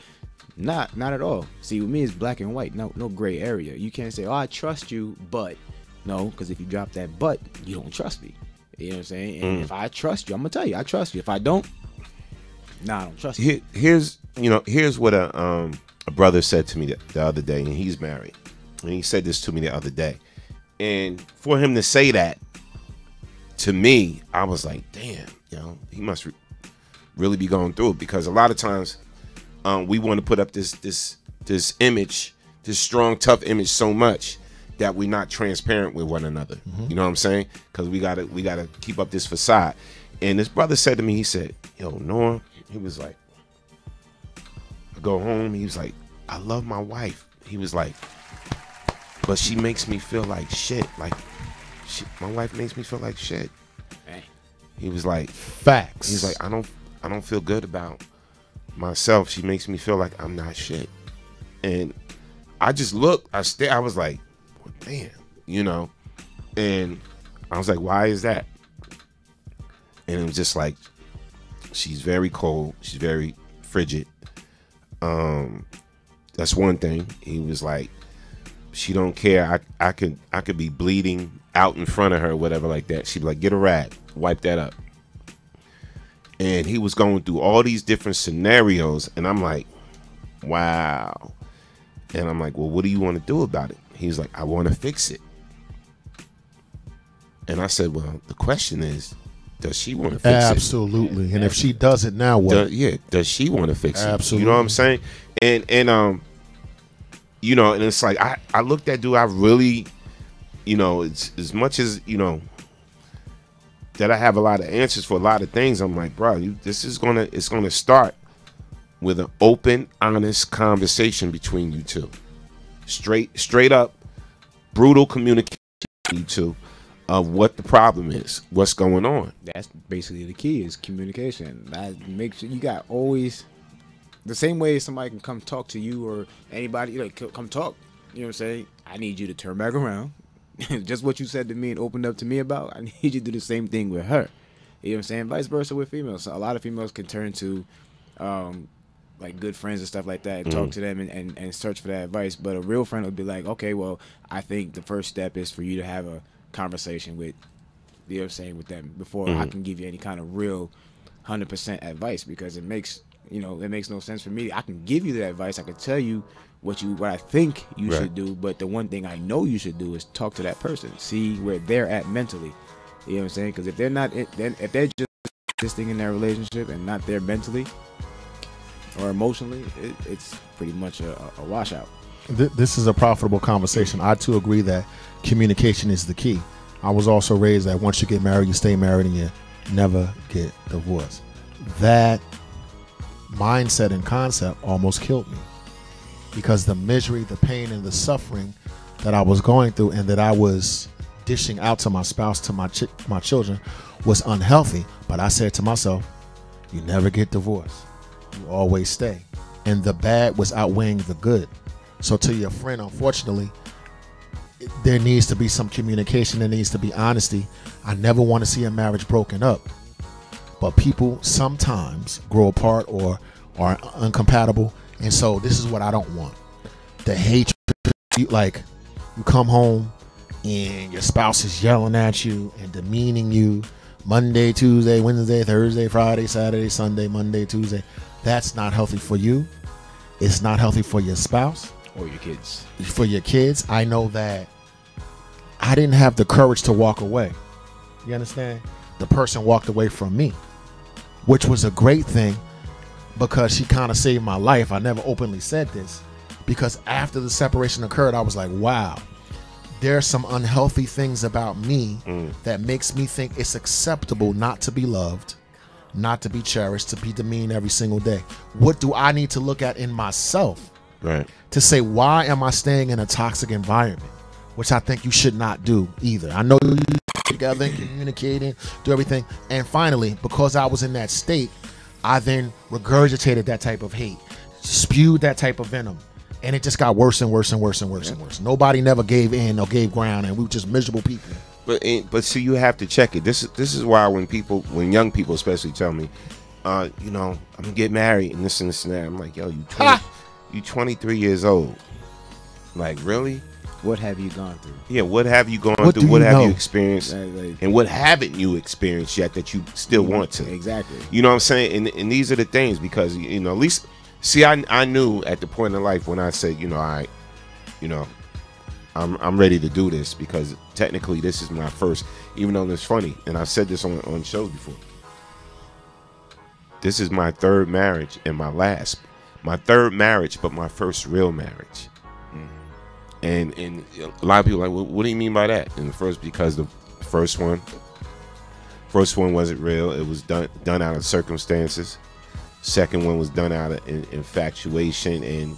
not at all. See, with me, it's black and white, no gray area. You can't say, "Oh, I trust you," but no, because if you drop that "but," you don't trust me. You know what I'm saying? And if I trust you, I'm gonna tell you I trust you. If I don't, I don't trust you. Here's what a brother said to me the other day, and he's married, and he said this to me the other day, and for him to say that to me, I was like, damn, he must really be going through it, because a lot of times. We want to put up this image, this strong, tough image so much that we're not transparent with one another. You know what I'm saying? Because we gotta keep up this facade. And this brother said to me, he said, "Yo, Norm," he was like, I go home, he was like, "I love my wife." He was like, "But she makes me feel like shit. Like, my wife makes me feel like shit." Hey. He was like, "Facts." He's like, I don't feel good about myself. She makes me feel like I'm not shit." And I just looked, I was like, well, damn, and I was like, why is that? And it was just like, she's very cold, she's very frigid. That's one thing. He was like, she don't care. I could be bleeding out in front of her, whatever like that. She'd be like, "Get a rag, wipe that up." And he was going through all these different scenarios, and I'm like, wow. And I'm like, well, what do you want to do about it? He's like, I want to fix it. And I said, well, the question is, does she want to fix it? Absolutely. And if she does it, now what? Does she want to fix it? Absolutely. You know what I'm saying? And and it's like, I looked at dude, I really, it's as much as, that I have a lot of answers for a lot of things. I'm like, bro, it's gonna start with an open, honest conversation between you two. Straight up, brutal communication between you two of what the problem is, what's going on. That's basically the key, is communication. That makes sure you got always the same way somebody can come talk to you or anybody, come talk. You know what I'm saying? I need you to turn back around. Just what you said to me and opened up to me about, I need you to do the same thing with her. You know what I'm saying? Vice versa with females. So a lot of females can turn to like good friends and stuff like that and talk to them and search for that advice. But a real friend would be like, okay, well, I think the first step is for you to have a conversation with, you know what I'm saying, with them before I can give you any kind of real 100% advice, because it makes no sense for me. I can give you the advice. I can tell you what I think you should do, but the one thing I know you should do is talk to that person, see where they're at mentally. You know what I'm saying? Because if they're not, if they're just existing in their relationship and not there mentally or emotionally, it's pretty much a washout. This is a profitable conversation. I too agree that communication is the key. I was also raised that once you get married, you stay married and you never get divorced. That mindset and concept almost killed me, because the misery, the pain, and the suffering that I was going through and that I was dishing out to my spouse, to my children, was unhealthy. But I said to myself, you never get divorced. You always stay. And the bad was outweighing the good. So to your friend, unfortunately, there needs to be some communication. There needs to be honesty. I never want to see a marriage broken up. But people sometimes grow apart or are incompatible. And so this is what I don't want. The hatred, like you come home and your spouse is yelling at you and demeaning you Monday, Tuesday, Wednesday, Thursday, Friday, Saturday, Sunday, Monday, Tuesday. That's not healthy for you. It's not healthy for your spouse. Or your kids. For your kids. I know that I didn't have the courage to walk away. You understand? The person walked away from me, which was a great thing because she kind of saved my life. I never openly said this because after the separation occurred, I was like, wow, there's some unhealthy things about me that makes me think it's acceptable not to be loved, not to be cherished, to be demeaned every single day. What do I need to look at in myself to say, why am I staying in a toxic environment? Which I think you should not do either. I know you together and communicating, do everything. And finally, because I was in that state, I then regurgitated that type of hate, spewed that type of venom. And it just got worse and worse and worse and worse and worse. Nobody never gave in or gave ground, and we were just miserable people. But see, you have to check it. This is why when young people especially tell me, you know, I'm gonna get married and this and that. I'm like, yo, you 23 years old. Like, really? What have you gone through? Yeah, what have you gone through? What have you experienced? And what haven't you experienced yet that you still want to? Exactly. You know what I'm saying? And these are the things because, you know, at least, see, I knew at the point in life when I said, you know, I'm ready to do this because technically this is my first, even though it's funny, and I've said this on shows before. This is my third marriage and my third marriage, but my first real marriage. And a lot of people are like, well, what do you mean by that? And because the first one wasn't real. It was done out of circumstances. Second one was done out of infatuation and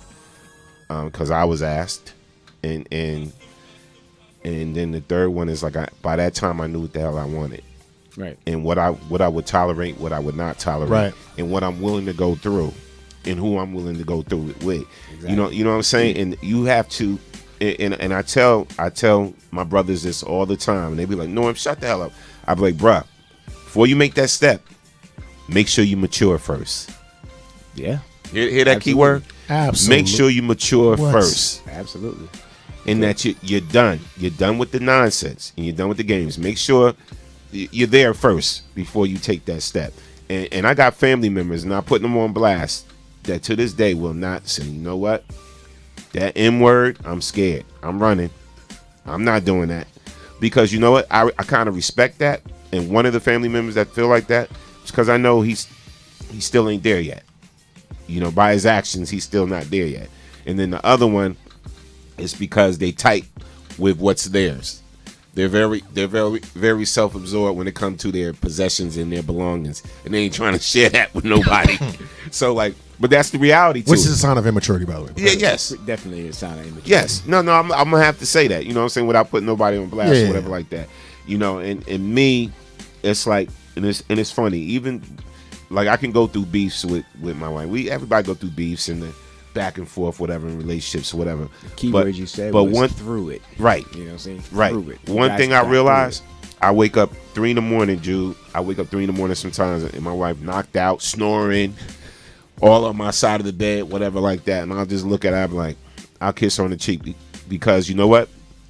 because I was asked, and then the third one is like by that time I knew what the hell I wanted, right? And what I would tolerate, what I would not tolerate, right? And what I'm willing to go through, and who I'm willing to go through it with. Exactly. You know what I'm saying? And you have to. And I tell my brothers this all the time, and they be like, "Norm, shut the hell up." I be like, "Bruh, before you make that step, make sure you mature first." Yeah. Hear that key word? Absolutely. Make sure you mature first. Absolutely. And that you're done. You're done with the nonsense, and you're done with the games. Make sure you're there first before you take that step. And I got family members, not putting them on blast, that to this day will not say, "You know what? That M word, I'm scared. I'm running. I'm not doing that." Because you know what? I kind of respect that. And one of the family members that feel like that is because I know he still ain't there yet. You know, by his actions, he's still not there yet. And then the other one is because they tight with what's theirs. They're very self-absorbed when it comes to their possessions and their belongings, and they ain't trying to share that with nobody. So like, but that's the reality too. Which is a sign of immaturity, by the way. Yeah, yes, definitely a sign of immaturity. Yes, no, I'm gonna have to say that. You know what I'm saying, without putting nobody on blast or whatever like that. You know, and me, it's like, and it's funny. Even like I can go through beefs with my wife. Everybody go through beefs and the back and forth, whatever, in relationships, whatever. The key word you said was through it. Right. You know what I'm saying? Right. Through it. One thing I realized, I wake up 3 in the morning, Jude. I wake up 3 in the morning sometimes, and my wife knocked out, snoring, all on my side of the bed, whatever like that. And I'll just look at her, I'm like, I'll kiss her on the cheek because you know what?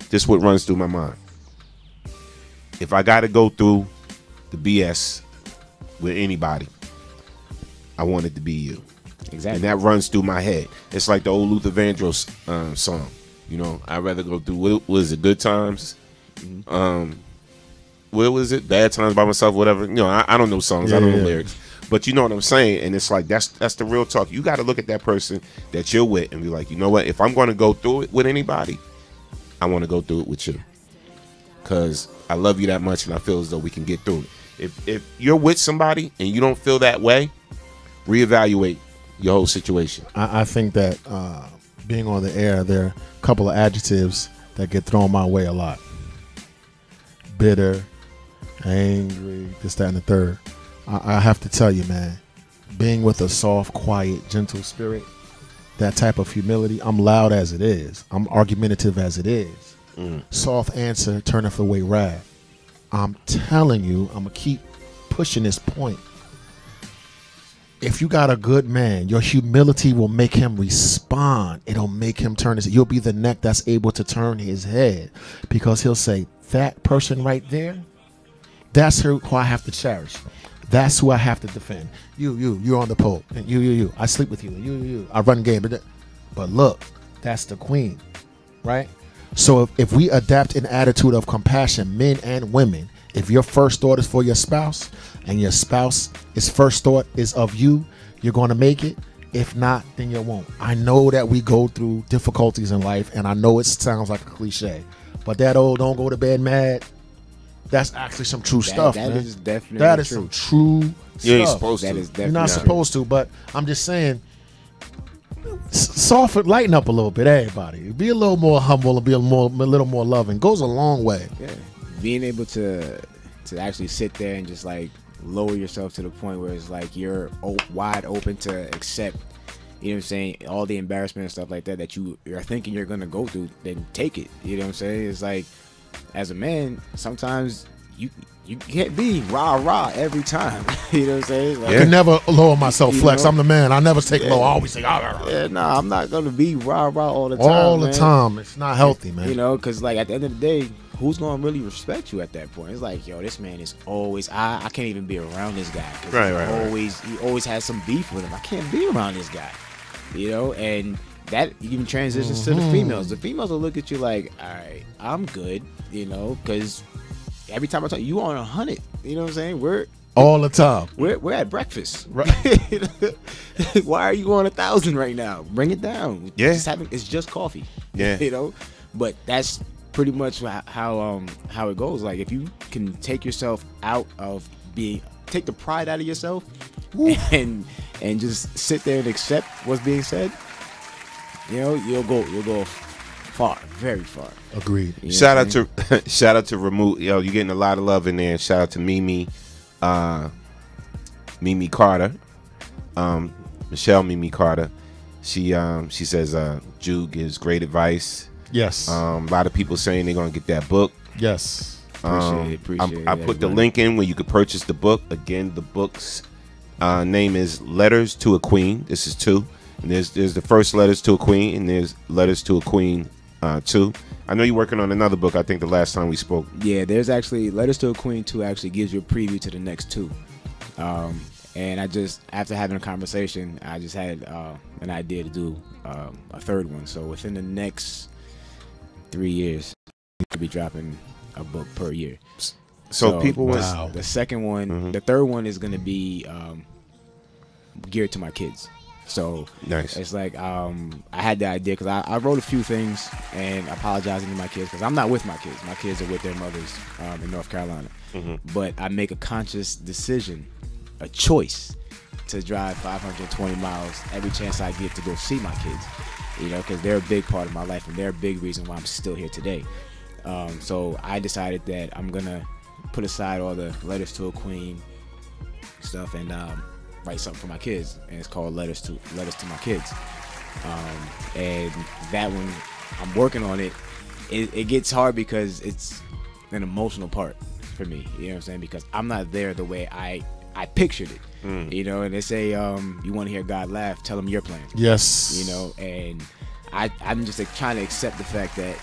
This is what runs through my mind. If I got to go through the BS with anybody, I want it to be you. Exactly. And that runs through my head. It's like the old Luther Vandross song. You know, I'd rather go through, what was it, Good Times? What was it? Bad Times by myself, whatever. You know, I don't know songs. I don't know lyrics. But you know what I'm saying? And it's like, that's the real talk. You got to look at that person that you're with and be like, you know what? If I'm going to go through it with anybody, I want to go through it with you. Because I love you that much and I feel as though we can get through it. If you're with somebody and you don't feel that way, reevaluate your whole situation. I think that being on the air, there are a couple of adjectives that get thrown my way a lot. Bitter, angry, this, that, and the third. I have to tell you, man, being with a soft, quiet, gentle spirit, that type of humility, I'm loud as it is. I'm argumentative as it is. Soft answer turneth away wrath. I'm telling you, I'm going to keep pushing this point. If you got a good man, your humility will make him respond. It'll make him turn his. You'll be the neck that's able to turn his head, because he'll say, that person right there, that's who I have to cherish. That's who I have to defend. You're on the pole. And you. I sleep with you. And you. I run game. But look, that's the queen, right? So if we adapt an attitude of compassion, men and women, if your first thought is for your spouse and your spouse's first thought is of you, you're going to make it. If not, then you won't. I know that we go through difficulties in life, and I know it sounds like a cliche, but that old don't go to bed mad, that's actually some true stuff, man. That is definitely That is true. some true stuff. You ain't supposed to. That is definitely You're not true. supposed to, but I'm just saying, soften, lighten up a little bit, everybody. Be a little more humble and be a little more loving. Goes a long way. Yeah, being able to actually sit there and just like lower yourself to the point where it's like you're wide open to accept, you know what I'm saying, all the embarrassment and stuff like that you're thinking you're gonna go through, then take it. You know what I'm saying? It's like, as a man, sometimes you can't be rah every time. You know what I'm saying? Like, I can never lower myself, Flex. I'm the man. I never take low. I always say, yeah, no, I'm not gonna be rah all the time. All the man. time. It's not healthy, man. You know, because like at the end of the day, who's gonna really respect you at that point? It's like, yo, this man is always. I can't even be around this guy. He always has some beef with him. I can't be around this guy. You know, and that even transitions to the females. The females will look at you like, all right, I'm good. You know, because every time I talk, you on 100. You know what I'm saying? We're all the time. We're at breakfast. Right. Why are you on 1,000 right now? Bring it down. Yeah. It's just coffee. Yeah. You know, but that's pretty much how it goes. Like, if you can take yourself out of take the pride out of yourself and just sit there and accept what's being said, you know, you'll go far, very far. Agreed. You know shout out to Remove. Yo, you're getting a lot of love in there. Shout out to Mimi Carter, Michelle Mimi Carter. She says Jude gives great advice. Yes. A lot of people saying they're gonna get that book. Yes. Appreciate it. I put the link in where you could purchase the book. Again, the book's name is Letters to a Queen. This is 2. And there's the first Letters to a Queen, and there's Letters to a Queen 2. I know you're working on another book. I think the last time we spoke. Yeah, there's actually Letters to a Queen 2 actually gives you a preview to the next 2. And I just, after having a conversation, I just had an idea to do a third one. So within the next 3 years, we'll be dropping a book per year. So people the second one, the third one is going to be geared to my kids. So nice. It's like I had the idea because I wrote a few things and apologizing to my kids because I'm not with my kids. My kids are with their mothers in North Carolina. But I make a conscious decision, a choice, to drive 520 miles every chance I get to go see my kids. You know, because they're a big part of my life and they're a big reason why I'm still here today. So I decided that I'm gonna put aside all the Letters to a Queen stuff and write something for my kids, and it's called Letters to My Kids. And that one, I'm working on it. It gets hard because it's an emotional part for me. You know what I'm saying? Because I'm not there the way I pictured it. You know, and they say you want to hear God laugh, tell him your plan. Yes. You know, and I'm just like, trying to accept the fact that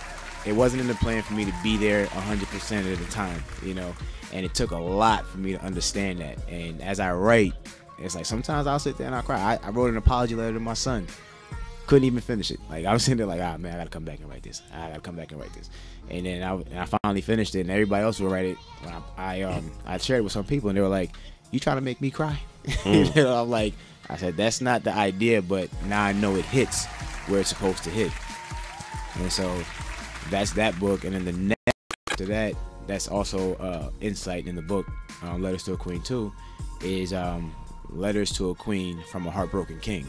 it wasn't in the plan for me to be there 100% of the time. You know, and it took a lot for me to understand that. And as I write, it's like sometimes I'll sit there and I'll cry. I wrote an apology letter to my son. Couldn't even finish it. Like, I was sitting there like, man, I gotta come back and write this. And then I finally finished it, and everybody else would write it. I shared it with some people, and they were like, "You trying to make me cry?" You know, I'm like, I said, that's not the idea, but now I know it hits where it's supposed to hit. And so that's that book. And then the next after that, that's also insight in the book, Letters to a Queen 2, is Letters to a Queen from a Heartbroken King.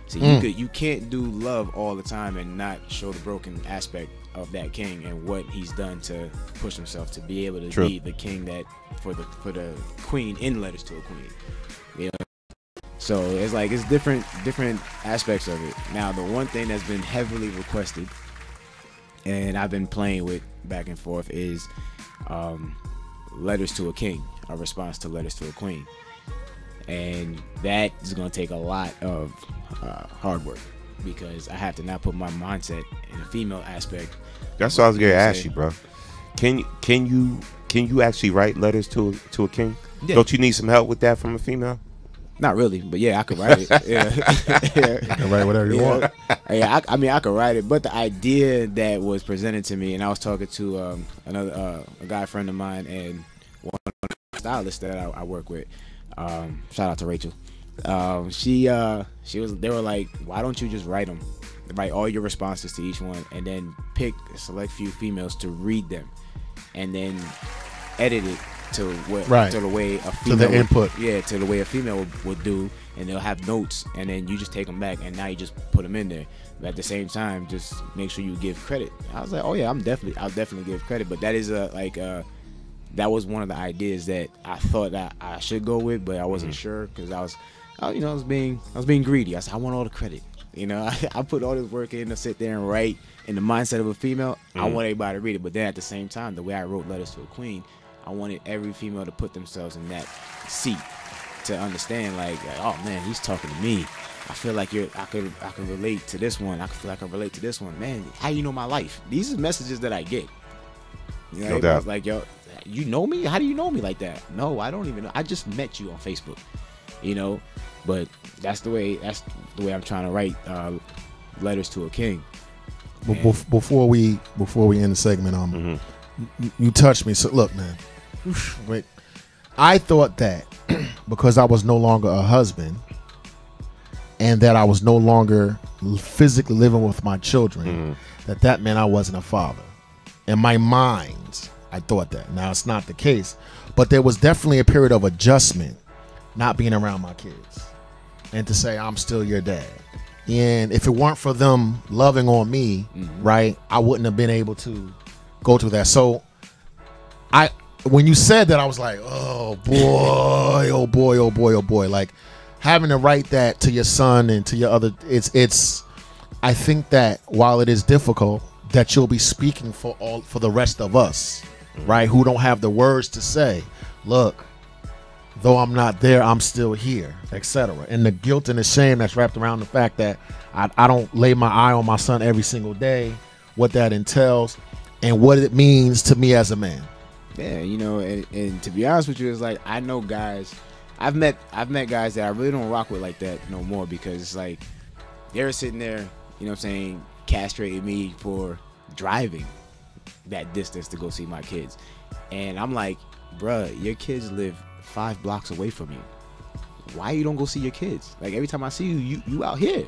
So you can't do love all the time and not show the broken aspect of that king and what he's done to push himself to be able to be the king that for the queen in Letters to a Queen. You know? So it's like it's different aspects of it. Now, the one thing that's been heavily requested and I've been playing with back and forth is Letters to a King, a response to Letters to a Queen. And that is going to take a lot of hard work, because I have to now put my mindset in a female aspect. That's what I was going to ask you, bro. Can you actually write letters to a king? Yeah. Don't you need some help with that from a female? Not really, but yeah, I could write it. Yeah. You can write whatever you want. Yeah, I mean, I could write it, but the idea that was presented to me, and I was talking to a guy friend of mine and one of the stylists that I work with. Shout out to Rachel. They were like, why don't you just write all your responses to each one, and then pick a select few females to read them, and then edit it to the way a female to the input. To the way a female would do, and they'll have notes, and then you just take them back, and now you just put them in there. But at the same time, just make sure you give credit. I was like, oh yeah, I'll definitely give credit. But that is that was one of the ideas that I thought that I should go with, but I wasn't sure, because I was being greedy. I said, I want all the credit. I put all this work in to sit there and write in the mindset of a female. I want everybody to read it, but then at the same time, the way I wrote Letters to a Queen, I wanted every female to put themselves in that seat to understand, like, oh man, he's talking to me. I feel like I could relate to this one. I feel like I relate to this one. Man, how you know my life? These are messages that I get. No doubt. I was like, yo, you know me? How do you know me like that? No, I don't even know. I just met you on Facebook. But that's the way I'm trying to write Letters to a King. Before we end the segment, you touched me. So look, man, wait. I thought that because I was no longer a husband and that I was no longer physically living with my children, that meant I wasn't a father. In my mind, I thought that. Now it's not the case, but there was definitely a period of adjustment not being around my kids and to say I'm still your dad. And if it weren't for them loving on me, right, I wouldn't have been able to go through that. So when you said that, I was like, oh boy, oh boy, oh boy, oh boy. Like having to write that to your son and to your other, it's I think that while it is difficult, that you'll be speaking for the rest of us, right, who don't have the words to say, look, though I'm not there, I'm still here, etc. And the guilt and the shame that's wrapped around the fact that I don't lay my eye on my son every single day, what that entails, and what it means to me as a man. Yeah, and to be honest with you, it's like I know guys, I've met guys that I really don't rock with like that no more, because it's like they're sitting there, castrating me for driving that distance to go see my kids. And I'm like, bruh, your kids live 5 blocks away from you. Why you don't go see your kids? Like every time I see you out here.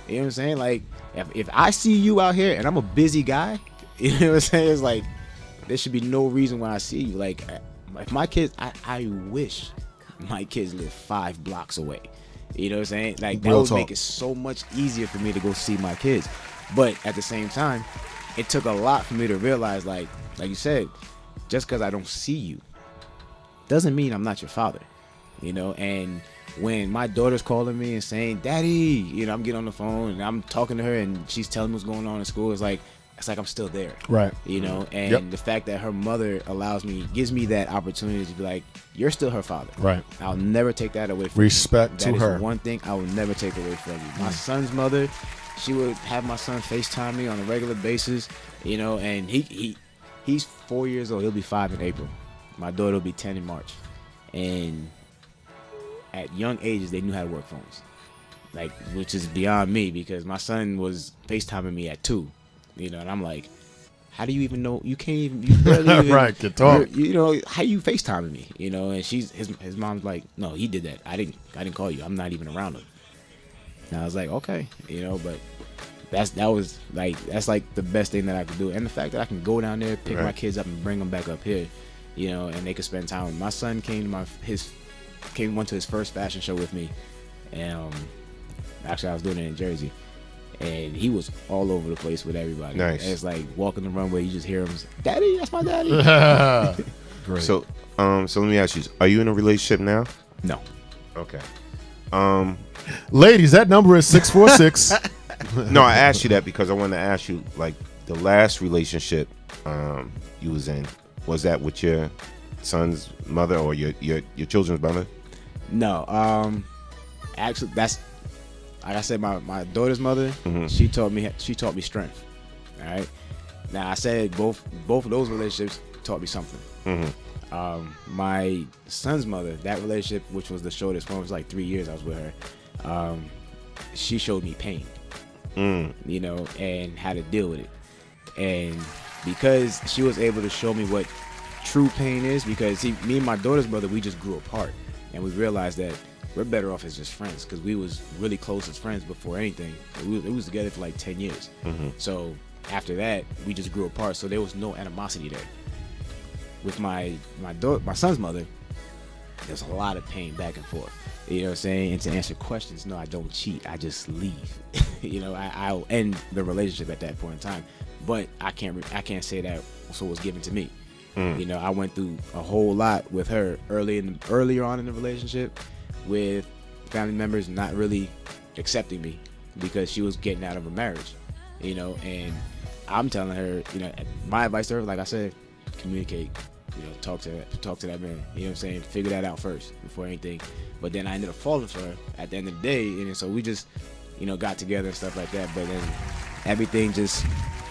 You know what I'm saying? Like if I see you out here and I'm a busy guy, you know what I'm saying? It's like there should be no reason why I see you. Like if my kids, I wish my kids live 5 blocks away. You know what I'm saying? Like that would make it so much easier for me to go see my kids. But at the same time, it took a lot for me to realize, like you said, just because I don't see you doesn't mean I'm not your father. And when my daughter's calling me and saying, Daddy, I'm getting on the phone and I'm talking to her and she's telling me what's going on in school, it's like I'm still there. Right. And the fact that her mother gives me that opportunity to be like, you're still her father. Right. I'll never take that away from you. Respect to her. That is one thing I will never take away from you. My son's mother, she would have my son FaceTime me on a regular basis, and he's 4 years old. He'll be 5 in April. My daughter will be 10 in March. And at young ages, they knew how to work phones, which is beyond me, because my son was FaceTiming me at 2, and I'm like, how do you even know? You can't even, you barely even, right, can talk. How you FaceTiming me? And his mom's like, no, he did that. I didn't call you. I'm not even around him. And I was like, okay, but that's the best thing that I could do. And the fact that I can go down there, pick my kids up and bring them back up here, and they could spend time with me. My son went to his first fashion show with me, and actually I was doing it in Jersey, and he was all over the place with everybody. Nice. And it's like walking the runway, you just hear him, Daddy, that's my daddy. Great. So let me ask you, are you in a relationship now? No. Okay. Ladies, that number is 646. No, I asked you that because I wanted to ask you, like, the last relationship you was in, was that with your son's mother or your children's mother? No, actually, that's like I said, my daughter's mother. She taught me strength. All right. Now I said both of those relationships taught me something. My son's mother, that relationship, which was the shortest one, was like 3 years I was with her. She showed me pain, you know, and how to deal with it. And because she was able to show me what true pain is, because me and my daughter's brother, we just grew apart, and we realized that we're better off as just friends, because we was really close as friends before anything. We was together for like 10 years. So after that, we just grew apart, so there was no animosity there. With my son's mother, there's a lot of pain back and forth. You know what I'm saying? And to answer questions, no, I don't cheat. I just leave. You know, I'll end the relationship at that point in time. But I can't say that also was given to me. You know, I went through a whole lot with her earlier on in the relationship, with family members not really accepting me because she was getting out of a marriage. You know, and I'm telling her, you know, my advice to her, like I said, communicate. You know, talk to that man. You know what I'm saying? Figure that out first before anything. But then I ended up falling for her at the end of the day, and so we just, you know, got together and stuff like that. But then everything just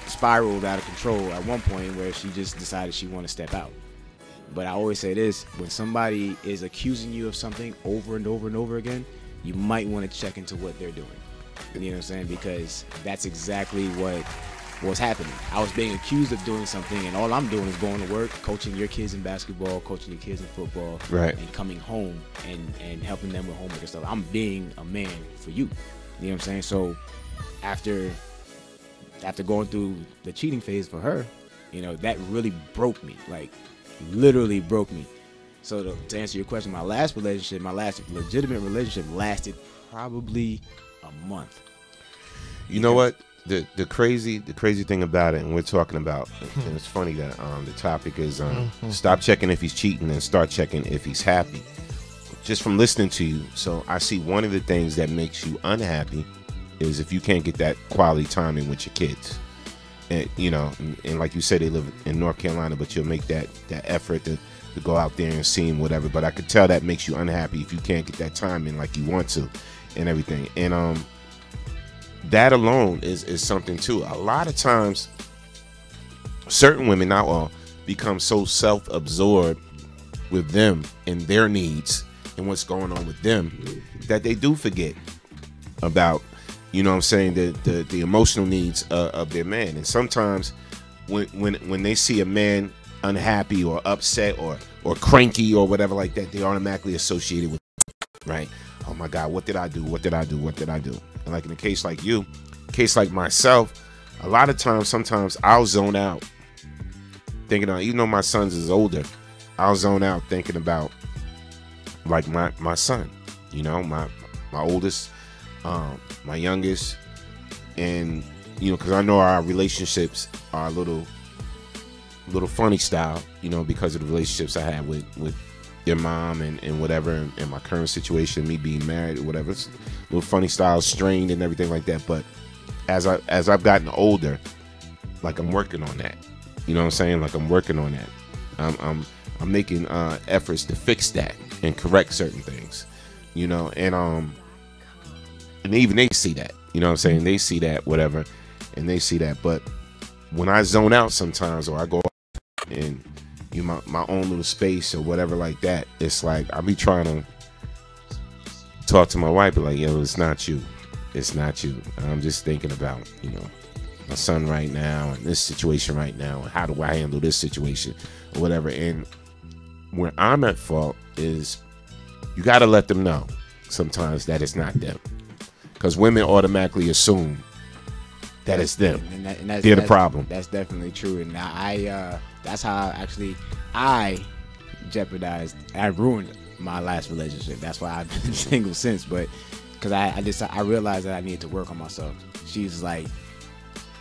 spiraled out of control at one point where she just decided she wanted to step out. But I always say this: when somebody is accusing you of something over and over and over again, you might want to check into what they're doing. You know what I'm saying? Because that's exactly what was happening. I was being accused of doing something, and all I'm doing is going to work, coaching your kids in basketball, coaching your kids in football, right, and coming home and helping them with homework and stuff. I'm being a man for you. You know what I'm saying? So after going through the cheating phase for her, you know, that really broke me, like literally broke me. So to answer your question, my last legitimate relationship lasted probably a month. You know what? The crazy thing about it, and we're talking about, and it's funny that the topic is stop checking if he's cheating and start checking if he's happy. Just from listening to you, so I see one of the things that makes you unhappy is if you can't get that quality time in with your kids. And you know, and like you said, they live in North Carolina, but you'll make that effort to go out there and see him, whatever. But I could tell that makes you unhappy if you can't get that time in like you want to, and everything. And that alone is something too. A lot of times, certain women, not all, become so self-absorbed with them and their needs and what's going on with them that they do forget about, you know what I'm saying, the emotional needs of their man. And sometimes when they see a man unhappy or upset or cranky or whatever like that, they automatically associate it with, right? Oh my God, what did I do? What did I do? What did I do? And like in a case like you, case like myself, a lot of times, sometimes I'll zone out thinking, even though my son's is older, I'll zone out thinking about like my son, you know, my oldest, my youngest, and you know, because I know our relationships are a little funny style, you know, because of the relationships I had with your mom and whatever, and my current situation, me being married or whatever. It's a little funny style, strained and everything like that. But as I've gotten older, like I'm working on that. You know what I'm saying? Like I'm working on that. I'm making efforts to fix that and correct certain things. You know, and even they see that. You know what I'm saying? They see that, whatever, and they see that. But when I zone out sometimes, or I go and you know, my own little space or whatever like that, it's like I'll be trying to talk to my wife, but like, yo, it's not you. It's not you. I'm just thinking about, you know, my son right now and this situation right now, and how do I handle this situation or whatever. And where I'm at fault is you got to let them know sometimes that it's not them, because women automatically assume that it's them. And they're the problem. That's definitely true. And that's how I jeopardized. I ruined my last relationship. That's why I've been single since. But because I realized that I needed to work on myself. She was like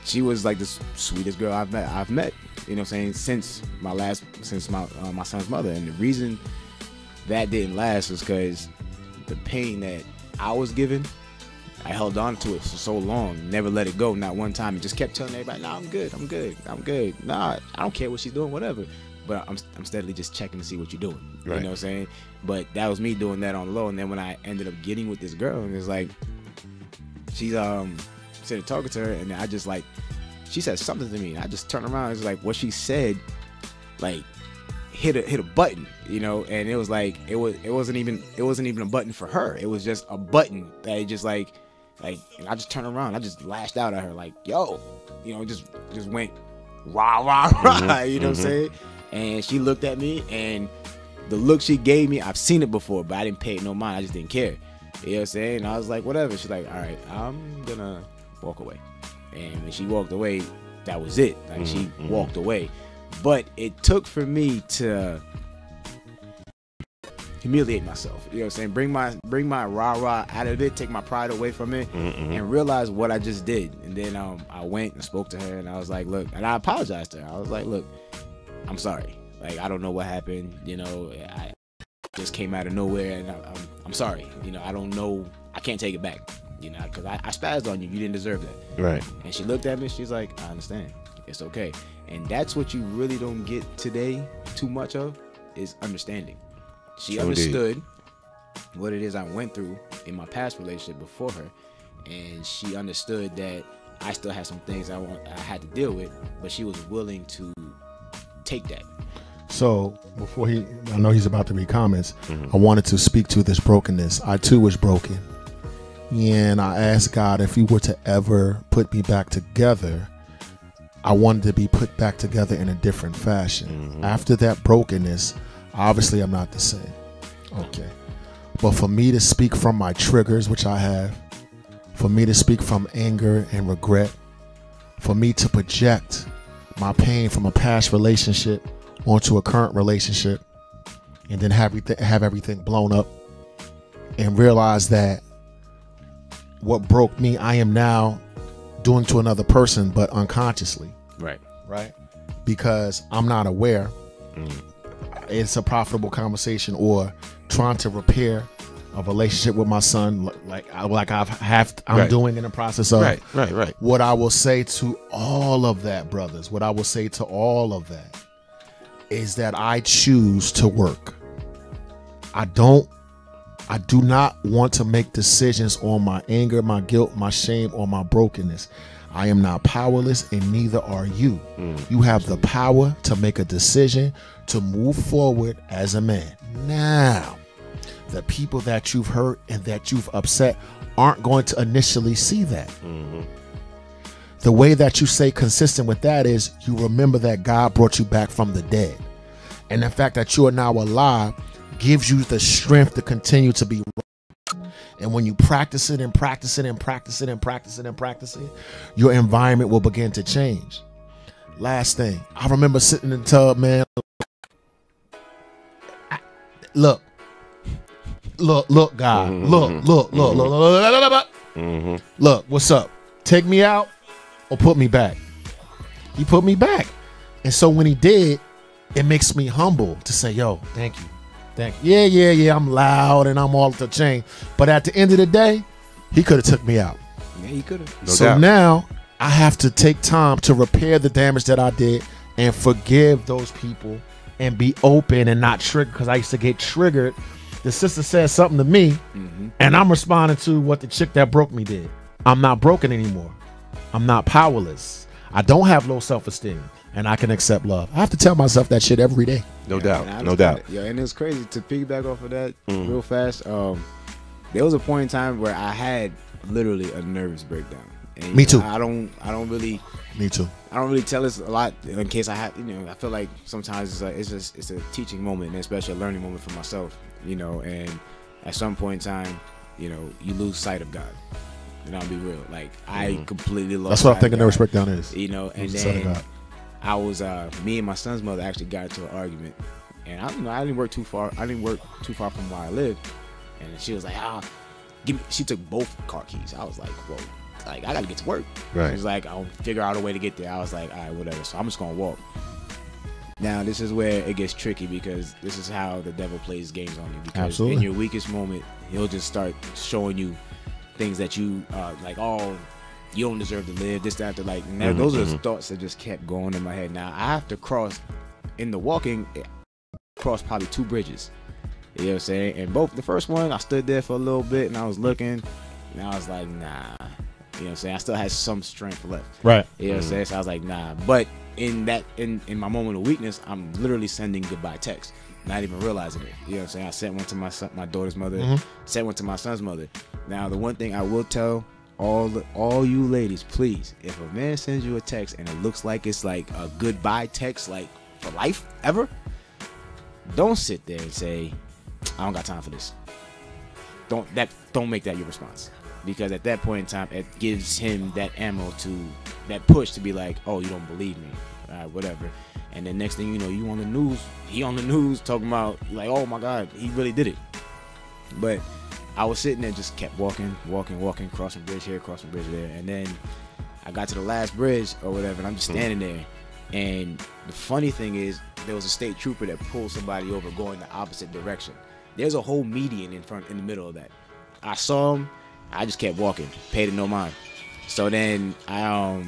the sweetest girl I've met. You know what I'm saying? Since my son's mother. And the reason that didn't last was because the pain that I was given I held on to it for so long, never let it go, not one time, and just kept telling everybody, "Nah, I'm good. Nah, I don't care what she's doing, whatever." But I'm steadily just checking to see what you're doing. Right. You know what I'm saying? But that was me doing that on the low. And then when I ended up getting with this girl, and it's like, she's sitting talking to her, and I just like, she said something to me, and I just turned around. It's like what she said, like hit a button, you know. And it was like it wasn't even a button for her. It was just a button that it just like, and I just turned around. I just lashed out at her like, "Yo," you know, just went rah rah rah. You know what I'm saying? And she looked at me, and the look she gave me, I've seen it before, but I didn't pay it no mind. I just didn't care. You know what I'm saying? And I was like, whatever. She's like, all right, I'm gonna walk away. And when she walked away, that was it. Like, she walked away. But it took for me to humiliate myself. You know what I'm saying? Bring my rah-rah out of it, take my pride away from it, and realize what I just did. And then I went and spoke to her, and I was like, look, and I apologized to her. I was like, look, I'm sorry. Like, I don't know what happened. You know, I just came out of nowhere, and I'm sorry. You know, I don't know. I can't take it back. You know, because I spazzed on you. You didn't deserve that. Right. And she looked at me. She's like, I understand. It's okay. And that's what you really don't get today too much of, is understanding. She understood what it is I went through in my past relationship before her, and she understood that I still had some things I had to deal with, but she was willing to take that. So before I know he's about to read comments, I wanted to speak to this brokenness. I too was broken, and I asked God if He were to ever put me back together, I wanted to be put back together in a different fashion. After that brokenness, obviously I'm not the same. Okay. But for me to speak from my triggers, which I have, for me to speak from anger and regret, for me to project my pain from a past relationship onto a current relationship, and then have everything blown up, and realize that what broke me, I am now doing to another person, but unconsciously. Right. Because I'm not aware. It's a profitable conversation, or trying to repair a relationship with my son, I'm doing in the process of. Right. What I will say to all of that, brothers, what I will say to all of that is that I choose to work. I do not want to make decisions on my anger, my guilt, my shame, or my brokenness. I am not powerless, and neither are you. You have the power to make a decision to move forward as a man. Now, the people that you've hurt and that you've upset aren't going to initially see that. The way that you stay consistent with that is you remember that God brought you back from the dead. And the fact that you are now alive gives you the strength to continue to be right. And when you practice it and practice it and practice it and practice it and practice it, your environment will begin to change. Last thing, I remember sitting in the tub, man. Look, God. Look, what's up? Take me out or put me back? He put me back. And so when he did, it makes me humble to say, yo, thank you. Yeah, I'm loud and I'm all at the chain. But at the end of the day, he could have took me out. Yeah, he could have. No doubt. Now I have to take time to repair the damage that I did and forgive those people and be open and not triggered, because I used to get triggered. The sister said something to me, and I'm responding to what the chick that broke me did. I'm not broken anymore. I'm not powerless. I don't have low self-esteem, and I can accept love. I have to tell myself that shit every day. No doubt. Yeah, and it's crazy to piggyback off of that real fast. There was a point in time where I had literally a nervous breakdown. And, Me too. I don't really. Me too. I don't really tell this a lot in case I have. I feel like sometimes it's a teaching moment, and especially a learning moment for myself. And at some point in time, you lose sight of God. And I'll be real. Like, I completely lost. That's what I think a nervous breakdown is. And then I was me and my son's mother actually got into an argument, and I didn't work too far. I didn't work too far from where I lived, and she was like, she took both car keys. I was like, whoa. Like, I gotta get to work. Right. She was like, I'll figure out a way to get there. I was like, all right, whatever. So I'm just gonna walk. Now, this is where it gets tricky, because this is how the devil plays games on you. Because in your weakest moment, he'll just start showing you things that you like, oh, you don't deserve to live, this, that, like, now, those are the thoughts that just kept going in my head. Now, I have to cross, in the walking, cross probably 2 bridges. You know what I'm saying? And the first one, I stood there for a little bit, and I was looking, and I was like, nah. You know what I'm saying? I still had some strength left. Right. You know what I'm saying? So I was like, nah. But in my moment of weakness, I'm literally sending goodbye texts, not even realizing it. You know what I'm saying? I sent one to my daughter's mother, sent one to my son's mother. Now, the one thing I will tell all you ladies, please, if a man sends you a text and it looks like it's like a goodbye text, like for life, ever, don't sit there and say, I don't got time for this. Don't make that your response. Because at that point in time, it gives him that ammo that push to be like, oh, you don't believe me, whatever. And then next thing you know, you on the news, he on the news talking about like, oh my God, he really did it. But I was sitting there, just kept walking, crossing bridge here, crossing bridge there. And then I got to the last bridge or whatever, and I'm just standing there. And the funny thing is, there was a state trooper that pulled somebody over going the opposite direction. There's a whole median in the middle of that. I saw him. I just kept walking, paid it no mind. So then I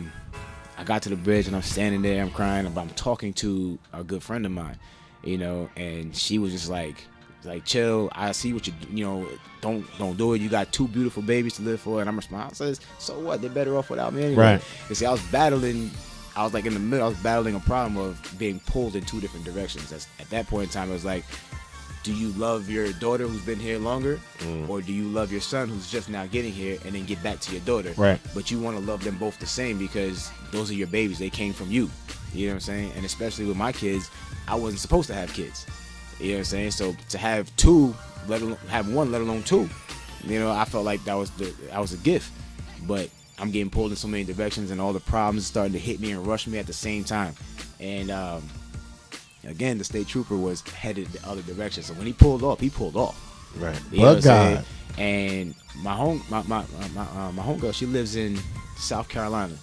got to the bridge and I'm standing there, I'm crying, but I'm talking to a good friend of mine, you know, and she was just like, chill. I see what you know, don't do it. You got 2 beautiful babies to live for. And I'm responding, I says, so what? They're better off without me anyway. Right. You see, I was battling in the middle. I was battling a problem of being pulled in 2 different directions. At that point in time, it was like, do you love your daughter who's been here longer, or do you love your son who's just now getting here and then get back to your daughter? Right. But you want to love them both the same because those are your babies. They came from you. You know what I'm saying? And especially with my kids, I wasn't supposed to have kids. You know what I'm saying? So to have 2, let alone have 1, let alone 2, you know, I felt like that was a gift. But I'm getting pulled in so many directions, and all the problems starting to hit me and rush me at the same time. And again, the state trooper was headed the other direction. So when he pulled off, Right. You know what I'm saying? And my homegirl, she lives in South Carolina.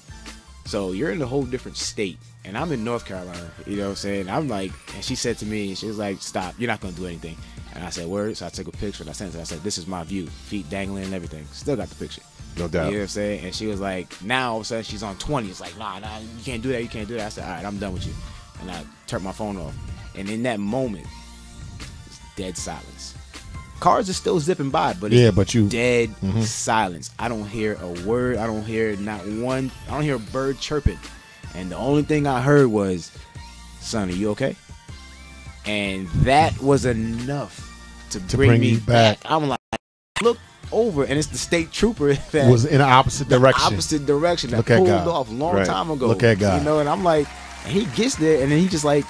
So you're in a whole different state. And I'm in North Carolina. You know what I'm saying? I'm like, and she said to me, she was like, stop, you're not going to do anything. And I said, word. So I took a picture and I sent it. I said, this is my view. Feet dangling and everything. Still got the picture. No doubt. You know what I'm saying? And she was like, now all of a sudden she's on 20. It's like, nah, you can't do that. You can't do that. I said, all right, I'm done with you. And I turned my phone off. And in that moment, it's dead silence. Cars are still zipping by, but it's dead silence. I don't hear a word. I don't hear a bird chirping. And the only thing I heard was, son, are you okay? And that was enough to bring me back. I'm like, look over, and it's the state trooper that was in the opposite direction. That pulled off a long time ago. Look at God. You know, and I'm like, and he gets there, and then he just like,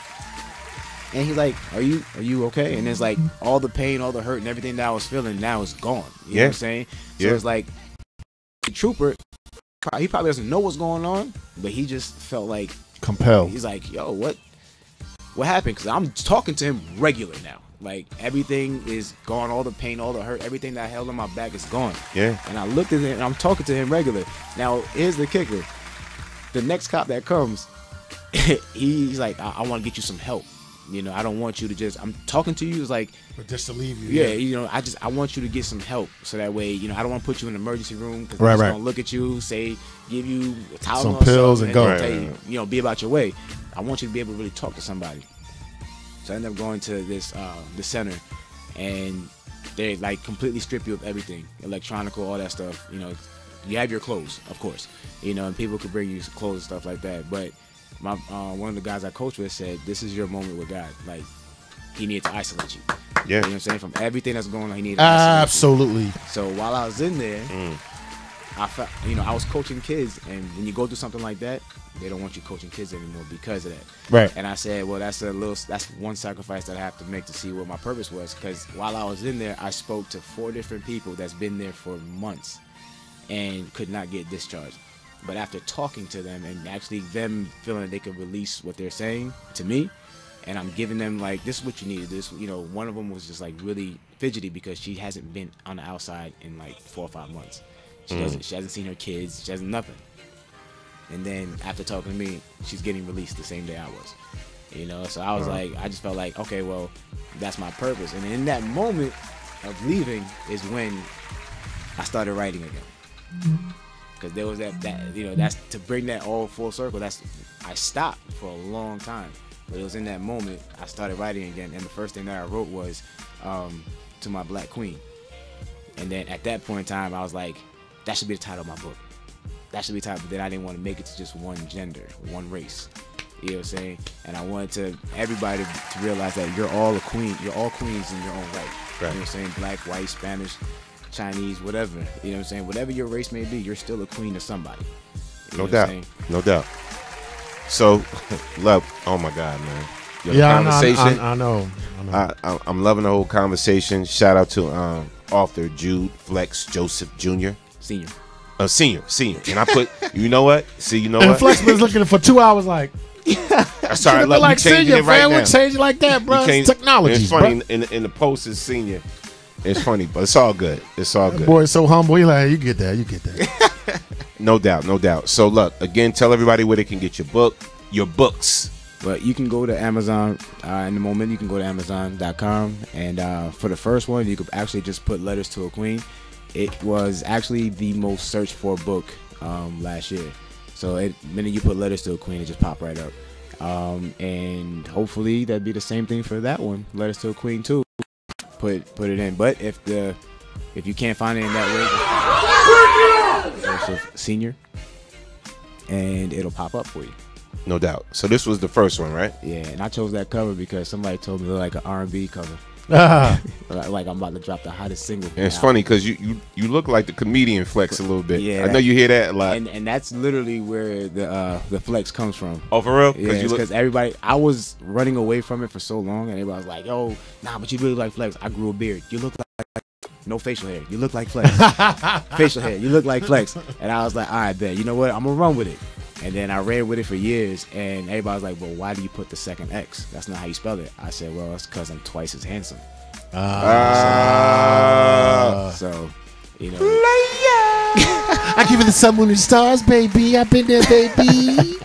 and he's like, are you okay? And it's like all the pain, all the hurt, and everything that I was feeling now is gone. You know what I'm saying? So it's like the trooper, he probably doesn't know what's going on, but he just felt like compelled. He's like, yo, what happened? Because I'm talking to him regular now. Like, everything is gone, all the pain, all the hurt, everything that I held on my back is gone. Yeah. And I looked at him, and I'm talking to him regular. Now, here's the kicker. The next cop that comes, he's like, I want to get you some help. You know, I don't want you to just, I'm talking to you, it's like, but just to leave you. Yeah, you know, I want you to get some help. So that way, you know, I don't want to put you in an emergency room because they're just going to look at you, say, give you a Tylenol, some pills and go. Tell you, you know, be about your way. I want you to be able to really talk to somebody. So I ended up going to this the center, and they like completely strip you of everything, electronical, all that stuff. You know, you have your clothes, of course, you know, and people could bring you clothes and stuff like that. But my one of the guys I coached with said, this is your moment with God. Like, he needed to isolate you. Yeah. You know what I'm saying? From everything that's going on, he needed to isolate absolutely you. So while I was in there, I felt, you know, I was coaching kids, and when you go through something like that, they don't want you coaching kids anymore because of that. Right. And I said, well, that's one sacrifice that I have to make to see what my purpose was. Because while I was in there, I spoke to 4 different people that's been there for months and could not get discharged. But after talking to them and actually them feeling that they could release what they're saying to me, and I'm giving them like, this is what you need. This, you know, one of them was just like really fidgety because she hasn't been on the outside in like 4 or 5 months. She hasn't seen her kids. She hasn't nothing. And then after talking to me, she's getting released the same day I was. You know, so I was like, I just felt like, okay, well, that's my purpose. And in that moment of leaving is when I started writing again. Because there was that that's to bring that all full circle. I stopped for a long time, but it was in that moment I started writing again, and the first thing that I wrote was to my black queen. And then at that point in time, I was like, that should be the title of my book. That should be the title. But then I didn't want to make it to just one gender, one race. You know what I'm saying? And I wanted everybody to realize that you're all a queen. You're all queens in your own right. You know what I'm saying? Black, white, Spanish, Chinese, whatever. You know what I'm saying? Whatever your race may be, you're still a queen to somebody. No doubt. No doubt. So, love. Oh my God, man. Conversation. I know. I'm loving the whole conversation. Shout out to author Jude Flex Joseph Jr. Senior. Senior. And I put, you know what? See, you know and what? Flex was looking for 2 hours like. Sorry, look, like changing senior, it right man. now. We change it like that, bro. It's technology. It's funny in the post is senior. It's funny, but it's all good. It's all good. Boy, so humble. He like, you get that. No doubt. So look, again, tell everybody where they can get your books. But you can go to Amazon in the moment. You can go to Amazon.com, and for the first one, you could actually just put Letters to a Queen. It was actually the most searched for book last year. So the minute you put Letters to a Queen, it just popped right up. And hopefully that'd be the same thing for that one, Letters to a Queen too. Put it in. But if you can't find it in that way, Joseph Senior, and it'll pop up for you. No doubt. So this was the first one, right? Yeah, and I chose that cover because somebody told me it looked like an R&B cover. Like I'm about to drop the hottest single. And it's funny because you look like the comedian Flex a little bit. Yeah, I know you hear that a lot. And that's literally where the flex comes from. Oh, for real? Yeah, because everybody, I was running away from it for so long, and everybody was like, "Yo, nah, but you really like Flex. I grew a beard. You look like no facial hair. You look like Flex. Facial hair. You look like Flex." And I was like, "All right, bet. You know what? I'm gonna run with it." And then I ran with it for years, and everybody was like, "Well, why do you put the second X? That's not how you spell it." I said, "Well, it's because I'm twice as handsome." So, you know. I give it the sun, moon, and stars, baby. I've been there, baby.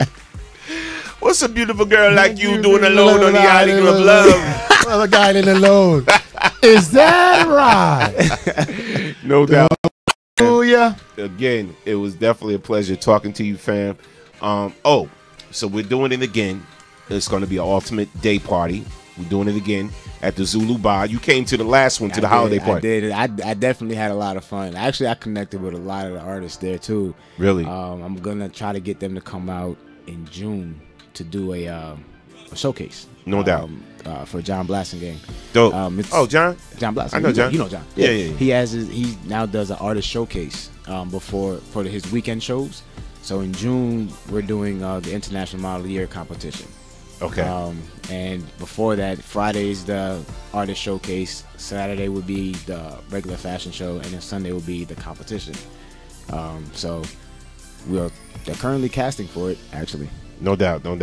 What's a beautiful girl like you doing alone on the island of love? Well, the island alone. Is that right? No doubt. Oh yeah. Again, it was definitely a pleasure talking to you, fam. So we're doing it again. It's going to be an ultimate day party. We're doing it again at the Zulu Bar. You came to the last one, to the holiday party. I definitely had a lot of fun. Actually, I connected with a lot of the artists there too. Really? I'm gonna try to get them to come out in June to do a showcase. No doubt. For John Blasingame. Dope. John Blasingame. I know John. You know John. Yeah. He now does an artist showcase for his weekend shows. So in June we're doing the International Model of the Year competition. Okay. And before that, Friday's the artist showcase. Saturday would be the regular fashion show, and then Sunday will be the competition. So they're currently casting for it, actually. No doubt. All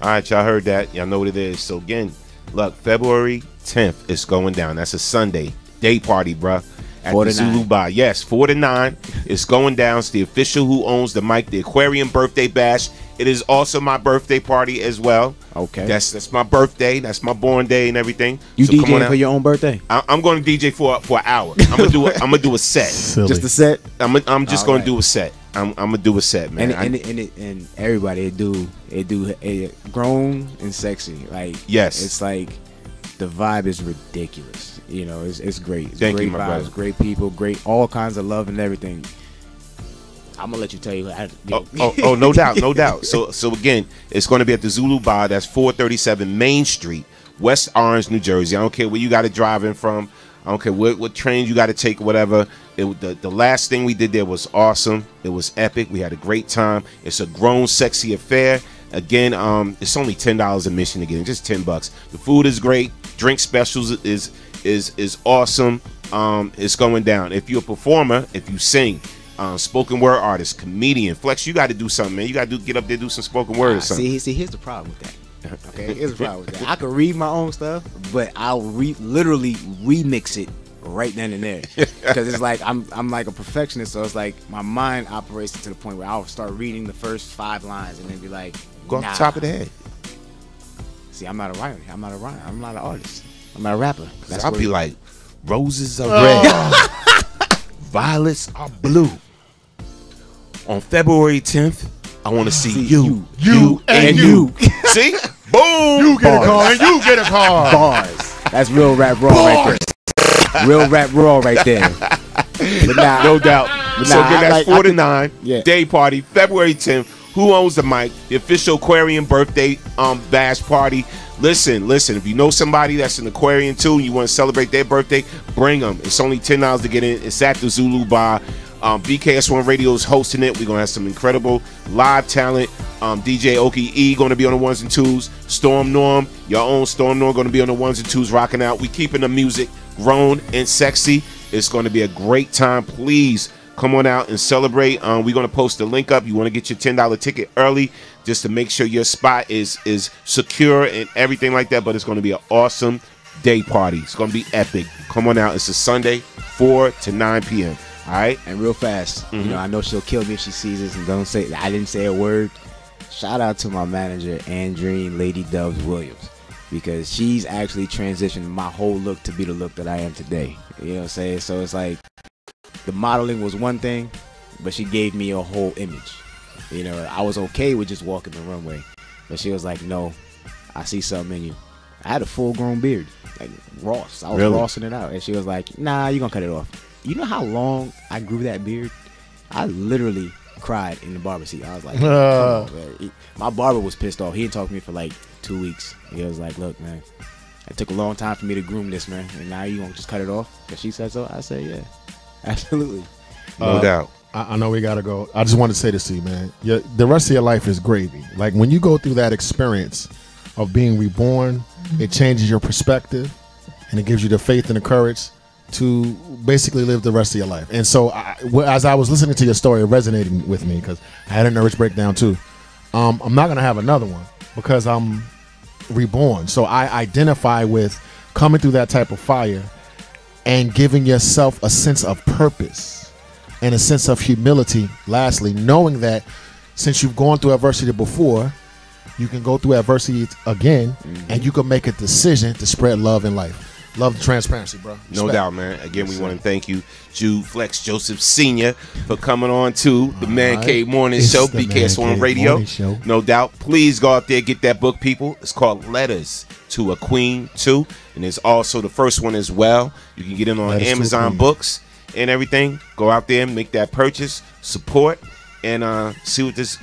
right, y'all heard that. Y'all know what it is. So again, look, February 10th is going down. That's a Sunday day party, bruh. At the Zulu Bar. Yes, 4 to 9. It's going down. It's the official Who Owns the Mic, the Aquarium Birthday Bash. It is also my birthday party as well. Okay. That's my birthday. That's my born day and everything. You DJing for your own birthday? I'm going to DJ for an hour. I'm gonna do a set. Silly. Just a set? I'm just going to do a set. I'm gonna do a set, man. And everybody it do grown and sexy. Like, yes, it's like the vibe is ridiculous. You know, it's great. It's Thank great you, my vibes, brother. great people, great all kinds of love and everything. I'm gonna let you tell you. No doubt. So again, it's going to be at the Zulu Bar. That's 437 Main Street, West Orange, New Jersey. I don't care where you got to drive in from. I don't care what train you got to take, whatever. The last thing we did there was awesome. It was epic. We had a great time. It's a grown, sexy affair. Again, it's only $10 admission again, just $10. The food is great. Drink specials is awesome. It's going down. If you're a performer, if you sing, spoken word artist, comedian, Flex, you got to do something, man. You got to get up there, do some spoken word or something. See, here's the problem with that. Okay, here's the problem with that. I could read my own stuff, but I'll literally remix it right then and there, because it's like I'm like a perfectionist, so it's like my mind operates to the point where I'll start reading the first 5 lines and then be like, go off the top of the head. See, I'm not a writer. I'm not an artist. I'm not a rapper. I'll be like, roses are red. violets are blue. On February 10th, I want to see you, and you. See? Boom! You get a car and you get a car. Bars. That's real rap raw right there. Real rap raw right there. But nah, no doubt. But So nah, again, that's 4 to 9. Yeah. Day party, February 10th. Who owns the mic? The official Aquarian birthday bash party. Listen. If you know somebody that's an Aquarian too, and you want to celebrate their birthday, bring them. It's only $10 to get in. It's at the Zulu Bar. BKS1 Radio is hosting it. We're gonna have some incredible live talent. DJ Okie E gonna be on the ones and twos. Storm Norm, your own Storm Norm, gonna be on the ones and twos, rocking out. We keeping the music grown and sexy. It's gonna be a great time. Please come on out and celebrate. We're gonna post the link up. You want to get your $10 ticket early, just to make sure your spot is secure and everything like that. But it's gonna be an awesome day party. It's gonna be epic. Come on out. It's a Sunday, 4 to 9 p.m. All right, and real fast, you know, I know she'll kill me if she sees this and don't say I didn't say a word. Shout out to my manager, Andreen Lady Doves Williams, because she's actually transitioned my whole look to be the look that I am today. You know what I'm saying? So it's like the modeling was one thing, but she gave me a whole image. You know, I was okay with just walking the runway, but she was like, no, I see something in you. I had a full-grown beard, like Ross. I was Rossing it out, and she was like, nah, you're gonna cut it off. You know how long I grew that beard? I literally cried in the barber seat. I was like, come on, man. My barber was pissed off. He didn't talk to me for like 2 weeks. He was like, look, man, it took a long time for me to groom this, man, and now you gonna just cut it off? Because she said so. I said, yeah, absolutely. No doubt. I know we gotta go. I just wanted to say this to you, man. The rest of your life is gravy. Like when you go through that experience of being reborn, it changes your perspective, and it gives you the faith and the courage to basically live the rest of your life. And so as I was listening to your story, it resonated with me because I had a nervous breakdown too. I'm not going to have another one because I'm reborn. So I identify with coming through that type of fire and giving yourself a sense of purpose and a sense of humility. Lastly, knowing that since you've gone through adversity before, you can go through adversity again, and you can make a decision to spread love in life. Love the transparency, bro. No doubt, man. Again, we want to thank you, Jude Flex Joseph Sr., for coming on to the Man Cave Morning Show, BKS1 Radio. No doubt. Please go out there, get that book, people. It's called Letters to a Queen 2. And there's also the first one as well. You can get in on Letters Amazon Books and everything. Go out there, make that purchase, support, and see what this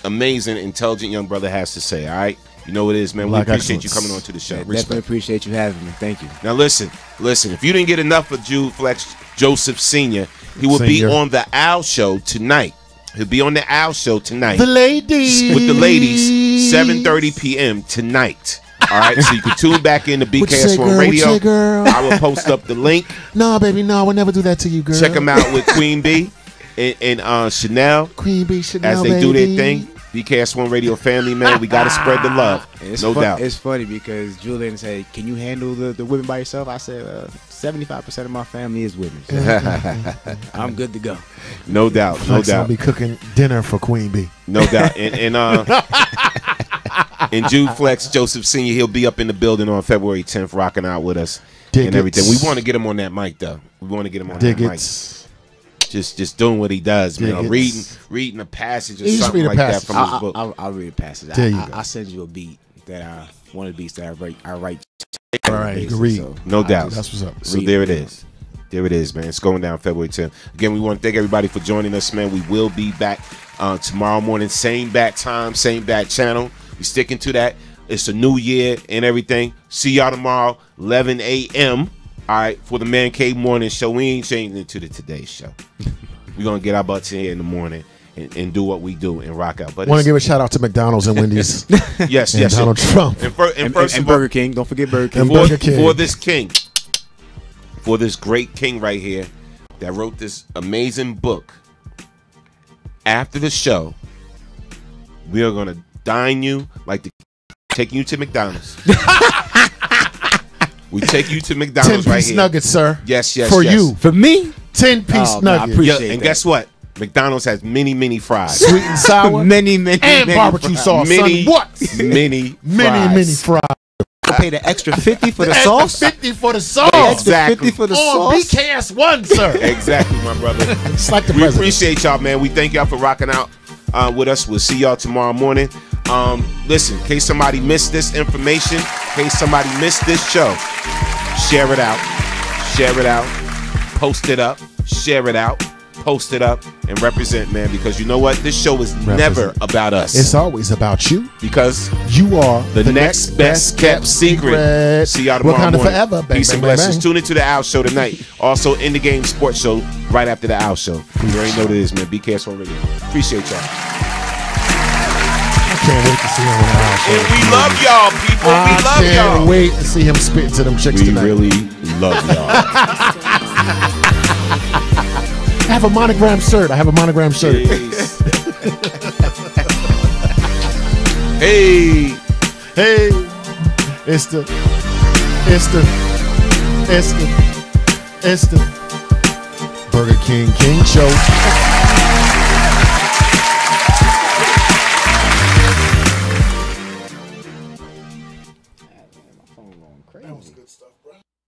amazing, intelligent young brother has to say, all right? You know what it is, man. We appreciate you coming on to the show. Definitely appreciate you having me. Thank you. Now listen. If you didn't get enough of Jude Flex Joseph Sr., he will be on the Al Show tonight. He'll be on the Al Show tonight. The ladies. With the ladies, 7:30 p.m. tonight. All right, so you can tune back into BKS1 Radio. Girl? I will post up the link. No, baby, no, I would never do that to you, girl. Check them out with Queen B and Chanel. Queen B, Chanel, as they do their thing. BKS1 Radio family, man. We got to spread the love. No doubt. It's funny because Julian said, can you handle the women by yourself? I said, 75% of my family is women. So I'm good to go. No doubt. No doubt. I'll be cooking dinner for Queen B. No doubt. And Jude Flex Joseph Sr., he'll be up in the building on February 10th rocking out with us and everything. We want to get him on that mic, though. We want to get him on that mic. Just doing what he does, man. Reading a passage or something like that from his book. I'll read a passage. I'll send you a beat that one of the beats that I write. All right, you can read. So, no doubt. That's what's up. So there it is. There it is, man. It's going down February 10th. Again, we want to thank everybody for joining us, man. We will be back tomorrow morning, same bat time, same bat channel. We sticking to that. It's a new year and everything. See y'all tomorrow, 11 a.m. All right, for the Man Cave Morning Show. We ain't changing it to the Today Show. We're going to get our butts in here in the morning and do what we do and rock out. But I want to give a shout out to McDonald's and Wendy's. yes. Donald Trump. And Burger King. Don't forget Burger King. For this great king right here that wrote this amazing book, after the show, we are going to dine you like taking you to McDonald's. We take you to McDonald's right here. 10-piece nuggets, sir. Yes. For you. For me? 10-piece nuggets. I appreciate and that. guess what? McDonald's has many fries. Sweet and sour. many and barbecue sauce. Many son. What? Many fries. pay the extra 50 for the sauce. 50 for the sauce. Exactly. 50 for the On sauce. BKS1, sir. Exactly, my brother. It's like the We president. appreciate y'all, man. We thank y'all for rocking out with us. We'll see y'all tomorrow morning. Listen, in case somebody missed this information, in case somebody missed this show, share it out. Share it out. Post it up. Share it out. Post it up and represent, man, because you know what? This show is never about us. It's always about you. Because you are the next best kept secret. See y'all tomorrow Wakanda morning. forever. Bang, Peace bang, and bang, blessings. bang. Tune into the Owl Show tonight. Also, In the Game Sports Show right after the Owl Show. You already know what it is, man. BKS1 Radio. Appreciate y'all. I can't wait to see him on the Owl Show. And we love y'all, people. We love I can't y'all. wait to see him spit to them chicks We tonight. really love y'all. I have a monogram shirt. Hey. Hey. It's the Burger King Show.